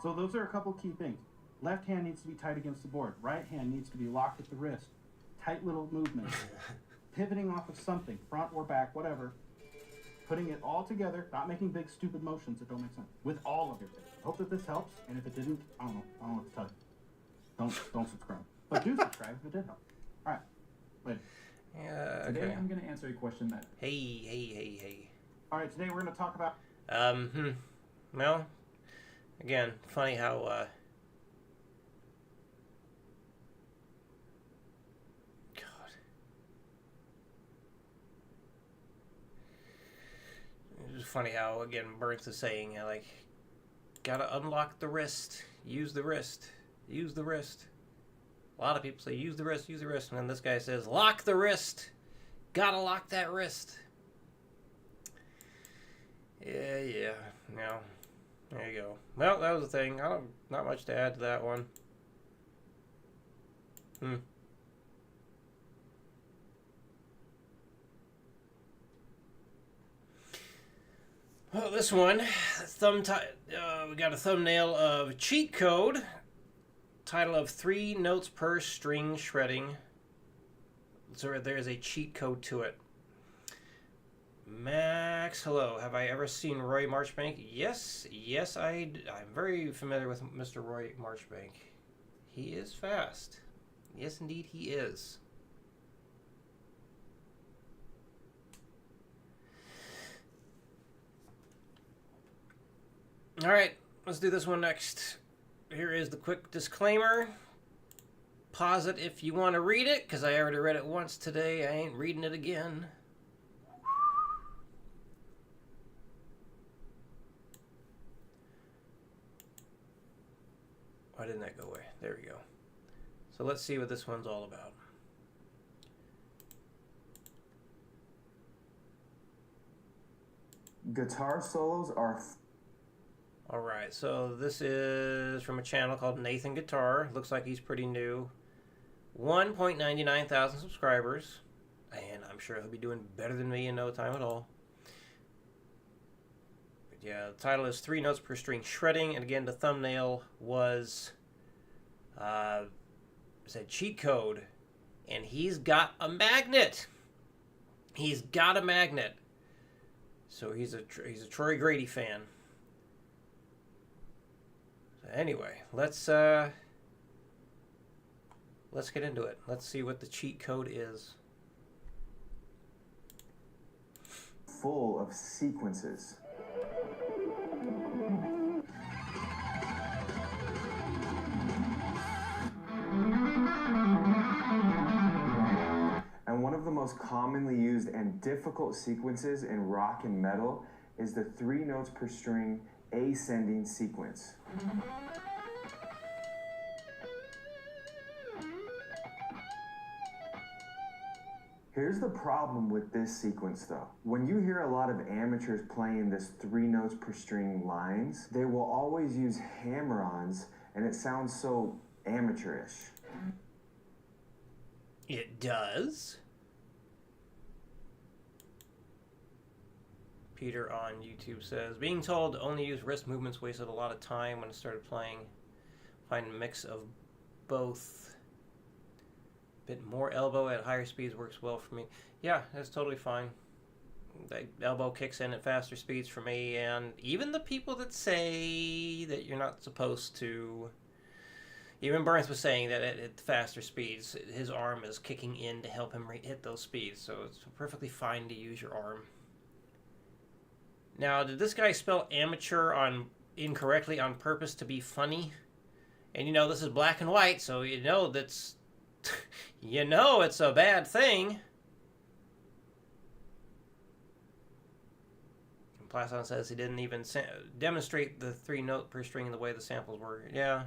So those are a couple key things. Left hand needs to be tight against the board. Right hand needs to be locked at the wrist. Tight little movements. Pivoting off of something, front or back, whatever. Putting it all together, not making big stupid motions that don't make sense. With all of your things. Hope that this helps, and if it didn't, I don't know what to tell you. Don't subscribe. But do subscribe if it did help. Alright. Later. Yeah, Today okay. I'm going to answer a question that Hey. Alright, today we're gonna talk about Well, again, funny how, God. It's funny how, again, Burns is saying, like, gotta unlock the wrist, use the wrist, use the wrist. A lot of people say, use the wrist, and then this guy says, lock the wrist, gotta lock that wrist. Yeah, no. There you go. Well, that was the thing. Not much to add to that one. Well, this one, we got a thumbnail of cheat code. Title of 3 notes per string shredding. So there's a cheat code to it. Max, hello. Have I ever seen Roy Marchbank? Yes, I'm very familiar with Mr. Roy Marchbank. He is fast. Yes, indeed, he is. All right, let's do this one next. Here is the quick disclaimer. Pause it if you want to read it, because I already read it once today. I ain't reading it again. Why didn't that go away? There we go. So let's see what this one's all about. Guitar solos are Alright, so this is from a channel called Nathan Guitar. Looks like he's pretty new. 1.99 thousand subscribers. And I'm sure he'll be doing better than me in no time at all. But yeah, the title is 3 notes per string shredding. And again, the thumbnail was said cheat code. And he's got a magnet. He's got a magnet. So he's a Troy Grady fan. So anyway, let's get into it. Let's see what the cheat code is. full of sequences. And one of the most commonly used and difficult sequences in rock and metal is the 3 notes per string ascending sequence. Here's the problem with this sequence though. When you hear a lot of amateurs playing this 3 notes per string lines, they will always use hammer-ons and it sounds so amateurish. It does. Peter on YouTube says, being told to only use wrist movements wasted a lot of time when I started playing. Find a mix of both. Bit more elbow at higher speeds works well for me. Yeah, that's totally fine. The elbow kicks in at faster speeds for me, and even the people that say that you're not supposed to... Even Burns was saying that at faster speeds, his arm is kicking in to help him hit those speeds, so it's perfectly fine to use your arm. Now, did this guy spell amateur incorrectly on purpose to be funny? And you know, this is black and white, so you know that's... you know it's a bad thing. And Platon says he didn't even demonstrate the 3 note per string the way the samples were. Yeah.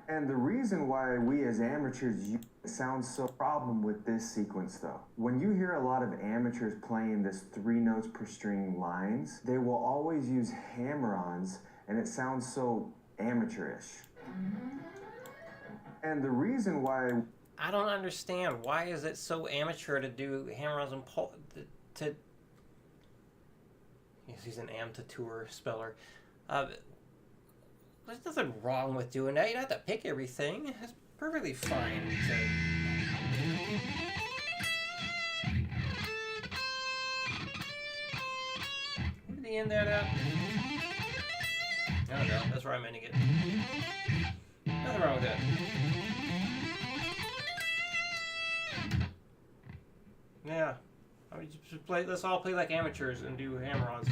And the reason why we as amateurs use it sounds so problem with this sequence though. When you hear a lot of amateurs playing this 3 notes per string lines, they will always use hammer-ons and it sounds so amateurish. And the reason why... I don't understand. Why is it so amateur to do hammer-ons and to... He's an amateur speller. There's nothing wrong with doing that. You don't have to pick everything. It's perfectly fine to... Where did he end that at? I don't know. That's where I'm ending it. Nothing wrong with that. Yeah. I mean, just play. Let's all play like amateurs and do hammer-ons.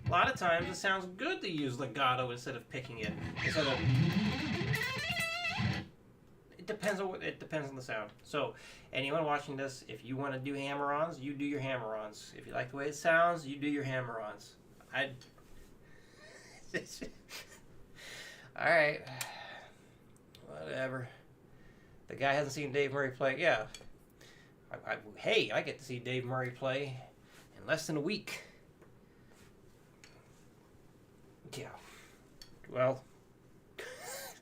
A lot of times it sounds good to use legato instead of picking it. Instead of... It depends on the sound. So, anyone watching this, if you want to do hammer-ons, you do your hammer-ons. If you like the way it sounds, you do your hammer-ons. Alright. Whatever. The guy hasn't seen Dave Murray play. Yeah. Hey, I get to see Dave Murray play in less than a week. Yeah. Well,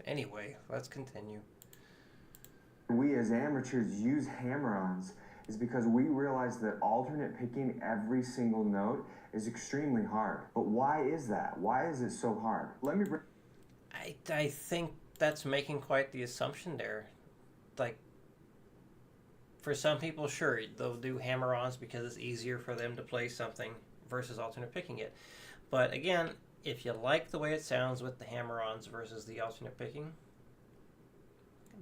anyway, let's continue. We as amateurs use hammer-ons is because we realize that alternate picking every single note is extremely hard. But why is that? Why is it so hard? Let me bring... I think that's making quite the assumption there. Like, for some people, sure, they'll do hammer-ons because it's easier for them to play something versus alternate picking it. But again, if you like the way it sounds with the hammer-ons versus the alternate picking,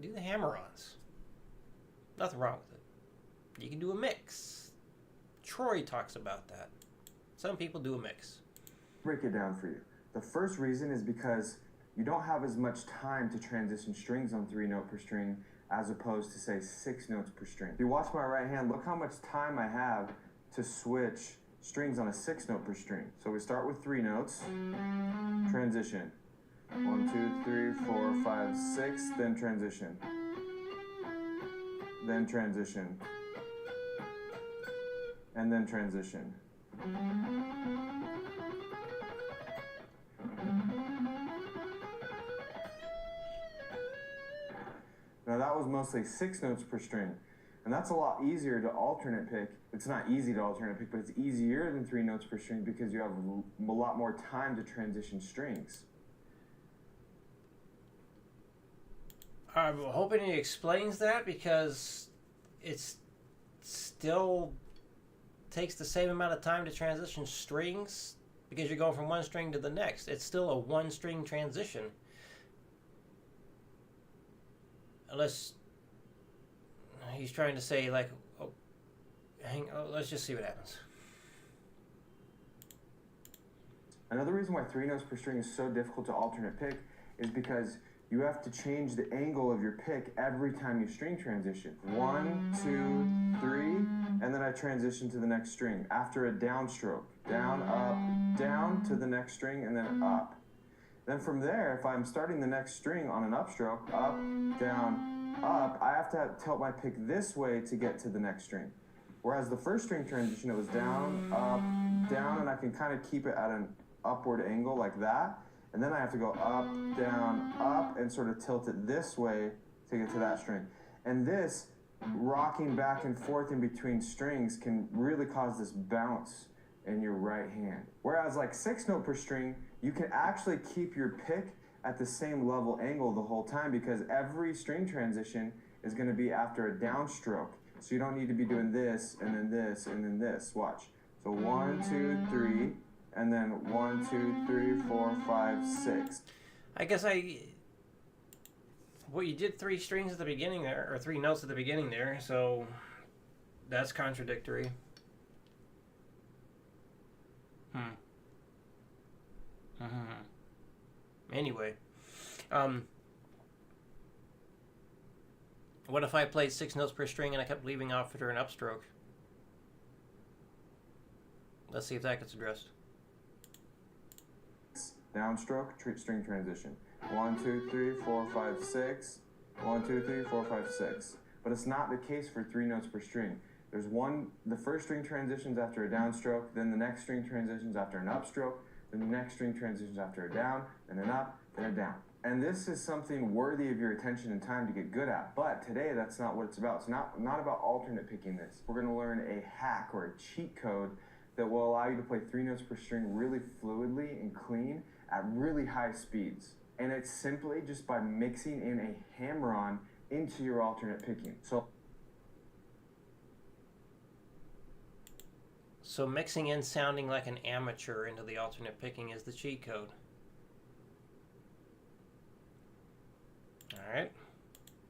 do the hammer-ons. Nothing wrong with it. You can do a mix. Troy talks about that. Some people do a mix. Break it down for you. The first reason is because you don't have as much time to transition strings on 3 note per string as opposed to, say, 6 notes per string. If you watch my right hand, look how much time I have to switch strings on a 6 note per string. So we start with 3 notes, transition. 1, 2, 3, 4, 5, 6, then transition. Then transition. And then transition. Now that was mostly 6 notes per string. And that's a lot easier to alternate pick. It's not easy to alternate pick, but it's easier than 3 notes per string because you have a lot more time to transition strings. I'm hoping he explains that because it's still takes the same amount of time to transition strings because you're going from one string to the next. It's still a one-string transition. Unless he's trying to say, like, let's just see what happens. Another reason why 3 notes per string is so difficult to alternate pick is because you have to change the angle of your pick every time you string transition. 1, 2, 3, and then I transition to the next string. After a downstroke, down, up, down to the next string, and then up. Then from there, if I'm starting the next string on an upstroke, up, down, up, I have to tilt my pick this way to get to the next string. Whereas the first string transition, it was down, up, down, and I can kind of keep it at an upward angle like that. And then I have to go up, down, up, and sort of tilt it this way to get to that string. And this rocking back and forth in between strings can really cause this bounce in your right hand. Whereas like 6 note per string, you can actually keep your pick at the same level angle the whole time because every string transition is going to be after a downstroke. So you don't need to be doing this and then this and then this. Watch. So 1, 2, 3, and then 1, 2, 3, 4, 5, 6. I guess well, you did 3 strings at the beginning there, or 3 notes at the beginning there, so that's contradictory. Anyway, what if I played 6 notes per string and I kept leaving off after an upstroke? Let's see if that gets addressed. Downstroke, string transition. 1, 2, 3, 4, 5, 6. 1, 2, 3, 4, 5, 6. But it's not the case for 3 notes per string. There's the first string transitions after a downstroke, then the next string transitions after an upstroke, then the next string transitions after a down, then an up, then a down. And this is something worthy of your attention and time to get good at. But today, that's not what it's about. It's not about alternate picking this. We're going to learn a hack or a cheat code that will allow you to play 3 notes per string really fluidly and clean at really high speeds. And it's simply just by mixing in a hammer-on into your alternate picking. So mixing in sounding like an amateur into the alternate picking is the cheat code. Alright.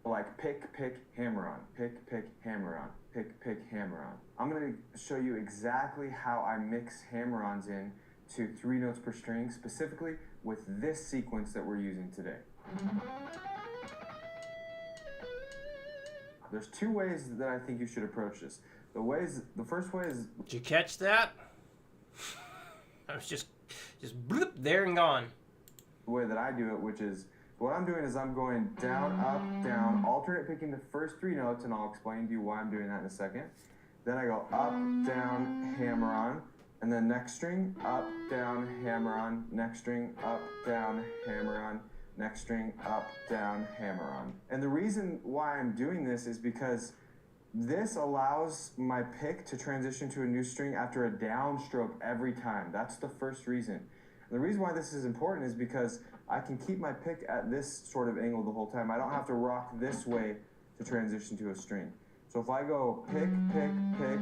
Like pick, pick, hammer on, pick, pick, hammer on, pick, pick, hammer on. I'm going to show you exactly how I mix hammer-ons in to 3 notes per string, specifically with this sequence that we're using today. There's 2 ways that I think you should approach this. The first way is... Did you catch that? I was just bloop, there and gone. The way that I do it, which is, what I'm doing is I'm going down, up, down, alternate picking the first 3 notes, and I'll explain to you why I'm doing that in a second. Then I go up, down, hammer on, and then next string, up, down, hammer on, next string, up, down, hammer on, next string, up, down, hammer on. And the reason why I'm doing this is because this allows my pick to transition to a new string after a downstroke every time. That's the first reason. And the reason why this is important is because I can keep my pick at this sort of angle the whole time. I don't have to rock this way to transition to a string. So if I go pick, pick, pick,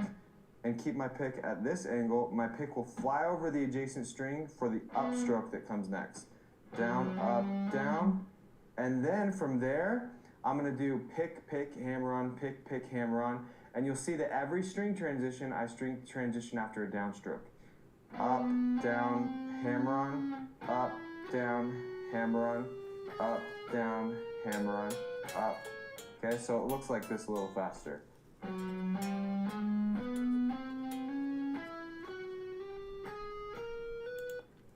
and keep my pick at this angle, my pick will fly over the adjacent string for the upstroke that comes next. Down, up, down, and then from there, I'm going to do pick, pick, hammer on, pick, pick, hammer on, and you'll see that every string transition, I string transition after a downstroke. Up, down, hammer on, up, down, hammer on, up, down, hammer on, up. Okay, so it looks like this a little faster.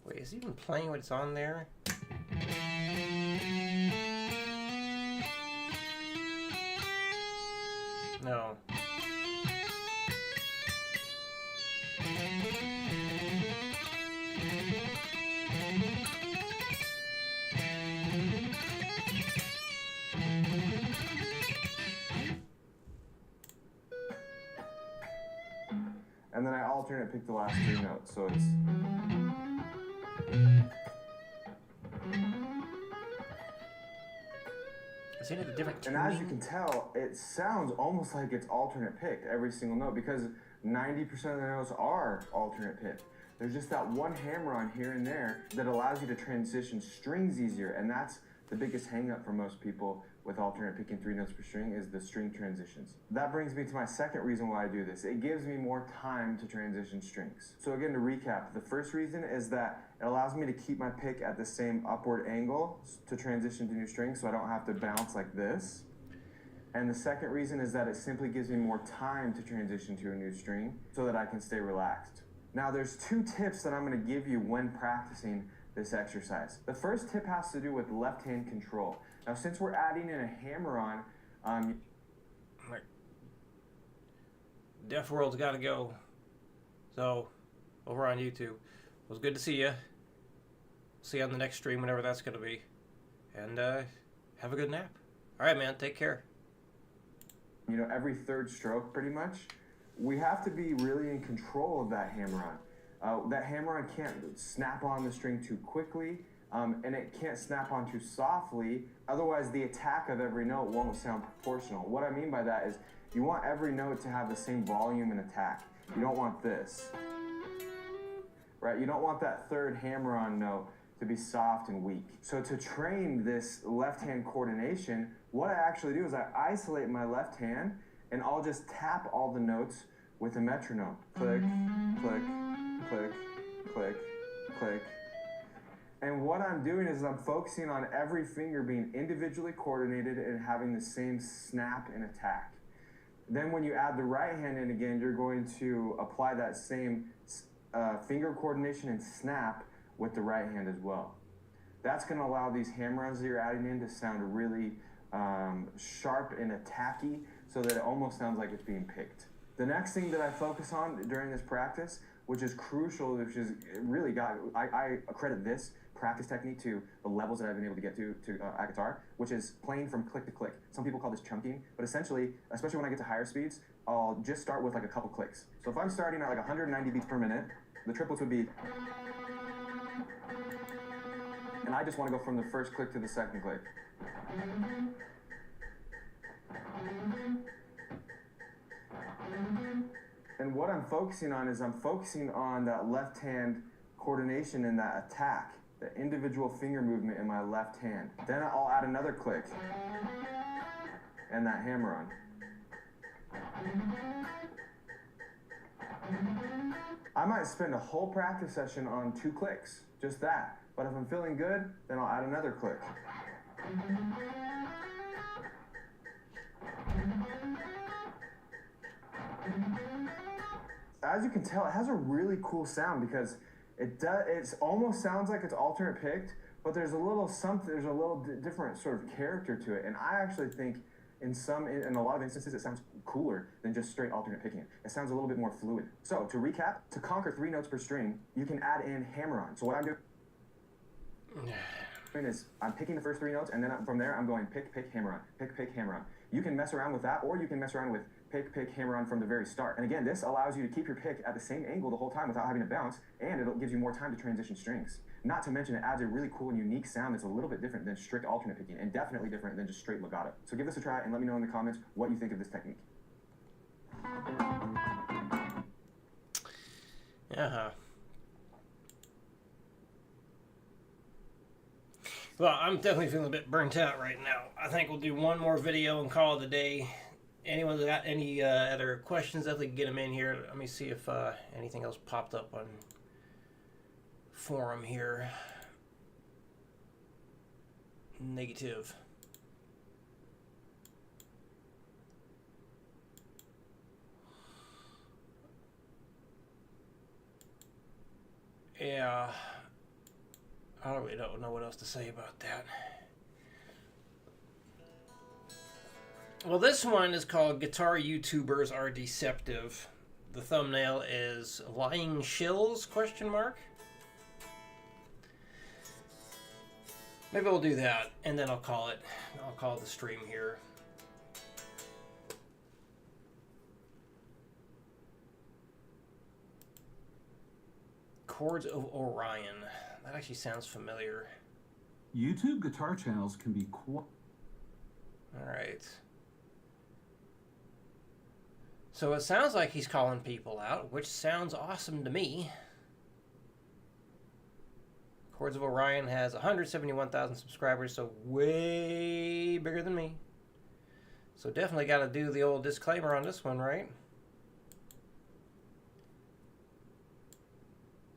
Wait, is he even playing what's on there? No. And then I alternate pick the last 3 notes, so it's... Is any of the different And tuning? as you can tell, it sounds almost like it's alternate picked every single note because 90% of the notes are alternate picked. There's just that one hammer on here and there that allows you to transition strings easier, and that's the biggest hang up for most people with alternate picking 3 notes per string is the string transitions. That brings me to my second reason why I do this. It gives me more time to transition strings. So again, to recap, the first reason is that it allows me to keep my pick at the same upward angle to transition to new strings so I don't have to bounce like this. And the second reason is that it simply gives me more time to transition to a new string so that I can stay relaxed. Now there's 2 tips that I'm going to give you when practicing this exercise. The first tip has to do with left hand control. Now, since we're adding in a hammer on, Deaf World's got to go. So, over on YouTube. It was good to see you. See you on the next stream, whenever that's going to be. And have a good nap. All right, man. Take care. You know, every third stroke, pretty much, we have to be really in control of that hammer-on. That hammer-on can't snap on the string too quickly, and it can't snap on too softly. Otherwise, the attack of every note won't sound proportional. What I mean by that is you want every note to have the same volume and attack. You don't want this, right? You don't want that third hammer-on note to be soft and weak. So to train this left-hand coordination, what I actually do is I isolate my left hand and I'll just tap all the notes with a metronome. Click, click, click, click, click. And what I'm doing is I'm focusing on every finger being individually coordinated and having the same snap and attack. Then when you add the right hand in again, you're going to apply that same finger coordination and snap with the right hand as well. That's going to allow these hammer-ons that you're adding in to sound really sharp and attacky, so that it almost sounds like it's being picked. The next thing that I focus on during this practice, which is crucial, which is really I credit this practice technique to the levels that I've been able to get to at guitar, which is playing from click to click. Some people call this chunking, but essentially, especially when I get to higher speeds, I'll just start with like a couple clicks. So if I'm starting at like 190 beats per minute, the triplets would be, and I just want to go from the first click to the second click. And what I'm focusing on is I'm focusing on that left hand coordination and that attack, the individual finger movement in my left hand. Then I'll add another click and that hammer on. I might spend a whole practice session on 2 clicks, just that. But if I'm feeling good, then I'll add another click. As you can tell, it has a really cool sound because it almost sounds like it's alternate picked, but there's a little different sort of character to it. And I actually think in a lot of instances it sounds cooler than just straight alternate picking. It sounds a little bit more fluid. So to recap, to conquer 3 notes per string, you can add in hammer-on. So what I'm doing is I'm picking the first 3 notes, and then from there I'm going pick, pick, hammer-on, pick, pick, hammer-on. You can mess around with that, or you can mess around with pick, pick, hammer-on from the very start. And again, this allows you to keep your pick at the same angle the whole time without having to bounce, and it gives you more time to transition strings. Not to mention it adds a really cool and unique sound that's a little bit different than strict alternate picking, and definitely different than just straight legato. So give this a try and let me know in the comments what you think of this technique. Yeah. Well, I'm definitely feeling a bit burnt out right now. I think we'll do one more video and call it a day. Anyone got any other questions, definitely get them in here. Let me see if anything else popped up on forum here. Negative. Yeah. I really don't know what else to say about that. Well, this one is called Guitar YouTubers Are Deceptive. The thumbnail is Lying Shills, ? Maybe we'll do that, and then I'll call it the stream here. Chords of Orion. That actually sounds familiar. YouTube guitar channels can be All right. So it sounds like he's calling people out, which sounds awesome to me. Chords of Orion has 171,000 subscribers, so way bigger than me. So definitely got to do the old disclaimer on this one, right?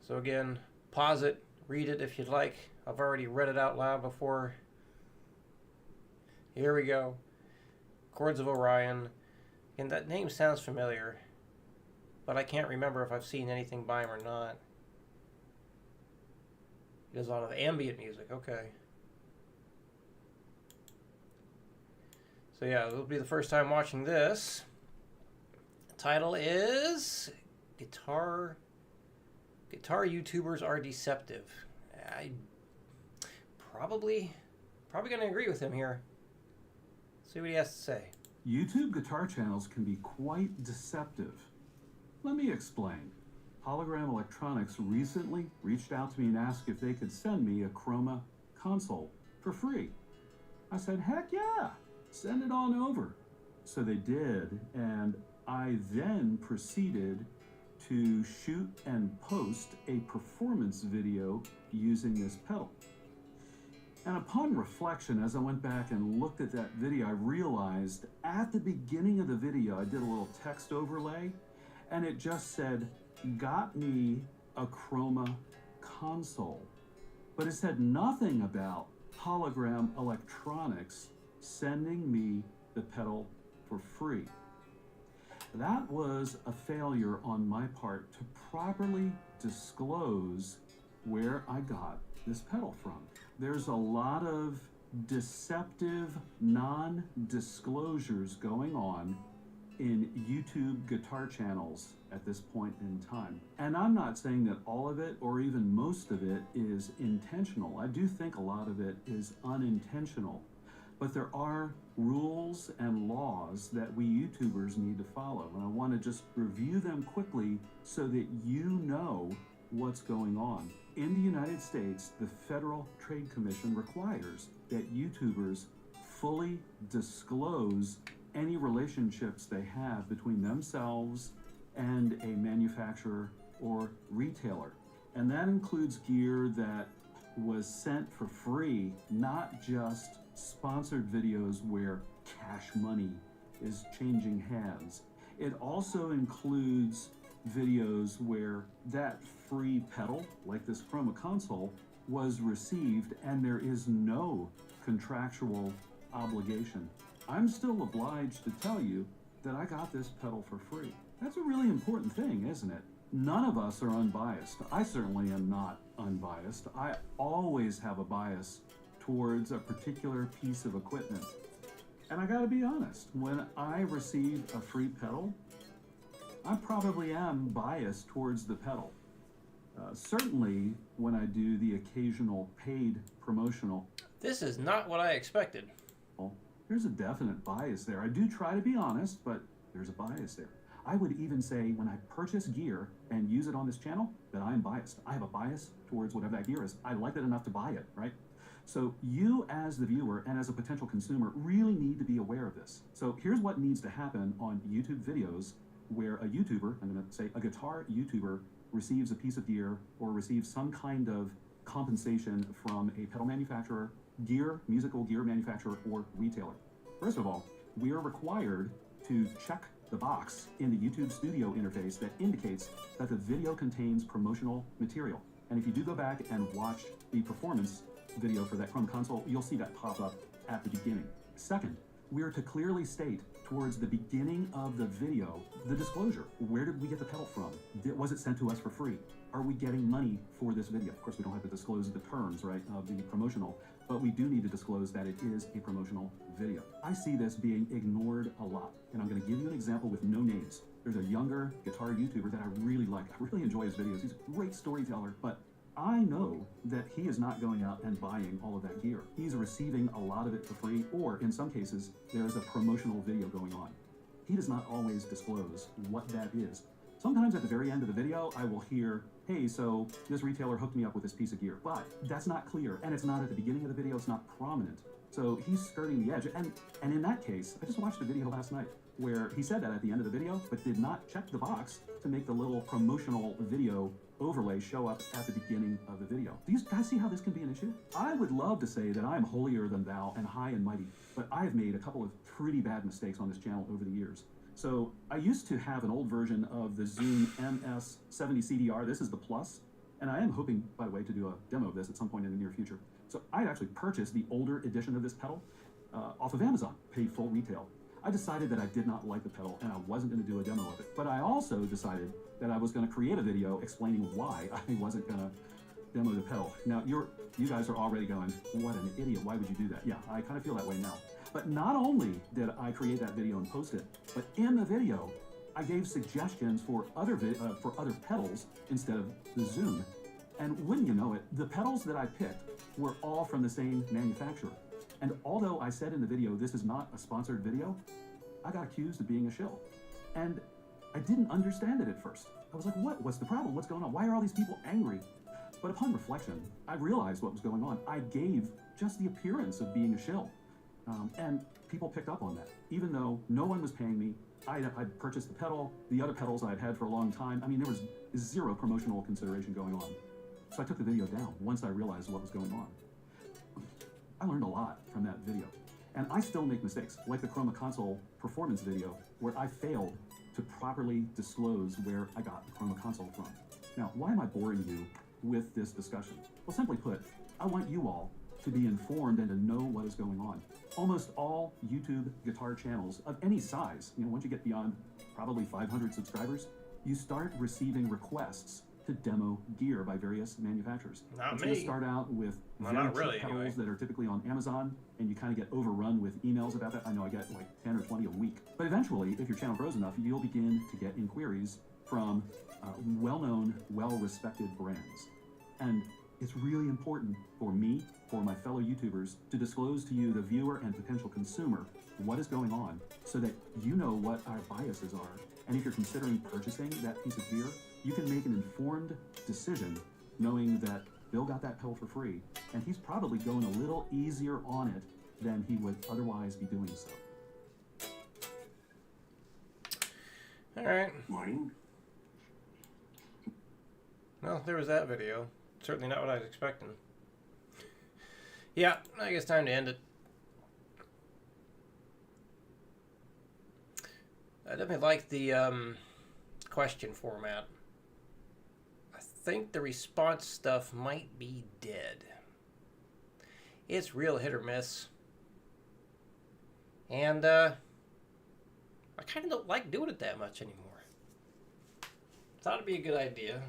So again, pause it, read it if you'd like. I've already read it out loud before. Here we go. Chords of Orion. And that name sounds familiar, but I can't remember if I've seen anything by him or not. He does a lot of ambient music. Okay. So yeah, it'll be the first time watching this. The title is Guitar YouTubers Are Deceptive. I probably gonna agree with him here. See what he has to say. YouTube guitar channels can be quite deceptive. Let me explain. Hologram Electronics recently reached out to me and asked if they could send me a Chroma console for free. I said, heck yeah, send it on over. So they did, and I then proceeded to shoot and post a performance video using this pedal. And upon reflection, as I went back and looked at that video, I realized at the beginning of the video, I did a little text overlay, and it just said, got me a Chroma console. But it said nothing about Hologram Electronics sending me the pedal for free. That was a failure on my part to properly disclose where I got this pedal from. There's a lot of deceptive non-disclosures going on in YouTube guitar channels at this point in time. And I'm not saying that all of it or even most of it is intentional. I do think a lot of it is unintentional. But there are rules and laws that we YouTubers need to follow. And I want to just review them quickly so that you know what's going on. In the United States, the Federal Trade Commission requires that YouTubers fully disclose any relationships they have between themselves and a manufacturer or retailer. And that includes gear that was sent for free, not just sponsored videos where cash money is changing hands. It also includes videos where that free pedal, like this Chroma console, was received and there is no contractual obligation. I'm still obliged to tell you that I got this pedal for free. That's a really important thing, isn't it? None of us are unbiased. I certainly am not unbiased. I always have a bias towards a particular piece of equipment. And I gotta be honest, when I receive a free pedal, I probably am biased towards the pedal. Certainly when I do the occasional paid promotional. This is not what I expected. There's a definite bias there. I do try to be honest, but there's a bias there. I would even say when I purchase gear and use it on this channel that I'm biased. I have a bias towards whatever that gear is. I like it enough to buy it, right? So you as the viewer and as a potential consumer really need to be aware of this. So here's what needs to happen on YouTube videos where a YouTuber, I'm gonna say a guitar YouTuber, receives a piece of gear or receives some kind of compensation from a pedal manufacturer, musical gear manufacturer, or retailer. First of all, we are required to check the box in the YouTube Studio interface that indicates that the video contains promotional material. And if you do go back and watch the performance video for that Chroma console, you'll see that pop up at the beginning. Second, we are to clearly state towards the beginning of the video the disclosure. Where did we get the pedal from? Was it sent to us for free? Are we getting money for this video? Of course, we don't have to disclose the terms, right, of the promotional, but we do need to disclose that it is a promotional video. I see this being ignored a lot, and I'm going to give you an example with no names. There's a younger guitar YouTuber that I really like. I really enjoy his videos. He's a great storyteller, but I know that he is not going out and buying all of that gear. He's receiving a lot of it for free, or in some cases, there's a promotional video going on. He does not always disclose what that is. Sometimes at the very end of the video, I will hear, hey, so this retailer hooked me up with this piece of gear, but that's not clear, and it's not at the beginning of the video, it's not prominent. So he's skirting the edge, and in that case, I just watched a video last night where he said that at the end of the video, but did not check the box to make the little promotional video overlay show up at the beginning of the video. Do you guys see how this can be an issue? I would love to say that I'm holier than thou and high and mighty, but I've made a couple of pretty bad mistakes on this channel over the years. So I used to have an old version of the Zoom MS70 CDR. This is the Plus, and I am hoping, by the way, to do a demo of this at some point in the near future. So I actually purchased the older edition of this pedal off of Amazon, paid full retail. I decided that I did not like the pedal and I wasn't going to do a demo of it. But I also decided that I was going to create a video explaining why I wasn't going to demo the pedal. Now, you guys are already going, what an idiot, why would you do that? Yeah, I kind of feel that way now. But not only did I create that video and post it, but in the video, I gave suggestions for other pedals instead of the Zoom. And wouldn't you know it, the pedals that I picked were all from the same manufacturer. And although I said in the video, this is not a sponsored video, I got accused of being a shill. And I didn't understand it at first. I was like, what's the problem? What's going on? Why are all these people angry? But upon reflection, I realized what was going on. I gave just the appearance of being a shill. And people picked up on that. Even though no one was paying me, I purchased the pedal, the other pedals I'd had for a long time. I mean, there was zero promotional consideration going on. So I took the video down once I realized what was going on. I learned a lot from that video. And I still make mistakes, like the Chroma Console performance video, where I failed to properly disclose where I got the Chroma Console from. Now, why am I boring you with this discussion? Well, simply put, I want you all to be informed and to know what is going on. Almost all YouTube guitar channels of any size, once you get beyond probably 500 subscribers, you start receiving requests to demo gear by various manufacturers. Not It's me. going to start out with Well, very not really, cheap pedals anyway. that are typically on Amazon, and you kind of get overrun with emails about that. I know I get like 10 or 20 a week. But eventually, if your channel grows enough, you'll begin to get inquiries from well-known, well-respected brands. And it's really important for me, for my fellow YouTubers, to disclose to you, the viewer and potential consumer, what is going on so that you know what our biases are. And if you're considering purchasing that piece of gear, you can make an informed decision knowing that Bill got that pedal for free, and he's probably going a little easier on it than he would otherwise be doing so. All right. Morning. Well, there was that video. Certainly not what I was expecting. Yeah, I guess time to end it. I definitely like the question format. I think the response stuff might be dead. It's real hit or miss. And I kind of don't like doing it that much anymore. Thought it'd be a good idea.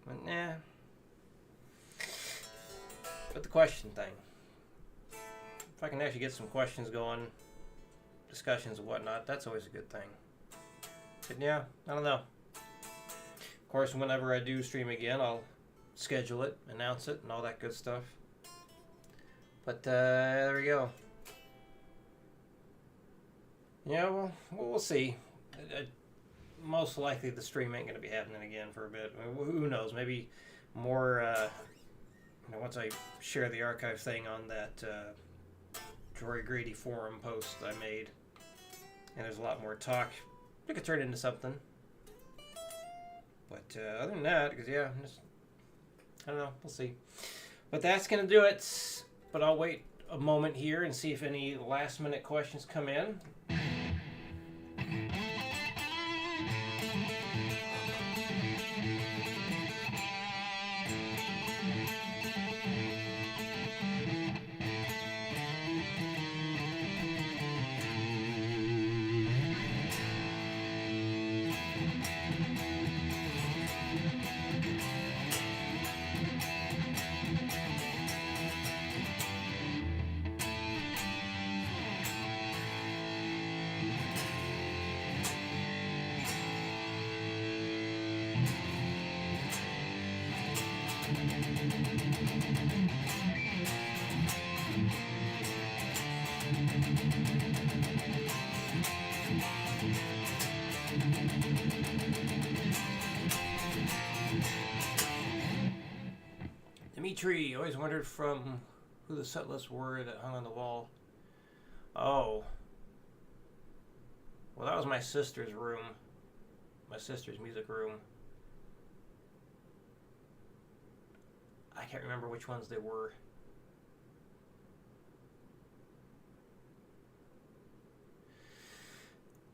But nah. But the question thing. If I can actually get some questions going, discussions and whatnot, that's always a good thing. But yeah, I don't know. Of course, whenever I do stream again, I'll schedule it, announce it, and all that good stuff. But there we go. Yeah, well, we'll see. Most likely the stream ain't going to be happening again for a bit. I mean, who knows? Maybe more, once I share the archive thing on that Troy Grady forum post I made, and there's a lot more talk, it could turn into something. But other than that, because yeah, I don't know, we'll see. But that's going to do it. But I'll wait a moment here and see if any last minute questions come in. Dimitri, always wondered from who the set lists were that hung on the wall. Oh. Well, that was my sister's room. My sister's music room. I can't remember which ones they were.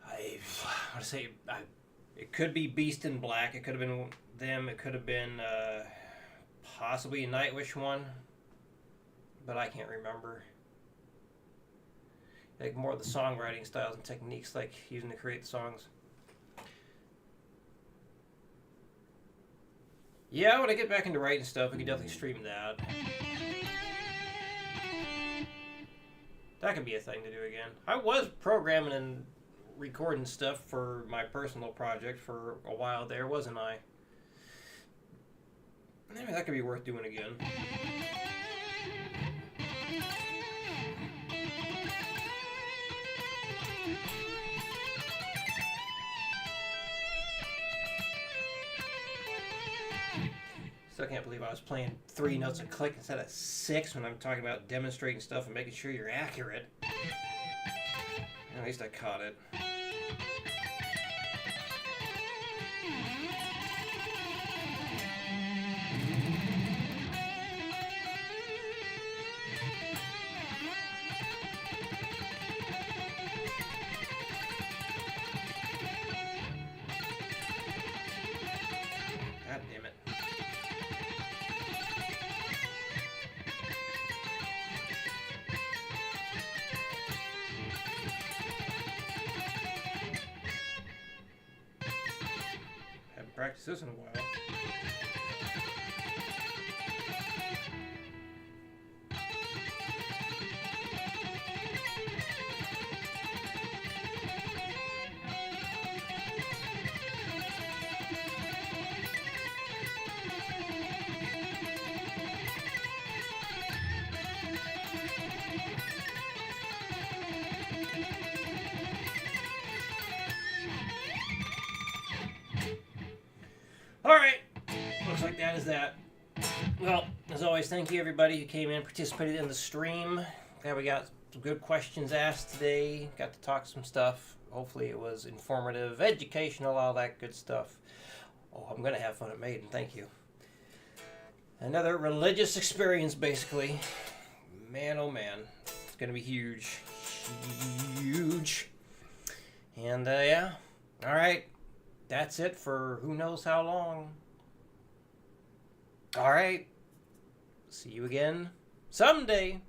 I want to say it could be Beast in Black. It could have been them. It could have been possibly a Nightwish one, but I can't remember. Like more of the songwriting styles and techniques, like using to create the songs. Yeah, when I get back into writing stuff, we could definitely stream that. That could be a thing to do again. I was programming and recording stuff for my personal project for a while there, wasn't I? Maybe that could be worth doing again. Still can't believe I was playing 3 notes a click instead of 6 when I'm talking about demonstrating stuff and making sure you're accurate. At least I caught it. God damn it. Haven't practiced this in a while. Alright, looks like that is that. Well, as always, thank you everybody who came in, participated in the stream. Glad we got some good questions asked today. Got to talk some stuff. Hopefully it was informative, educational, all that good stuff. Oh, I'm going to have fun at Maiden, thank you. Another religious experience, basically. Man, oh man. It's going to be huge. Huge. And, yeah. Alright. That's it for who knows how long. Alright. See you again someday.